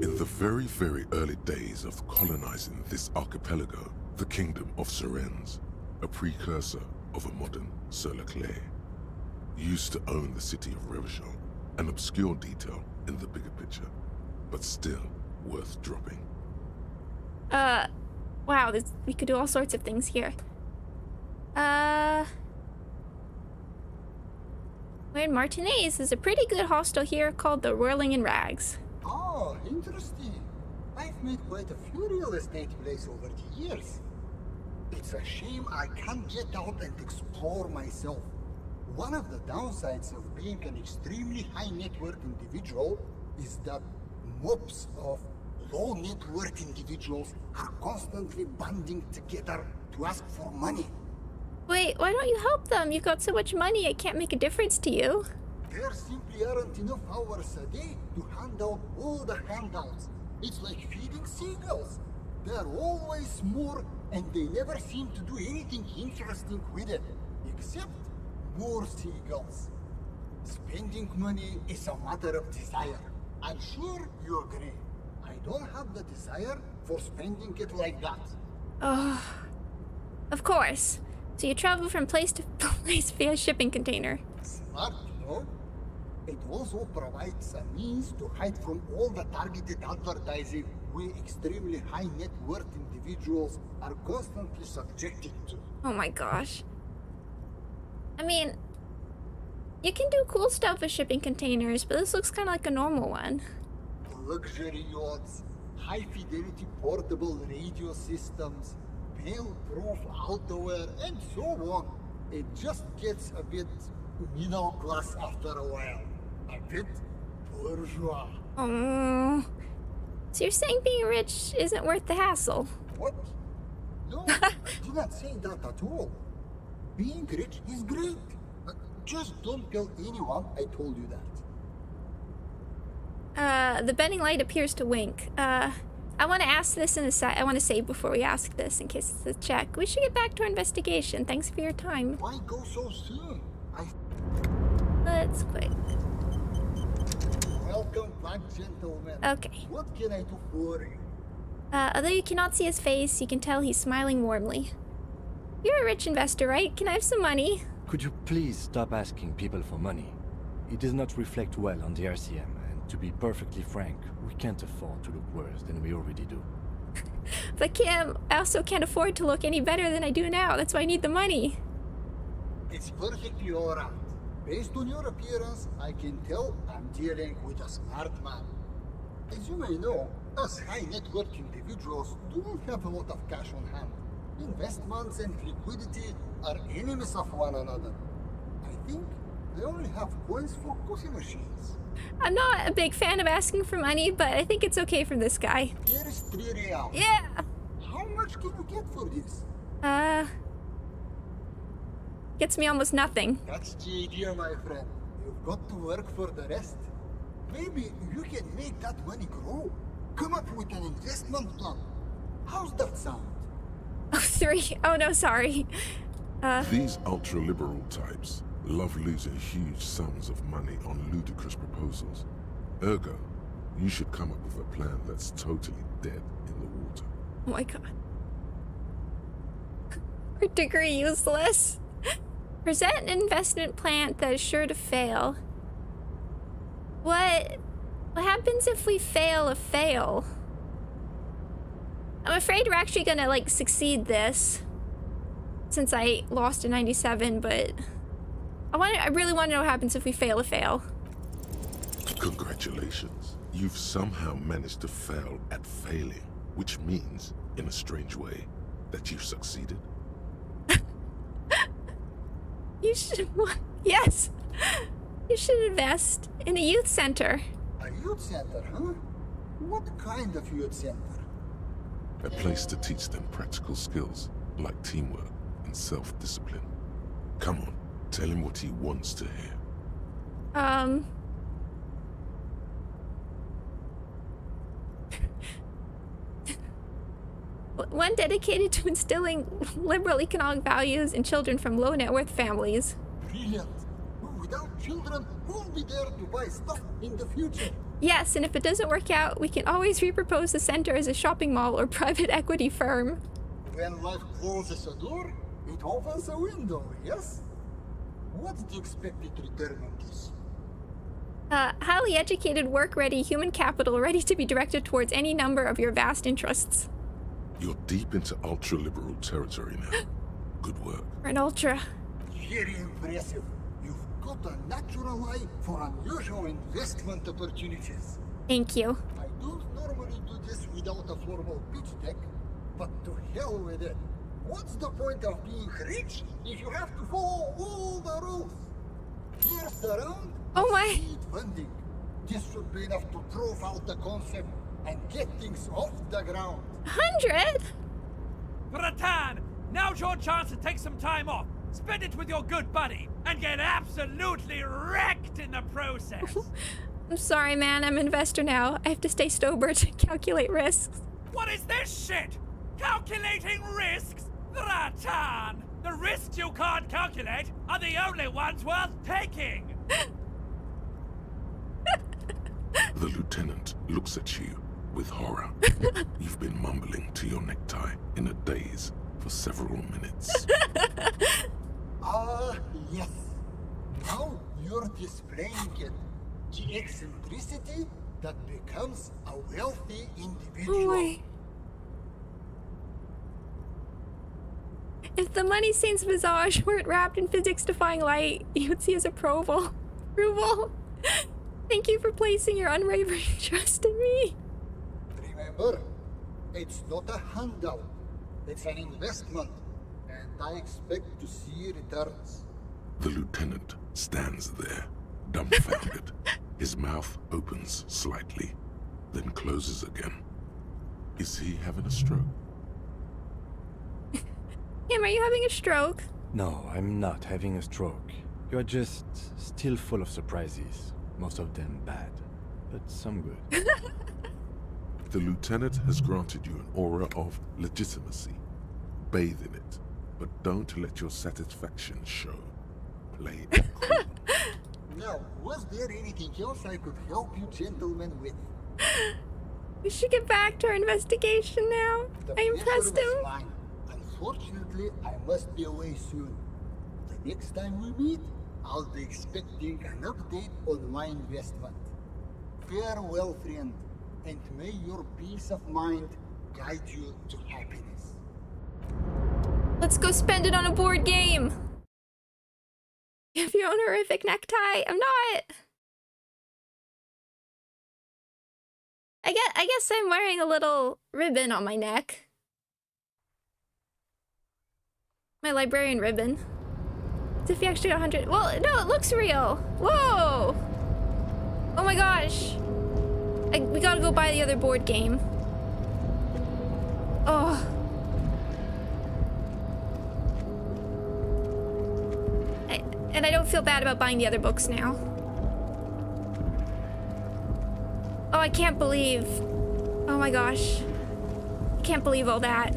In the very, very early days of colonizing this archipelago, the kingdom of Sirens, a precursor of a modern Sur-le-Clay, used to own the city of Revachol, an obscure detail in the bigger picture, but still worth dropping. Wow, we could do all sorts of things here. We're in Martinez. There's a pretty good hostel here called the Whirling in Rags. Oh, interesting. I've made quite a few real estate plays over the years. It's a shame I can't get out and explore myself. One of the downsides of being an extremely high net worth individual is that mobs of low net worth individuals are constantly banding together to ask for money. Wait, why don't you help them? You've got so much money, it can't make a difference to you. There simply aren't enough hours a day to hand out all the handouts. It's like feeding seagulls. There are always more, and they never seem to do anything interesting with it, except more seagulls. Spending money is a matter of desire. I'm sure you agree. I don't have the desire for spending it like that. Oh, of course. So you travel from place to place via shipping container. Smart, no? It also provides a means to hide from all the targeted advertising we extremely high net worth individuals are constantly subjected to. Oh my gosh. I mean, you can do cool stuff with shipping containers, but this looks kind of like a normal one. Luxury yachts, high-fidelity portable radio systems, fail-proof outerwear, and so on. It just gets a bit middle class after a while. A bit bourgeois. Oh. So you're saying being rich isn't worth the hassle? What? No, I did not say that at all. Being rich is great. Just don't tell anyone I told you that. The bending light appears to wink. I want to ask this in a sec. I want to save before we ask this in case it's a check. We should get back to our investigation. Thanks for your time. Why go so soon? Let's quit. Welcome back, gentlemen. Okay. What can I do for you? Although you cannot see his face, you can tell he's smiling warmly. You're a rich investor, right? Can I have some money? Could you please stop asking people for money? It does not reflect well on the RCM, and to be perfectly frank, we can't afford to look worse than we already do. But Kim, I also can't afford to look any better than I do now. That's why I need the money. It's perfectly alright. Based on your appearance, I can tell I'm dealing with a smart man. As you may know, us high net worth individuals don't have a lot of cash on hand. Investments and liquidity are enemies of one another. I think they only have coins for coffee machines. I'm not a big fan of asking for money, but I think it's okay for this guy. Here is 3 reals. Yeah! How much can you get for this? Gets me almost nothing. That's the idea, my friend. You've got to work for the rest. Maybe you can make that money grow. Come up with an investment plan. How's that sound? Oh, 3. Oh no, sorry. These ultra-liberal types love losing huge sums of money on ludicrous proposals. Ergo, you should come up with a plan that's totally dead in the water. Oh my god. Our degree useless. Present an investment plan that is sure to fail. What happens if we fail a fail? I'm afraid we're actually gonna, like, succeed this. Since I lost in 97, but... I really want to know what happens if we fail a fail. Congratulations. You've somehow managed to fail at failing, which means, in a strange way, that you've succeeded. You should... Yes! You should invest in a youth center. A youth center, huh? What kind of youth center? A place to teach them practical skills, like teamwork and self-discipline. Come on, tell him what he wants to hear. One dedicated to instilling liberal economic values in children from low net worth families. Brilliant. Without children, who'll be there to buy stuff in the future? Yes, and if it doesn't work out, we can always repurpose the center as a shopping mall or private equity firm. When life closes a door, it opens a window, yes? What's the expected return on this? Highly educated, work-ready human capital ready to be directed towards any number of your vast interests. You're deep into ultra-liberal territory now. Good work. For an ultra. Very impressive. You've got a natural eye for unusual investment opportunities. Thank you. I don't normally do this without a formal pitch deck, but to hell with it. What's the point of being rich if you have to follow all the rules? Here's around seed funding. This should be enough to prove out the concept and get things off the ground. 100? Bratan, now's your chance to take some time off. Spend it with your good buddy and get absolutely wrecked in the process. I'm sorry, man. I'm an investor now. I have to stay sober to calculate risks. What is this shit? Calculating risks? Bratan! The risks you can't calculate are the only ones worth taking! The lieutenant looks at you with horror. You've been mumbling to your necktie in a daze for several minutes. Yes. Now you're displaying it. The eccentricity that becomes a wealthy individual. Oh, if the money saint's visage weren't wrapped in physics-defying light, you would see as approval. Thank you for placing your unwavering trust in me. Remember, it's not a handout. It's an investment, and I expect to see returns. The lieutenant stands there, dumbfounded. His mouth opens slightly, then closes again. Is he having a stroke? Kim, are you having a stroke? No, I'm not having a stroke. You're just still full of surprises. Most of them bad, but some good. The lieutenant has granted you an aura of legitimacy. Bathe in it, but don't let your satisfaction show. Play it cool. Now, was there anything else I could help you gentlemen with? We should get back to our investigation now. I impressed him. Mine. Unfortunately, I must be away soon. The next time we meet, I'll be expecting an update on my investment. Farewell, friend, and may your peace of mind guide you to happiness. Let's go spend it on a board game. If you own a horrific necktie, I'm not. I guess I'm wearing a little ribbon on my neck. My librarian ribbon. As if you actually got 100. Well, no, it looks real. Whoa! Oh my gosh. We gotta go buy the other board game. Oh. And I don't feel bad about buying the other books now. Oh, I can't believe. Oh my gosh. I can't believe all that.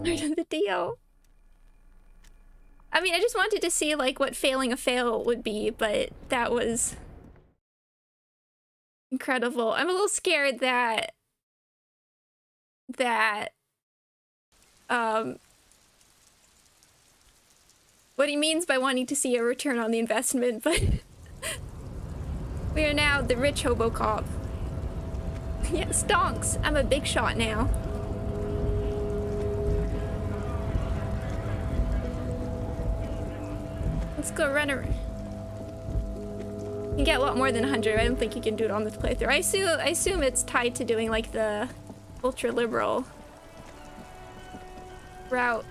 Part of the deal. I mean, I just wanted to see like what failing a fail would be, but that was incredible. I'm a little scared that what he means by wanting to see a return on the investment, but we are now the rich hobo cop. Yeah, stonks. I'm a big shot now. Let's go run around. You can get a lot more than 100. I don't think you can do it on this playthrough. I assume it's tied to doing like the ultra liberal route.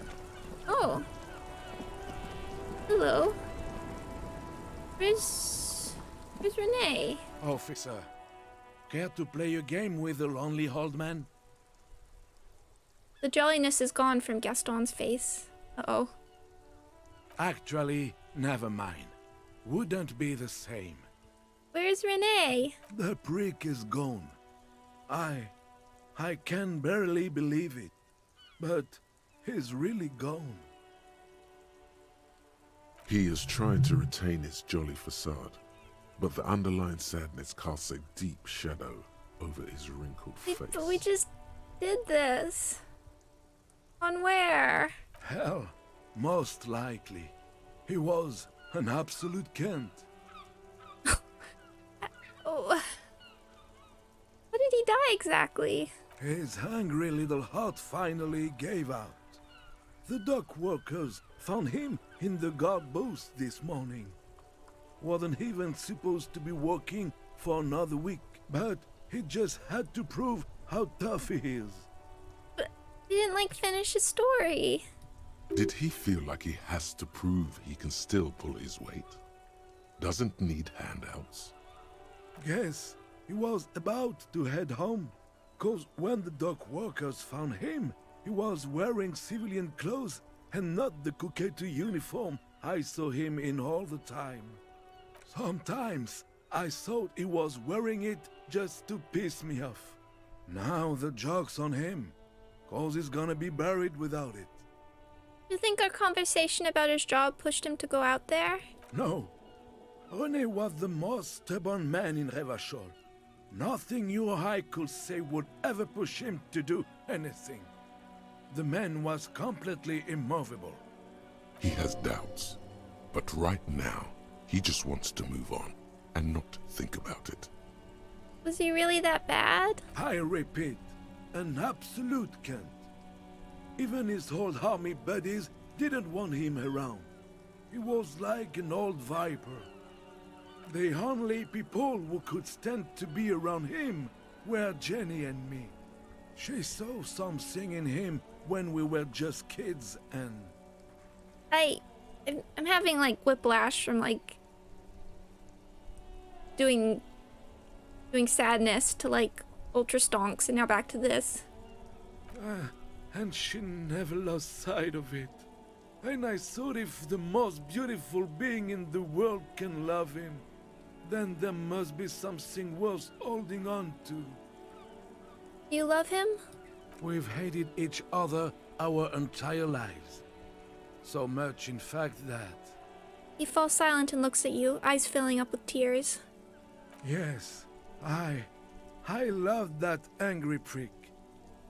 Oh. Hello. Where's Renee? Officer, care to play a game with the lonely old man? The jolliness is gone from Gaston's face. Uh-oh. Actually, never mind. wouldn't be the same. Where's Renee? The prick is gone. I can barely believe it, but he's really gone. He is trying to retain his jolly facade, but the underlying sadness casts a deep shadow over his wrinkled face. But we just did this. On where? Hell, most likely. He was an absolute Kent. Oh. How did he die exactly? His hungry little heart finally gave out. The dock workers found him in the guard booth this morning. Wasn't even supposed to be working for another week, but he just had to prove how tough he is. But he didn't, like, finish his story. Did he feel like he has to prove he can still pull his weight? Doesn't need handouts? Yes, he was about to head home, 'cause when the dock workers found him, he was wearing civilian clothes and not the Concocting uniform I saw him in all the time. Sometimes I thought he was wearing it just to piss me off. Now the joke's on him, 'cause he's gonna be buried without it. You think our conversation about his job pushed him to go out there? No. René was the most stubborn man in Revachol. Nothing you or I could say would ever push him to do anything. The man was completely immovable. He has doubts, but right now, he just wants to move on and not think about it. Was he really that bad? I repeat, an absolute Kent. Even his old army buddies didn't want him around. He was like an old viper. The only people who could stand to be around him were Jenny and me. She saw something in him when we were just kids and... I'm having, like, whiplash from, like, doing sadness to, like, ultra stonks and now back to this. And she never lost sight of it. And I thought if the most beautiful being in the world can love him, then there must be something worth holding on to. You love him? We've hated each other our entire lives. So much, in fact, that... He falls silent and looks at you, eyes filling up with tears. Yes, I loved that angry prick.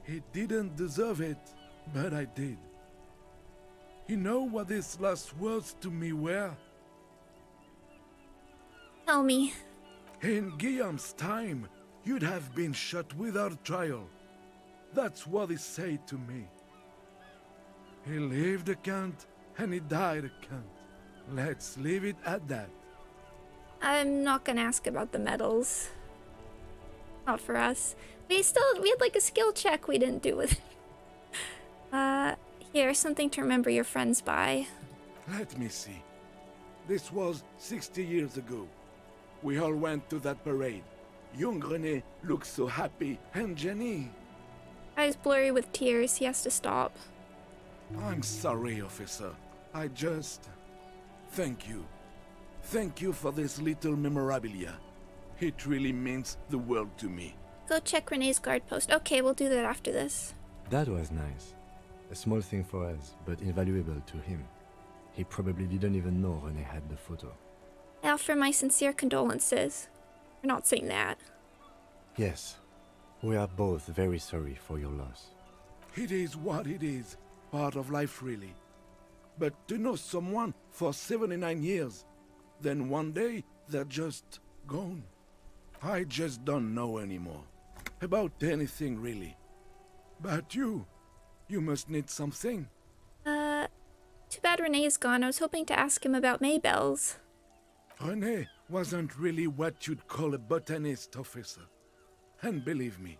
He didn't deserve it, but I did. You know what his last words to me were? Tell me. In Guillaume's time, you'd have been shot without trial. That's what he said to me. He lived a Kent, and he died a Kent. Let's leave it at that. I'm not gonna ask about the medals. Not for us. We had like a skill check we didn't do with it. Here, something to remember your friends by. Let me see. This was 60 years ago. We all went to that parade. Young René looked so happy, and Jenny... Eyes blurry with tears, he has to stop. I'm sorry, officer. I just... Thank you. Thank you for this little memorabilia. It really means the world to me. Go check Renee's guard post. Okay, we'll do that after this. That was nice. A small thing for us, but invaluable to him. He probably didn't even know René had the photo. I offer my sincere condolences. We're not saying that. Yes. We are both very sorry for your loss. It is what it is. Part of life, really. But to know someone for 79 years, then one day they're just gone. I just don't know anymore. About anything, really. But you must need something. Too bad René is gone. I was hoping to ask him about Maybells. René wasn't really what you'd call a botanist, officer. And believe me,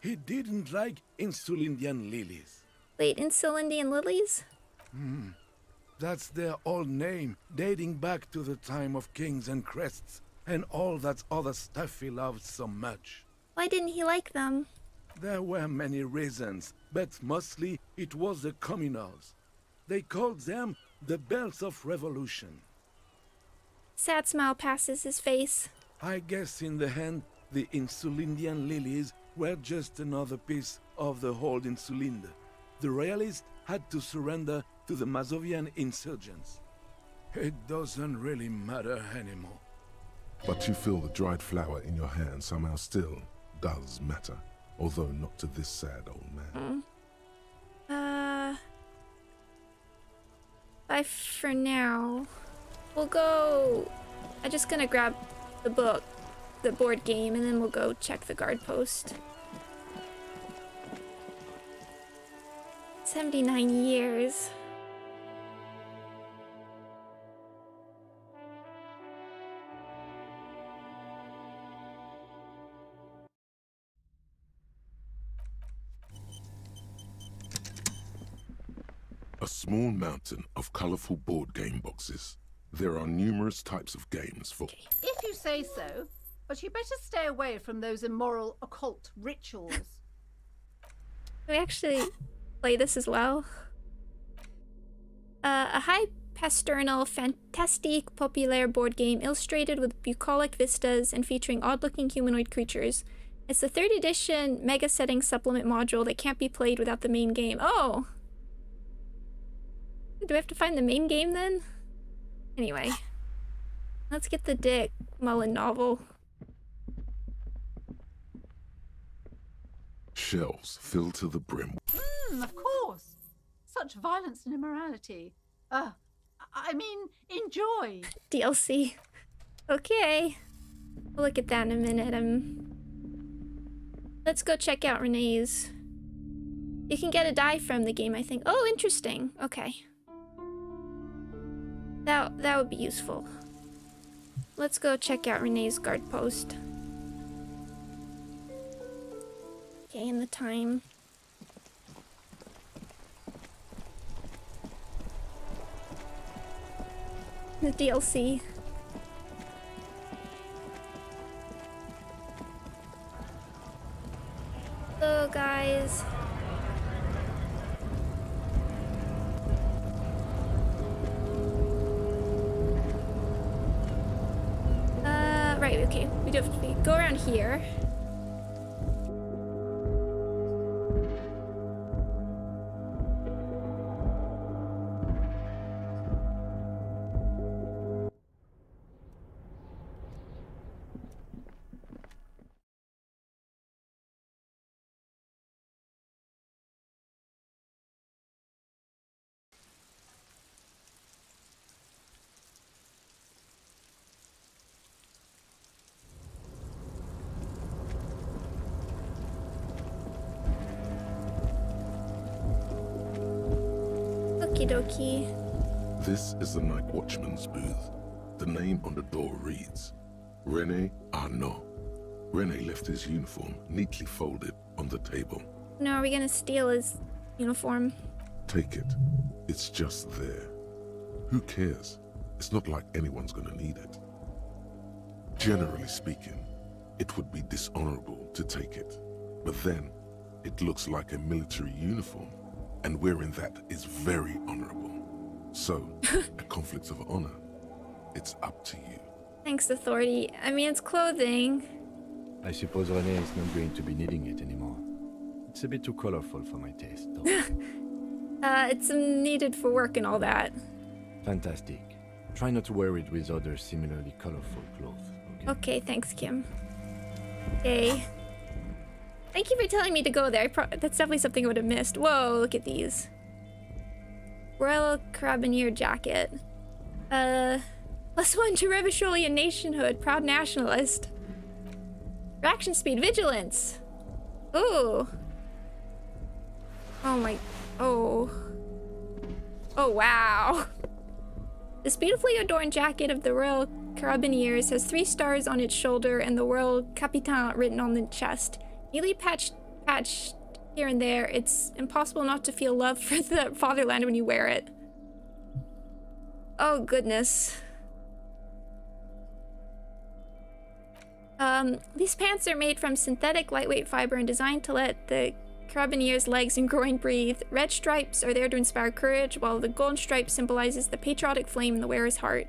he didn't like Insulindian lilies. Wait, Insulindian lilies? That's their old name, dating back to the time of kings and crests, and all that other stuff he loved so much. Why didn't he like them? There were many reasons, but mostly it was the communals. They called them the Bells of Revolution. Sad smile passes his face. I guess in the end, the Insulindian lilies were just another piece of the whole Insulinde. The royalists had to surrender to the Mazovian insurgents. It doesn't really matter anymore. But you feel the dried flower in your hand somehow still does matter, although not to this sad old man. Bye for now. We'll go... I'm just gonna grab the book, the board game, and then we'll go check the guard post. 79 years. A small mountain of colorful board game boxes. There are numerous types of games for... If you say so, but you better stay away from those immoral occult rituals. Can we actually play this as well? A high pasternal, fantastique populaire board game illustrated with bucolic vistas and featuring odd-looking humanoid creatures. It's the 3rd edition mega setting supplement module that can't be played without the main game. Oh! Do we have to find the main game then? Anyway, let's get the Dick Mullen novel. Shelves filled to the brim. Of course. Such violence and immorality. I mean, enjoy. DLC. Okay. We'll look at that in a minute. Let's go check out Renee's. You can get a die from the game, I think. Oh, interesting. Okay. That would be useful. Let's go check out Renee's guard post. Okay, and the time. The DLC. Hello, guys. Right, okay. We do have to go around here. Okie dokie. This is the night watchman's booth. The name on the door reads, Rene Arnaud. Rene left his uniform neatly folded on the table. No, are we gonna steal his uniform? Take it. It's just there. Who cares? It's not like anyone's gonna need it. Generally speaking, it would be dishonorable to take it. But then, it looks like a military uniform, and wearing that is very honorable. So, a conflict of honor, it's up to you. Thanks, Authority. I mean, it's clothing. I suppose René is not going to be needing it anymore. It's a bit too colorful for my taste, though. It's needed for work and all that. Fantastic. Try not to wear it with other similarly colorful clothes, okay? Okay, thanks, Kim. Okay. Thank you for telling me to go there. That's definitely something I would have missed. Whoa, look at these. Royal Carabinier jacket. +1 to Revacholian nationhood. Proud nationalist. Reaction speed. Vigilance. Ooh. Oh my... Oh. Oh, wow. This beautifully adorned jacket of the Royal Carabiniers has 3 stars on its shoulder and the Royal Capitan written on the chest. Neatly patched here and there, it's impossible not to feel love for the fatherland when you wear it. Oh, goodness. These pants are made from synthetic lightweight fiber and designed to let the Carabiniers' legs and groin breathe. Red stripes are there to inspire courage, while the golden stripe symbolizes the patriotic flame in the wearer's heart.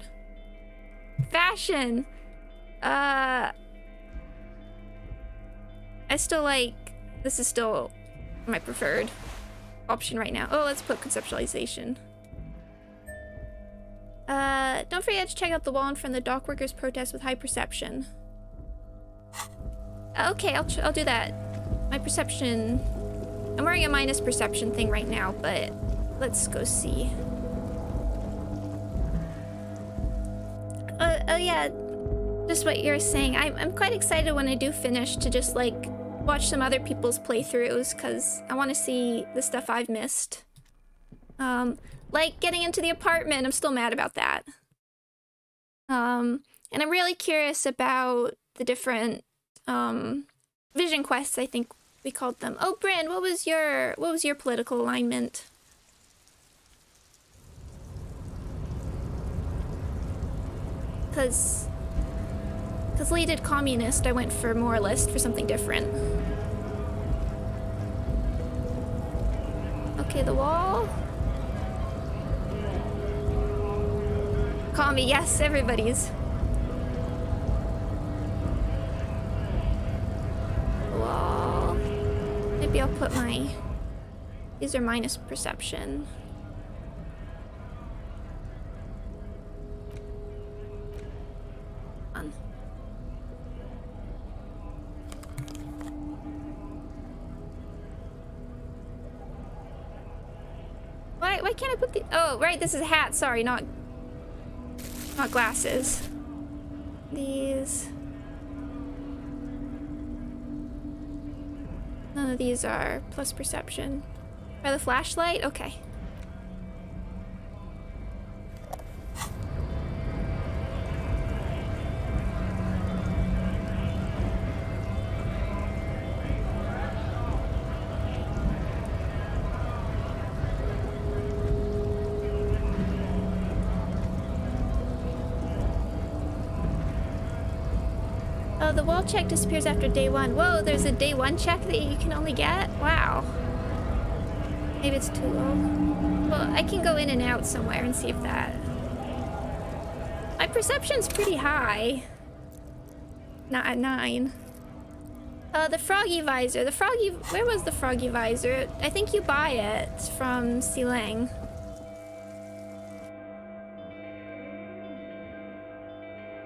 Fashion. I still like... This is still my preferred option right now. Oh, let's put conceptualization. Don't forget to check out the wall in front of the dock workers' protest with high perception. Okay, I'll do that. My perception... I'm wearing a minus perception thing right now, but let's go see. Oh yeah, just what you're saying. I'm quite excited when I do finish to just like watch some other people's playthroughs, because I want to see the stuff I've missed. Like getting into the apartment, I'm still mad about that. And I'm really curious about the different vision quests, I think we called them. Oh, Bryn, what was your political alignment? Because Lee did communist, I went for moralist for something different. Okay, the wall. Commie, yes, everybody's. Wall. Maybe I'll put my... These are minus perception. On. Why can't I put the... Oh, right, this is a hat. Sorry, not glasses. These... None of these are plus perception. By the flashlight? Okay. Oh, the wall check disappears after day 1. Whoa, there's a day 1 check that you can only get? Wow. Maybe it's too low. Well, I can go in and out somewhere and see if that... My perception's pretty high. Not at 9. The froggy visor. The froggy... Where was the froggy visor? I think you buy it from Silang.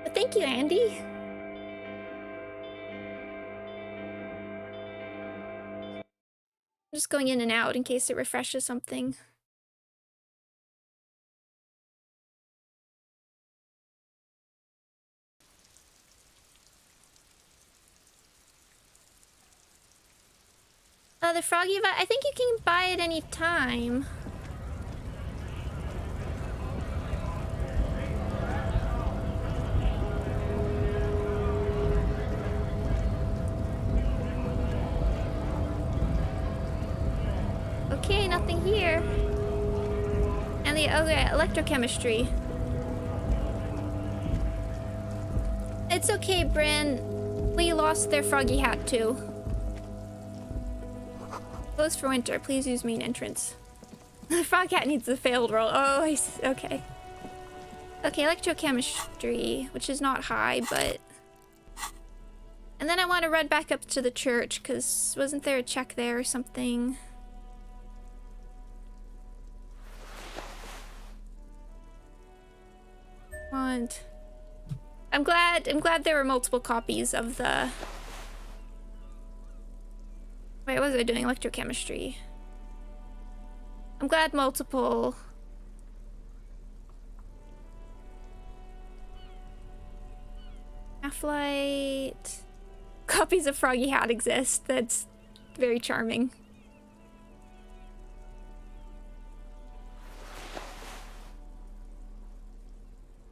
But thank you, Andy. I'm just going in and out in case it refreshes something. The froggy I think you can buy it any time. Okay, nothing here. And the electrochemistry. It's okay, Bryn. Lee lost their froggy hat too. Closed for winter. Please use main entrance. The frog hat needs a failed roll. Oh, I see. Okay. Okay, electrochemistry, which is not high, but... And then I want to run back up to the church, because wasn't there a check there or something? Want... I'm glad there were multiple copies of the... Wait, what was I doing? Electrochemistry. I'm glad multiple... Half-Light... Copies of Froggy Hat exist. That's very charming.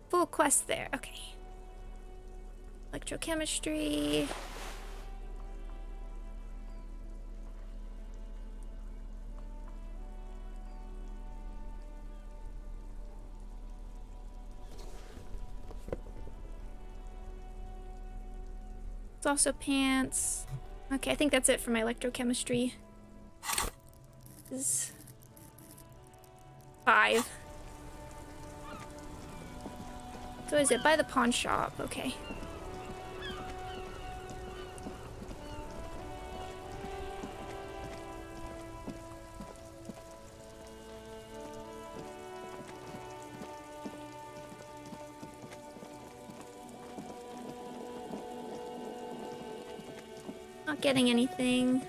Full quest there. Okay. Electrochemistry... Also pants. Okay, I think that's it for my electrochemistry. This is 5. So is it by the pawn shop? Okay. Not getting anything.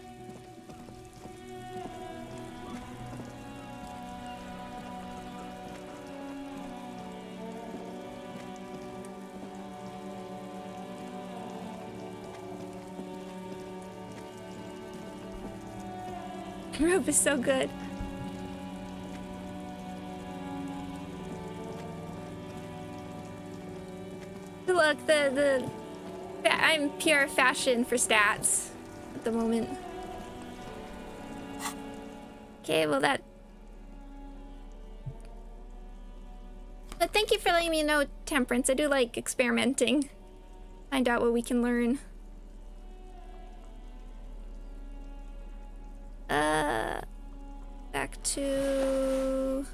Rope is so good. Look, I'm pure fashion for stats at the moment. Okay, well that... But thank you for letting me know, Temperance. I do like experimenting. Find out what we can learn. Back to...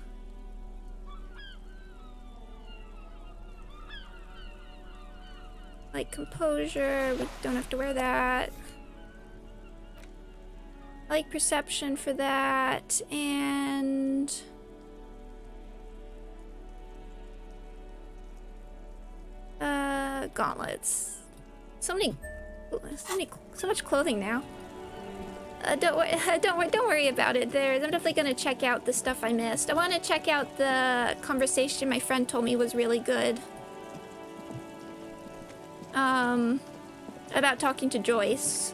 Like composure, we don't have to wear that. I like perception for that, and... gauntlets. So much clothing now. Don't worry about it. I'm definitely gonna check out the stuff I missed. I want to check out the conversation my friend told me was really good. About talking to Joyce.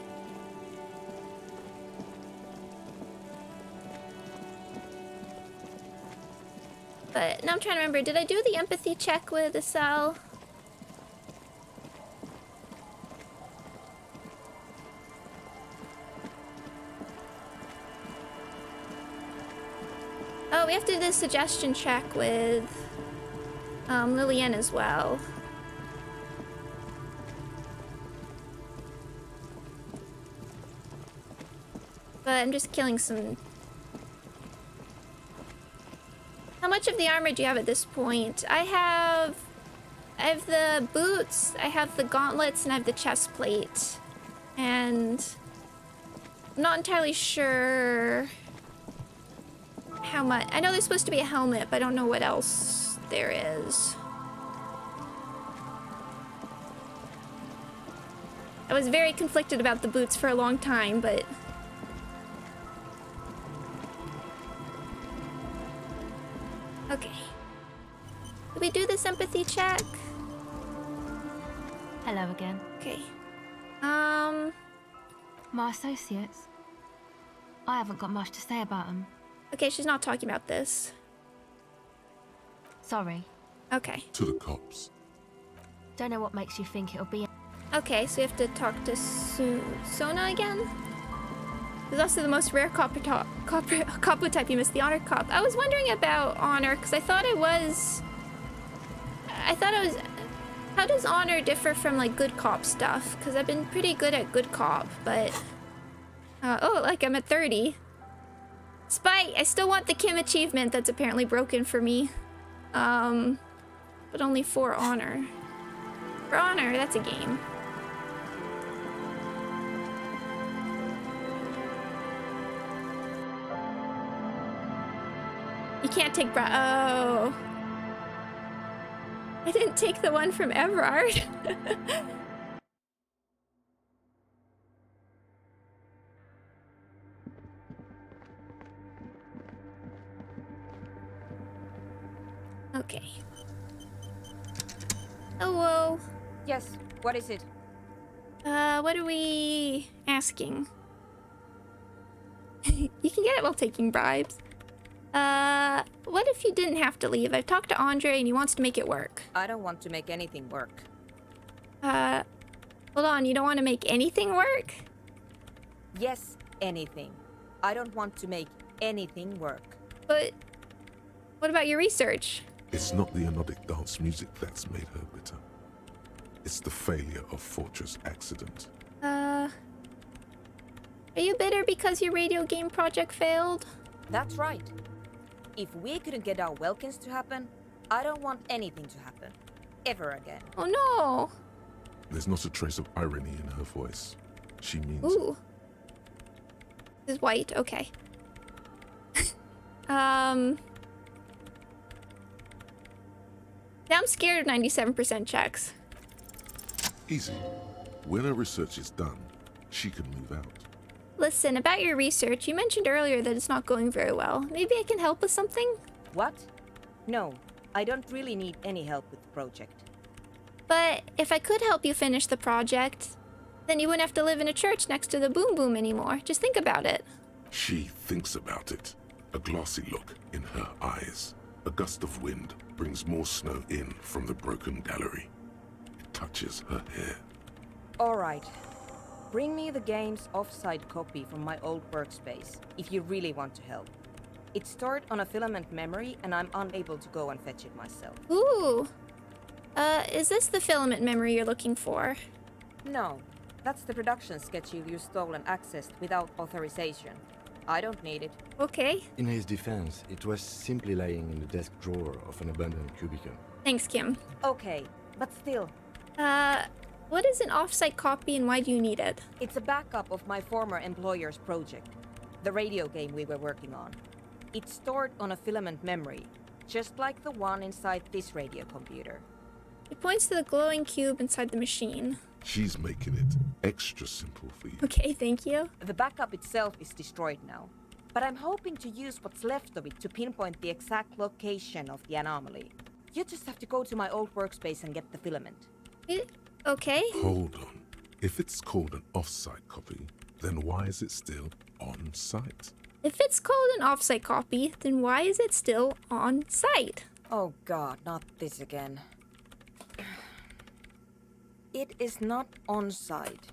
But now I'm trying to remember, did I do the empathy check with Estelle? Oh, we have to do the suggestion check with Lillian as well. But I'm just killing some... How much of the armor do you have at this point? I have the boots, I have the gauntlets, and I have the chest plate. And I'm not entirely sure how much. I know there's supposed to be a helmet, but I don't know what else there is. I was very conflicted about the boots for a long time, but... Okay. Did we do this empathy check? Hello again. Okay. My associates. I haven't got much to say about them. Okay, she's not talking about this. Sorry. Okay. To the cops. Don't know what makes you think it'll be... Okay, so we have to talk to Sona again? There's also the most rare copper type you missed, the honor cop. I was wondering about honor, because I thought it was... How does honor differ from, like, good cop stuff? Because I've been pretty good at good cop, but... oh, like, I'm at 30. Spite! I still want the Kim achievement that's apparently broken for me. But only for honor. For honor, that's a game. You can't take oh. I didn't take the one from Everard. Okay. Hello. Yes, what is it? What are we asking? You can get it while taking bribes. What if you didn't have to leave? I've talked to Andre and he wants to make it work. I don't want to make anything work. Hold on, you don't want to make anything work? Yes, anything. I don't want to make anything work. But what about your research? It's not the anodic dance music that's made her bitter. It's the failure of Fortress Accident. Are you bitter because your radio game project failed? That's right. If we couldn't get our Welkins to happen, I don't want anything to happen. ever again. Oh no! There's not a trace of irony in her voice. She means Ooh. This is white, okay. Now I'm scared of 97% checks. easy. When her research is done, she can move out. Listen, about your research, you mentioned earlier that it's not going very well. Maybe I can help with something? What? No, I don't really need any help with the project. But if I could help you finish the project, then you wouldn't have to live in a church next to the Boom Boom anymore. Just think about it. She thinks about it. A glassy look in her eyes. A gust of wind brings more snow in from the broken gallery. It touches her hair. All right. Bring me the game's offsite copy from my old workspace, if you really want to help. It's stored on a filament memory, and I'm unable to go and fetch it myself. Ooh. Is this the filament memory you're looking for? No, that's the production schedule you stole and accessed without authorization. I don't need it. Okay. In his defense, it was simply lying in the desk drawer of an abandoned cubicle. Thanks, Kim. Okay, but still. What is an offsite copy and why do you need it? It's a backup of my former employer's project, the radio game we were working on. It's stored on a filament memory, just like the one inside this radio computer. He points to the glowing cube inside the machine. She's making it extra simple for you. Okay, thank you. The backup itself is destroyed now, but I'm hoping to use what's left of it to pinpoint the exact location of the anomaly. You just have to go to my old workspace and get the filament. Okay. Hold on. If it's called an off-site copy, then why is it still on-site? If it's called an offsite copy, then why is it still on site? Oh god, not this again. It is not on site.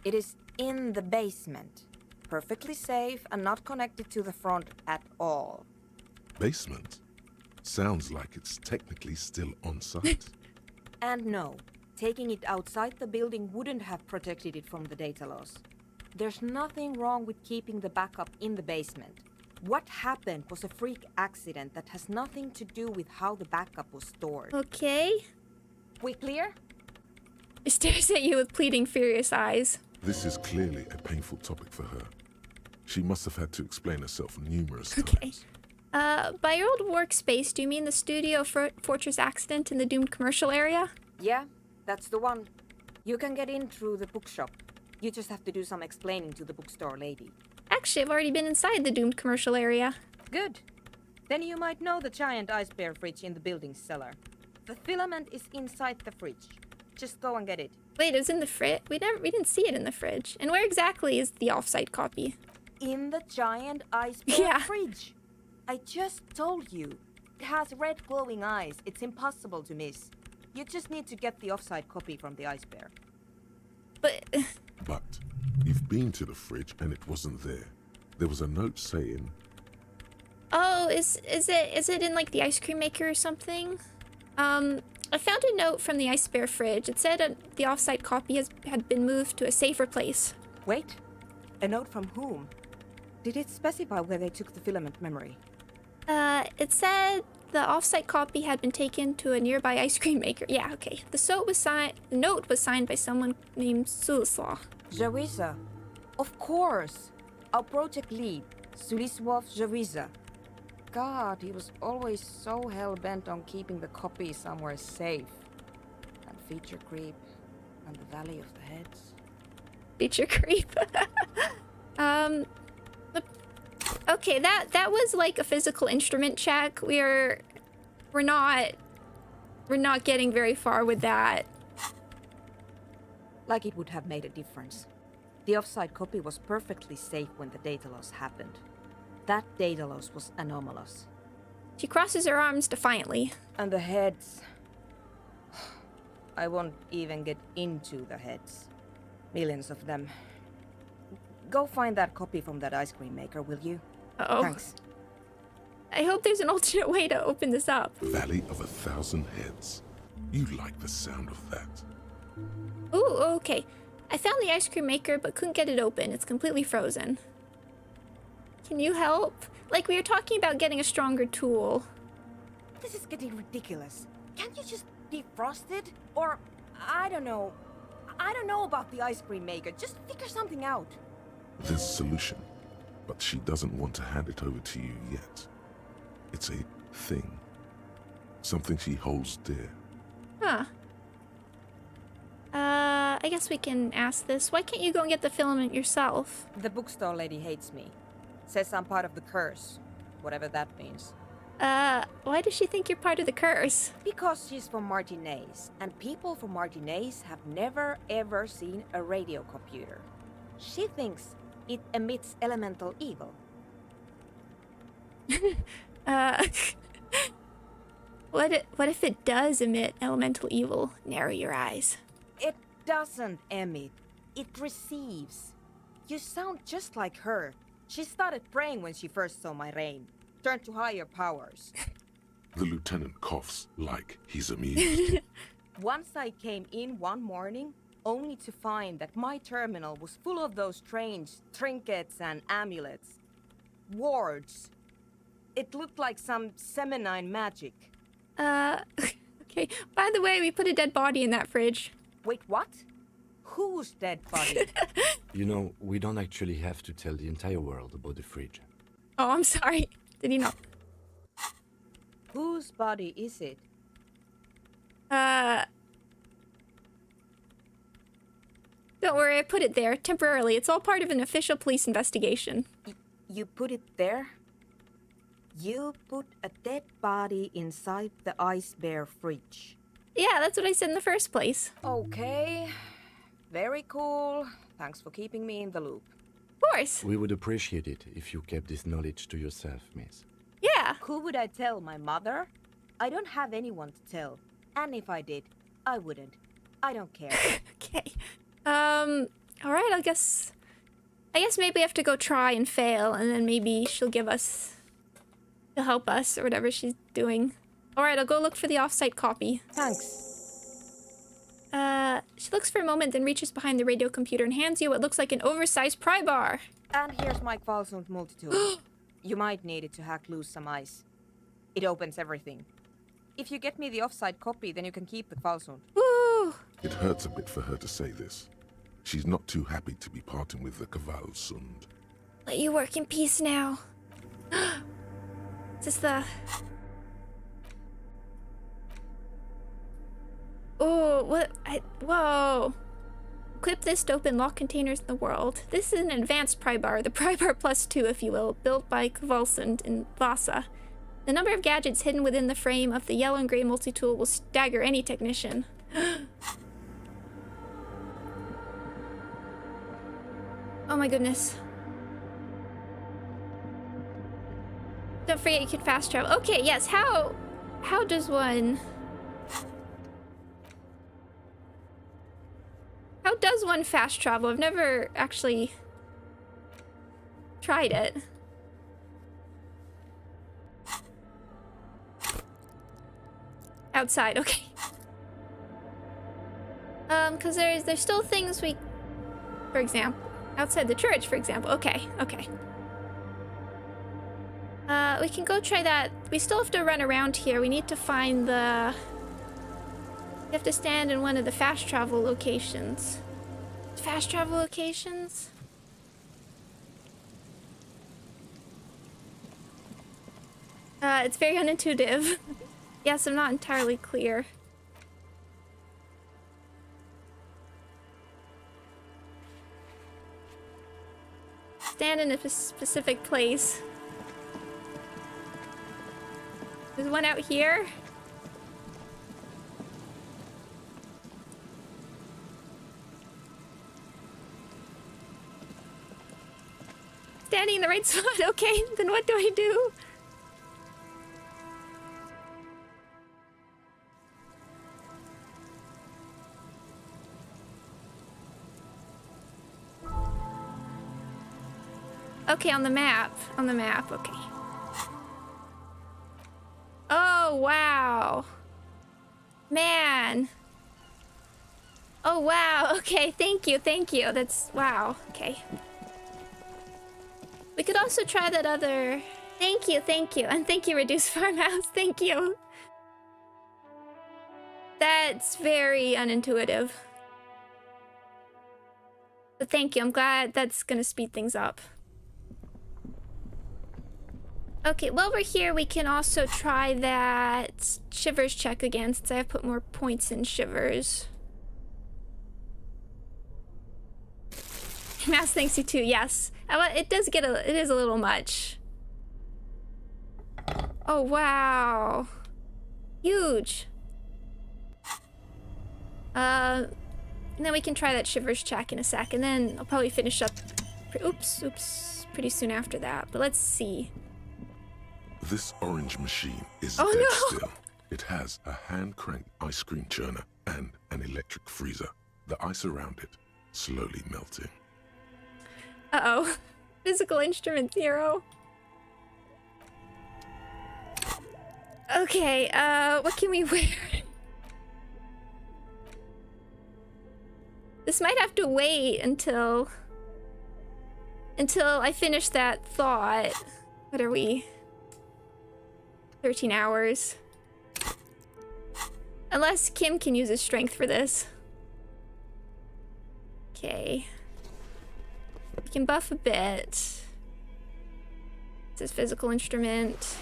It is in the basement. Perfectly safe and not connected to the front at all. Basement? Sounds like it's technically still on-site. And no, taking it outside the building wouldn't have protected it from the data loss. There's nothing wrong with keeping the backup in the basement. What happened was a freak accident that has nothing to do with how the backup was stored. Okay. We clear? He stares at you with pleading, furious eyes. This is clearly a painful topic for her. She must have had to explain herself numerous Okay. times. By your old workspace, do you mean the studio Fortress accident in the doomed commercial area? Yeah, that's the one. You can get in through the bookshop. You just have to do some explaining to the bookstore lady. Actually, I've already been inside the doomed commercial area. Good. Then you might know the giant ice bear fridge in the building's cellar. The filament is inside the fridge. Just go and get it. Wait, it was in the fridge? We didn't see it in the fridge. And where exactly is the offsite copy? In the giant ice bear fridge. I just told you. It has red glowing eyes. It's impossible to miss. You just need to get the offsite copy from the ice bear. But you've been to the fridge and it wasn't there. There was a note saying... Oh, is it in like the ice cream maker or something? I found a note from the ice bear fridge. It said the offsite copy had been moved to a safer place. Wait, a note from whom? Did it specify where they took the filament memory? It said the offsite copy had been taken to a nearby ice cream maker. Yeah, okay. The note was signed by someone named Sulislaw. Jawiza. Of course. Our project lead, Sulisław Jawiza. God, he was always so hell-bent on keeping the copy somewhere safe. And feature creep, and the Valley of the Heads. Feature creep. Okay, that was like a physical instrument check. We're not getting very far with that. Like it would have made a difference. The offsite copy was perfectly safe when the data loss happened. That data loss was anomalous. She crosses her arms defiantly. And the heads... I won't even get into the heads. Millions of them. Go find that copy from that ice cream maker, will you? Uh-oh. Thanks. I hope there's an alternate way to open this up. Valley of 1,000 Heads. You like the sound of that. Ooh, okay. I found the ice cream maker but couldn't get it open. It's completely frozen. Can you help? Like, we were talking about getting a stronger tool. This is getting ridiculous. Can't you just Defrosted? Or, I don't know. I don't know about the ice cream maker. Just figure something out. There's a solution, but she doesn't want to hand it over to you yet. It's a thing. Something she holds dear. Huh. I guess we can ask this. Why can't you go and get the filament yourself? The bookstore lady hates me. Says I'm part of the curse. Whatever that means. Why does she think you're part of the curse? Because she's from Martinez, and people from Martinez have never ever seen a radio computer. She thinks it emits elemental evil. What if it does emit elemental evil? Narrow your eyes. It doesn't emit. It receives. You sound just like her. She started praying when she first saw my rain. Turned to higher powers. The lieutenant coughs like he's amused. Once I came in one morning, only to find that my terminal was full of those strange trinkets and amulets. Wards. It looked like some Semenine magic. Okay. By the way, we put a dead body in that fridge. Wait, what? Whose dead body? You know, we don't actually have to tell the entire world about the fridge. Oh, I'm sorry. Did he not? Whose body is it? Don't worry, I put it there temporarily. It's all part of an official police investigation. You put it there? You put a dead body inside the ice bear fridge. Yeah, that's what I said in the first place. Okay. Very cool. Thanks for keeping me in the loop. Of course. We would appreciate it if you kept this knowledge to yourself, miss. Yeah. Who would I tell? My mother? I don't have anyone to tell. And if I did, I wouldn't. I don't care. Okay. Alright, I guess maybe we have to go try and fail, and then maybe she'll help us, or whatever she's doing. Alright, I'll go look for the off-site copy. Thanks. She looks for a moment, then reaches behind the radio computer and hands you what looks like an oversized pry bar. And here's my Qualsund multi-tool. You might need it to hack loose some ice. It opens everything. If you get me the off-site copy, then you can keep the Qualsund. Woo! It hurts a bit for her to say this. She's not too happy to be parting with the Qualsund. Let you work in peace now. Is this the... Oh, what? Whoa. Equip this to open lock containers in the world. This is an advanced pry bar, the pry bar plus 2, if you will, built by Kvalsund in Vasa. The number of gadgets hidden within the frame of the yellow and gray multi-tool will stagger any technician. Oh my goodness. Don't forget you can fast travel. Okay, yes, how does one... How does one fast travel? I've never actually tried it. Outside, okay. Cause there's still things we, for example, outside the church, for example. Okay. We can go try that. We still have to run around here. We need to find the... We have to stand in one of the fast travel locations. Fast travel locations? It's very unintuitive. Yes, I'm not entirely clear. Stand in a specific place. There's one out here. Standing in the right spot. Okay, then what do I do? Okay, on the map, okay. Oh, wow. Man. Oh, wow, okay, thank you. That's, wow, okay. We could also try that other... Thank you, and thank you, Reduced Farmhouse, thank you. That's very unintuitive. But thank you, I'm glad that's gonna speed things up. Okay, while we're here, we can also try that Shivers check again, since I have put more points in Shivers. Mouse thanks you too, yes. It does get it is a little much. Oh, wow. Huge. And then we can try that Shivers check in a sec, and then I'll probably finish up. Oops, pretty soon after that. But let's see. This orange machine is Oh, dead no. still. It has a hand-cranked ice cream churner and an electric freezer. The ice around it slowly melting. Uh-oh. Physical instrument 0. Okay, what can we wear? This might have to wait until I finish that thought. What are we? 13 hours. Unless Kim can use his strength for this. Okay. We can buff a bit. It's his physical instrument.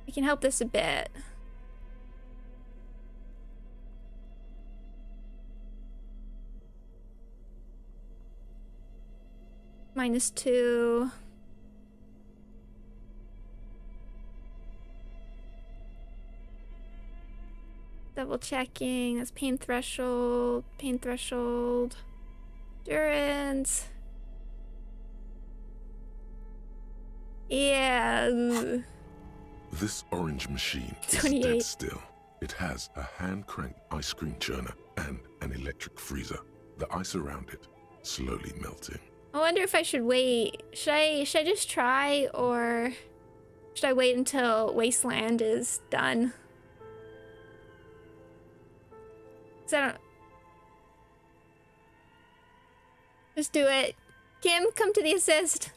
We can help this a bit. -2. Double checking. That's pain threshold. Pain threshold. Endurance. Yeah. This orange machine is 28. dead still. It has a hand-cranked ice cream churner and an electric freezer. The ice around it slowly melting. I wonder if I should wait. Should I just try, or should I wait until Wasteland is done? 'Cause I don't... Just do it. Kim, come to the assist.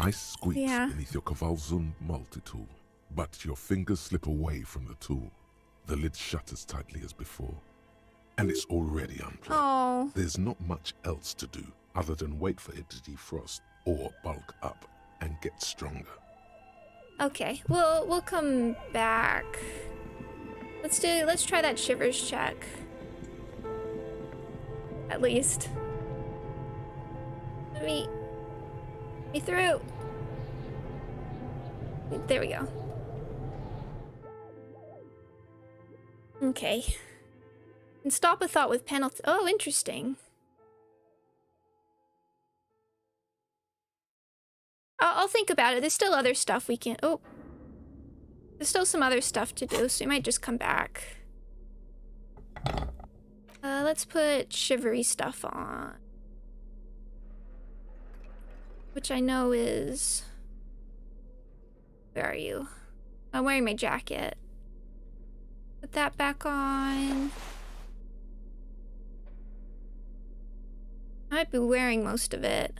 Ice squeaks Yeah. beneath your Kavalzund multi-tool, but your fingers slip away from the tool. The lid shutters tightly as before, and it's already unplugged. Oh. There's not much else to do other than wait for it to defrost or bulk up and get stronger. Okay, we'll come back. Let's try that Shivers check. At least. Let me through. There we go. Okay. And stop a thought with penalty. Oh, interesting. I'll think about it. There's still other stuff we can... Oh. There's still some other stuff to do, so we might just come back. Let's put shivery stuff on. Which I know is... Where are you? I'm wearing my jacket. Put that back on. I might be wearing most of it.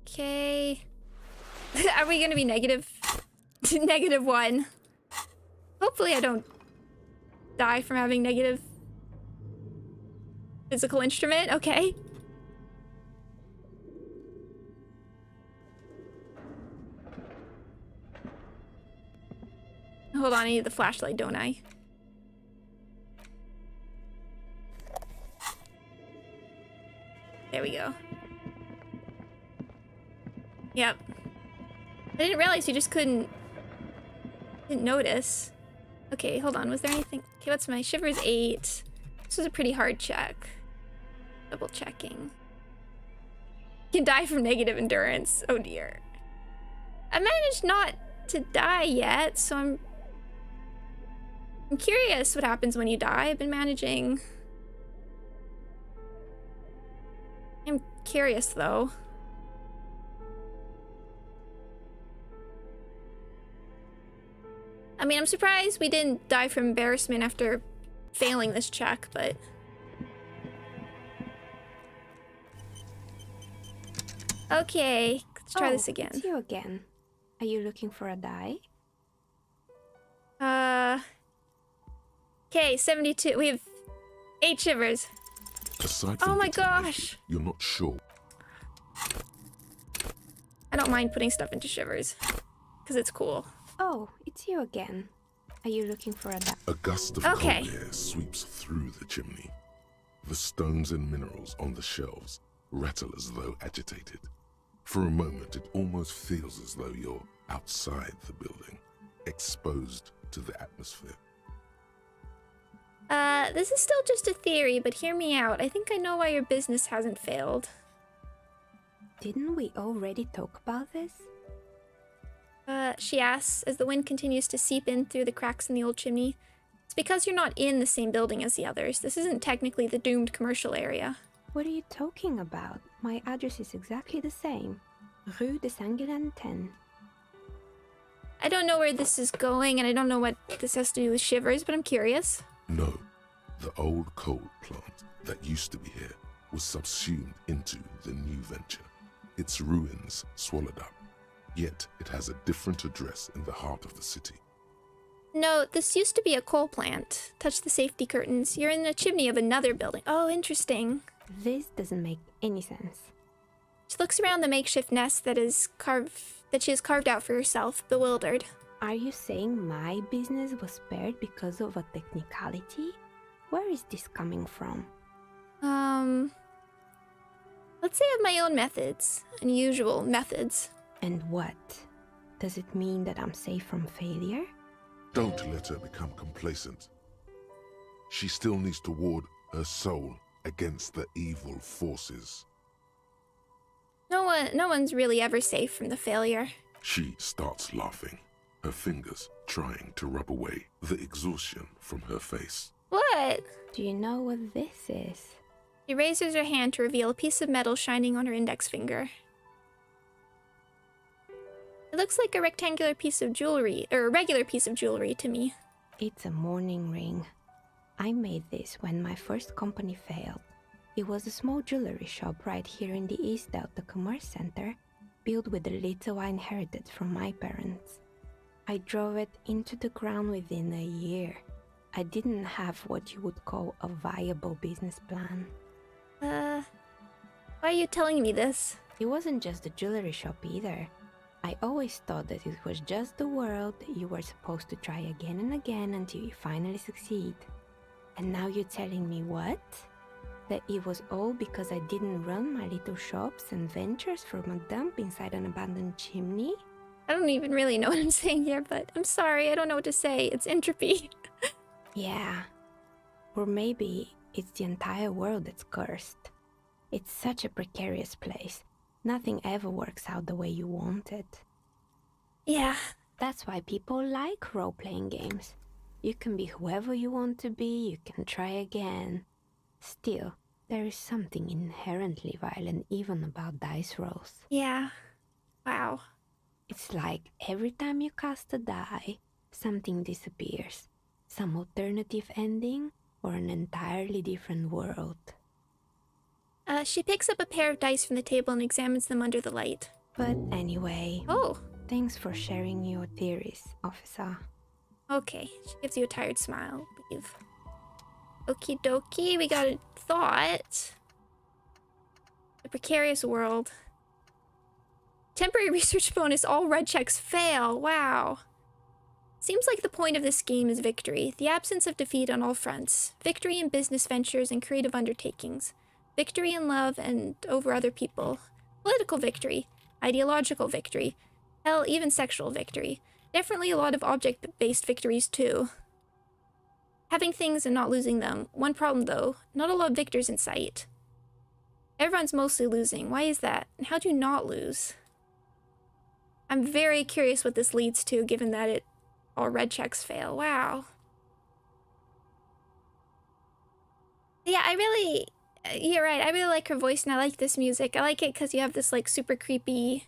Okay. Are we gonna be negative? -1. Hopefully I don't die from having negative physical instrument. Okay. Hold on, I need the flashlight, don't I? There we go. Yep. I didn't realize you just didn't notice. Okay, hold on. Was there anything? Okay, what's my shivers 8? This is a pretty hard check. Double checking. Can die from negative endurance. Oh dear. I managed not to die yet, so I'm curious what happens when you die. I've been managing. I'm curious though. I mean, I'm surprised we didn't die from embarrassment after failing this check, but... Okay, let's try this Oh, again. it's you again. Are you looking for a die? Okay, 72. We have 8 shivers. Aside Oh from my detonation, gosh! you're not sure. I don't mind putting stuff into shivers, because it's cool. Oh, it's you again. Are you looking for a die? A gust of cold air sweeps through the chimney. The stones and minerals on the shelves rattle as though agitated. For a moment, it almost feels as though you're outside the building, exposed to the atmosphere. This is still just a theory, but hear me out. I think I know why your business hasn't failed. Didn't we already talk about this? She asks, as the wind continues to seep in through the cracks in the old chimney. It's because you're not in the same building as the others. This isn't technically the doomed commercial area. What are you talking about? My address is exactly the same. Rue de Saint-Guilain 10. I don't know where this is going, and I don't know what this has to do with shivers, but I'm curious. No, the old coal plant that used to be here was subsumed into the new venture. Its ruins swallowed up. Yet it has a different address in the heart of the city. No, this used to be a coal plant. Touch the safety curtains. You're in the chimney of another building. Oh, interesting. This doesn't make any sense. She looks around the makeshift nest that she has carved out for herself, bewildered. Are you saying my business was spared because of a technicality? Where is this coming from? Let's say I have my own methods. Unusual methods. And what? Does it mean that I'm safe from failure? Don't let her become complacent. She still needs to ward her soul against the evil forces. No one's really ever safe from the failure. She starts laughing, her fingers trying to rub away the exhaustion from her face. What? Do you know what this is? She raises her hand to reveal a piece of metal shining on her index finger. It looks like a rectangular piece of jewelry, or a regular piece of jewelry to me. It's a mourning ring. I made this when my first company failed. It was a small jewelry shop right here in the East Delta Commerce Center, built with the little I inherited from my parents. I drove it into the ground within a year. I didn't have what you would call a viable business plan. Why are you telling me this? It wasn't just a jewelry shop either. I always thought that it was just the world that you were supposed to try again and again until you finally succeed. And now you're telling me what? That it was all because I didn't run my little shops and ventures from a dump inside an abandoned chimney? I don't even really know what I'm saying here, but I'm sorry, I don't know what to say. It's entropy. Yeah. Or maybe it's the entire world that's cursed. It's such a precarious place. Nothing ever works out the way you want it. Yeah. That's why people like role-playing games. You can be whoever you want to be, you can try again. Still, there is something inherently violent even about dice rolls. Yeah. Wow. It's like every time you cast a die, something disappears. Some alternative ending, or an entirely different world. She picks up a pair of dice from the table and examines them under the light. But anyway... Oh! Thanks for sharing your theories, officer. Okay, she gives you a tired smile. Leave. Okie dokie, we got a thought. The precarious world. Temporary research bonus, all red checks fail. Wow. Seems like the point of this game is victory. The absence of defeat on all fronts. Victory in business ventures and creative undertakings. Victory in love and over other people. Political victory. Ideological victory. Hell, even sexual victory. Definitely a lot of object-based victories too. Having things and not losing them. One problem though, not a lot of victors in sight. Everyone's mostly losing. Why is that? And how do you not lose? I'm very curious what this leads to, given that all red checks fail. Wow. Yeah, you're right. I really like her voice and I like this music. I like it because you have this like super creepy,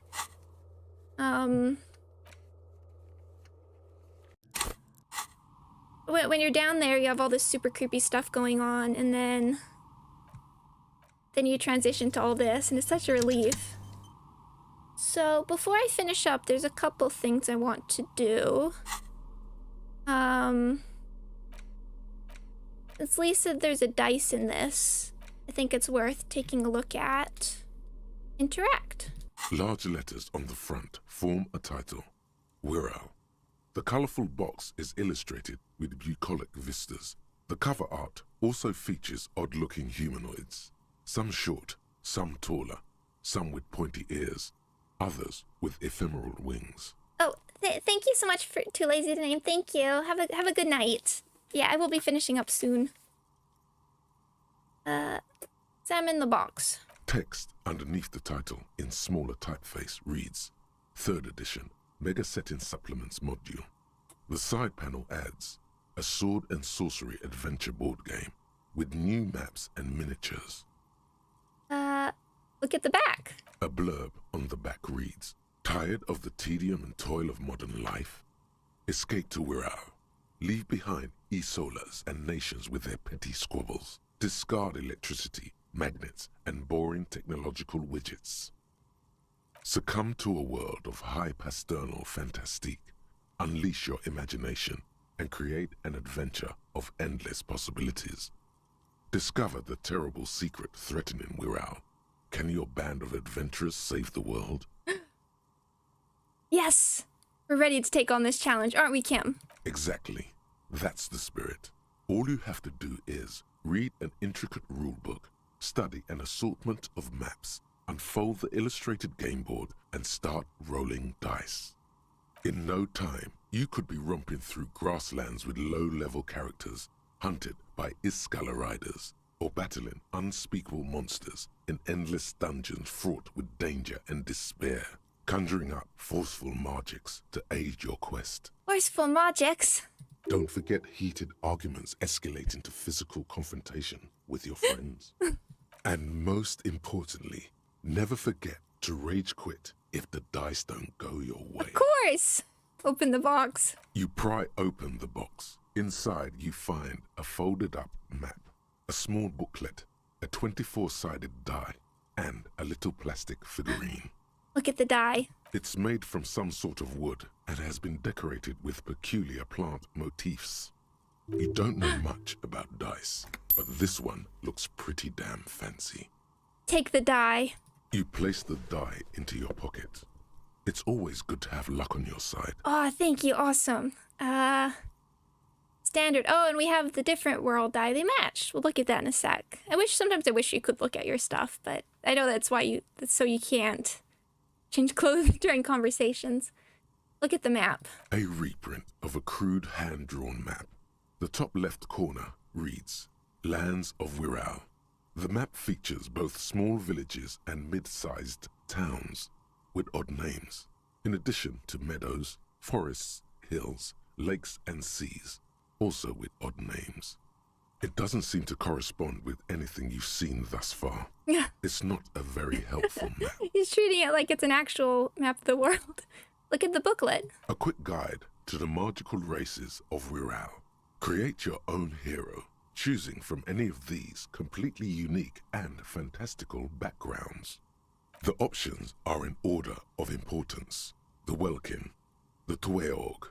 when you're down there, you have all this super creepy stuff going on, and then you transition to all this, and it's such a relief. So before I finish up, there's a couple things I want to do. Since Lee said there's a dice in this, I think it's worth taking a look at. Interact. Large letters on the front form a title. Wirral. The colorful box is illustrated with bucolic vistas. The cover art also features odd-looking humanoids. Some short, some taller, some with pointy ears, others with ephemeral wings. Oh, thank you so much for Too Lazy to Name. Thank you. Have a good night. Yeah, I will be finishing up soon. Examine the box. Text underneath the title in smaller typeface reads, 3rd edition, Mega Setting Supplements Module. The side panel adds, a sword and sorcery adventure board game with new maps and miniatures. Look at the back. A blurb on the back reads, tired of the tedium and toil of modern life? Escape to Wirral. Leave behind e-solas and nations with their petty squabbles. Discard electricity, magnets, and boring technological widgets. Succumb to a world of high pasternal fantastique. Unleash your imagination and create an adventure of endless possibilities. Discover the terrible secret threatening Wirral. Can your band of adventurers save the world? Yes! We're ready to take on this challenge, aren't we, Kim? Exactly. That's the spirit. All you have to do is read an intricate rulebook, study an assortment of maps, unfold the illustrated game board, and start rolling dice. In no time, you could be romping through grasslands with low-level characters, hunted by Iskala riders, or battling unspeakable monsters in endless dungeons fraught with danger and despair, conjuring up forceful magics to aid your quest. Forceful magics? Don't forget heated arguments escalating to physical confrontation with your friends. And most importantly, never forget to rage quit if the dice don't go your way. Of course! Open the box. You pry open the box. Inside you find a folded up map, a small booklet, a 24-sided die, and a little plastic figurine. Look at the die. It's made from some sort of wood and has been decorated with peculiar plant motifs. You don't know much about dice, but this one looks pretty damn fancy. Take the die. You place the die into your pocket. It's always good to have luck on your side. Oh, thank you. Awesome. Standard. Oh, and we have the different world die. They match. We'll look at that in a sec. Sometimes I wish you could look at your stuff, but I know that's so you can't change clothes during conversations. Look at the map. A reprint of a crude hand-drawn map. The top left corner reads, Lands of Wirral. The map features both small villages and mid-sized towns with odd names, in addition to meadows, forests, hills, lakes, and seas, also with odd names. It doesn't seem to correspond with anything you've seen thus far. It's not a very helpful map. He's treating it like it's an actual map of the world. Look at the booklet. A quick guide to the magical races of Wirral. Create your own hero, choosing from any of these completely unique and fantastical backgrounds. The options are in order of importance. The Welkin, the Tweog,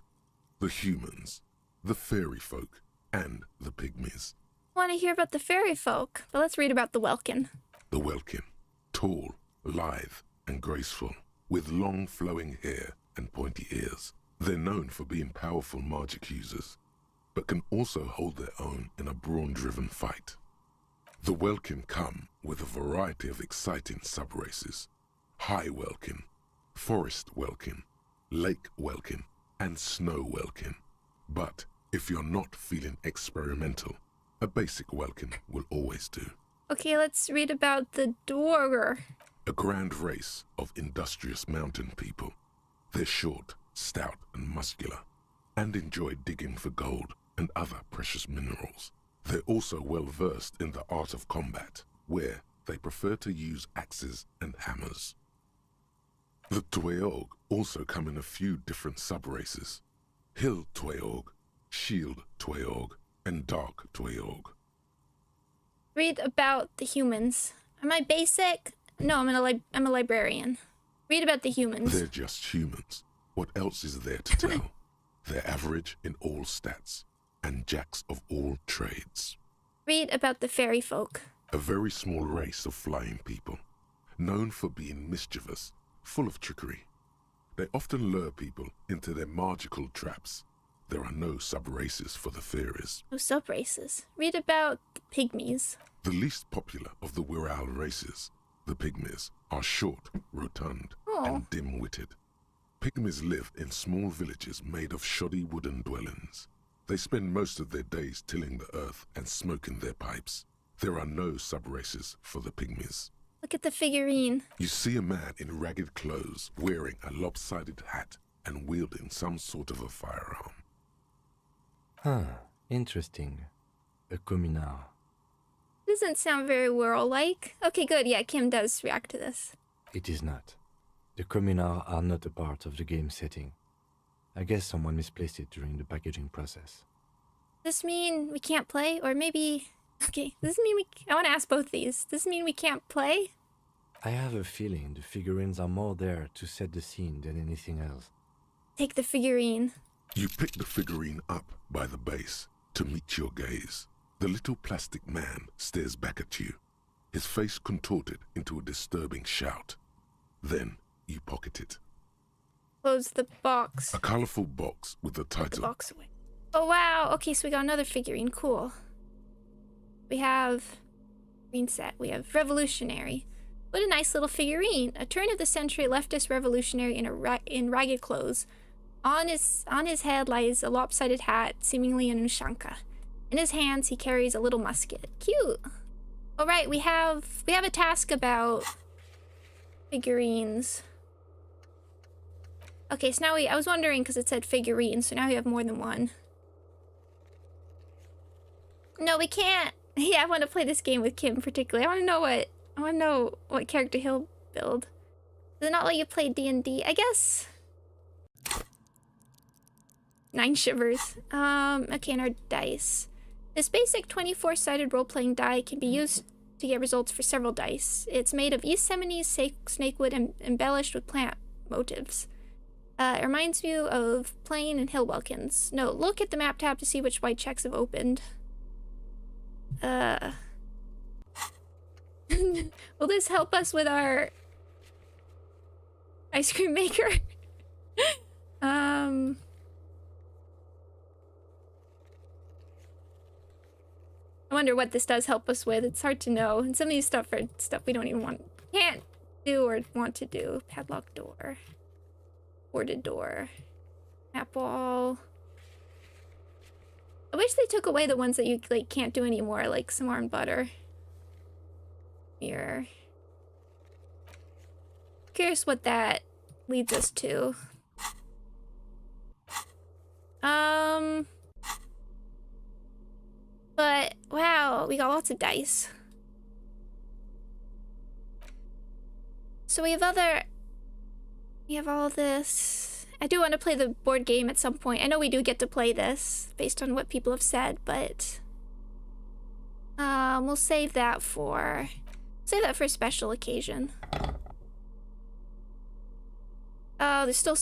the humans, the fairy folk, and the pygmies. I want to hear about the fairy folk, but let's read about the Welkin. The Welkin, tall, lithe, and graceful, with long flowing hair and pointy ears. They're known for being powerful magic users, but can also hold their own in a brawn-driven fight. The Welkin come with a variety of exciting sub-races. High Welkin, Forest Welkin, Lake Welkin, and Snow Welkin. But if you're not feeling experimental, a basic Welkin will always do. Okay, let's read about the Dwarger. A grand race of industrious mountain people. They're short, stout, and muscular, and enjoy digging for gold and other precious minerals. They're also well versed in the art of combat, where they prefer to use axes and hammers. The Tweog also come in a few different sub-races. Hill Tweog, Shield Tweog, and Dark Tweog. Read about the humans. Am I basic? No, I'm a librarian. Read about the humans. They're just humans. What else is there to tell? They're average in all stats, and jacks of all trades. Read about the fairy folk. A very small race of flying people, known for being mischievous, full of trickery. They often lure people into their magical traps. There are no sub-races for the fairies. No sub-races. Read about the pygmies. The least popular of the Wirral races, the pygmies, are short, rotund, and dim-witted. Pygmies live in small villages made of shoddy wooden dwellings. They spend most of their days tilling the earth and smoking their pipes. There are no sub-races for the pygmies. Look at the figurine. You see a man in ragged clothes, wearing a lopsided hat and wielding some sort of a firearm. Huh, interesting. A communard. Doesn't sound very Wirral-like. Okay, good. Yeah, Kim does react to this. It is not. The communards are not a part of the game setting. I guess someone misplaced it during the packaging process. Does this mean we can't play? Or maybe... Okay, does this mean we... I want to ask both these. Does this mean we can't play? I have a feeling the figurines are more there to set the scene than anything else. Take the figurine. You pick the figurine up by the base to meet your gaze. The little plastic man stares back at you, his face contorted into a disturbing shout. Then you pocket it. Close the box. A colorful box with the title. Put the box away. Oh, wow. Okay, so we got another figurine. Cool. We have green set. We have revolutionary. What a nice little figurine. A turn-of-the-century leftist revolutionary in ragged clothes. On his head lies a lopsided hat, seemingly an ushanka. In his hands, he carries a little musket. Cute. All right, we have a task about figurines. Okay, so now I was wondering because it said figurine, so now we have more than one. No, we can't. Yeah, I want to play this game with Kim particularly. I want to know what character he'll build. Does it not let you play D&D? I guess. 9 shivers. Okay, and our dice. This basic 24-sided role-playing die can be used to get results for several dice. It's made of East Semines snakewood and embellished with plant motifs. It reminds you of Plain and Hill Welkins. No, look at the map tab to see which white checks have opened. Will this help us with our ice cream maker? I wonder what this does help us with. It's hard to know. And some of these stuff are stuff we don't even can't do or want to do. Padlock door. Boarded door. Map wall. I wish they took away the ones that you like can't do anymore, like s'more and butter. Mirror. Curious what that leads us to. But wow, we got lots of dice. So we have all this. I do want to play the board game at some point. I know we do get to play this based on what people have said, but we'll save that for a special occasion. Oh, there's still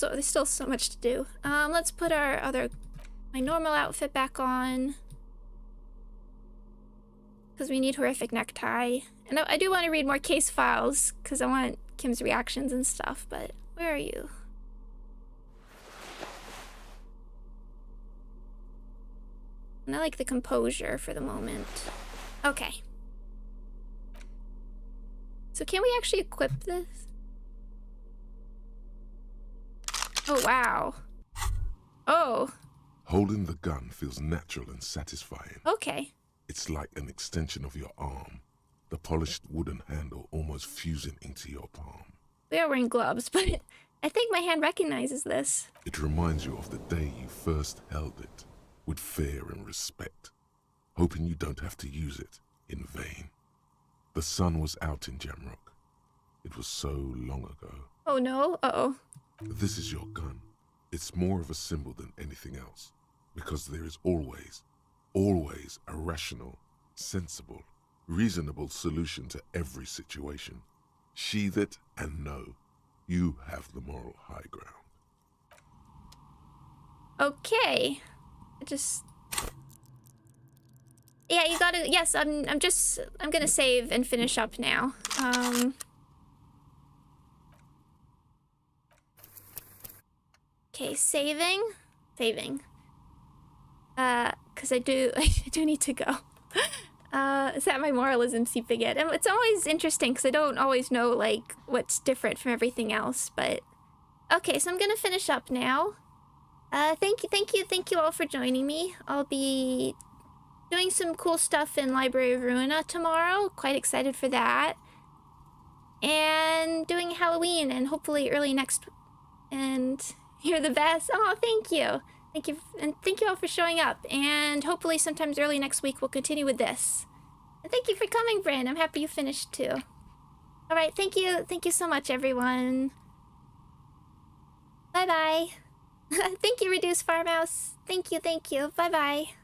so much to do. Let's put my normal outfit back on. Because we need horrific necktie. And I do want to read more case files, because I want Kim's reactions and stuff, but where are you? And I like the composure for the moment. Okay. So can we actually equip this? Oh, wow. Oh. Holding the gun feels natural and satisfying. Okay. It's like an extension of your arm, the polished wooden handle almost fusing into your palm. We are wearing gloves, but I think my hand recognizes this. It reminds you of the day you first held it, with fear and respect, hoping you don't have to use it in vain. The sun was out in Jamrock. It was so long ago. Oh no, uh-oh. This is your gun. It's more of a symbol than anything else, because there is always a rational, sensible, reasonable solution to every situation. Sheathe it and know You have the moral high ground. Okay. Yeah, you gotta. Yes, I'm gonna save and finish up now. Okay, saving. Cause I do need to go. Is that my moralism seeping in? And it's always interesting because I don't always know like what's different from everything else. But okay, so I'm gonna finish up now. Thank you all for joining me. I'll be doing some cool stuff in Library of Ruina tomorrow. Quite excited for that. And doing Halloween and hopefully early next. And you're the best. Oh, thank you. And thank you all for showing up. And hopefully sometimes early next week we'll continue with this. And thank you for coming, Bran. I'm happy you finished too. All right, thank you so much, everyone. Bye-bye. Thank you, Reduced Farmhouse. Thank you. Bye-bye.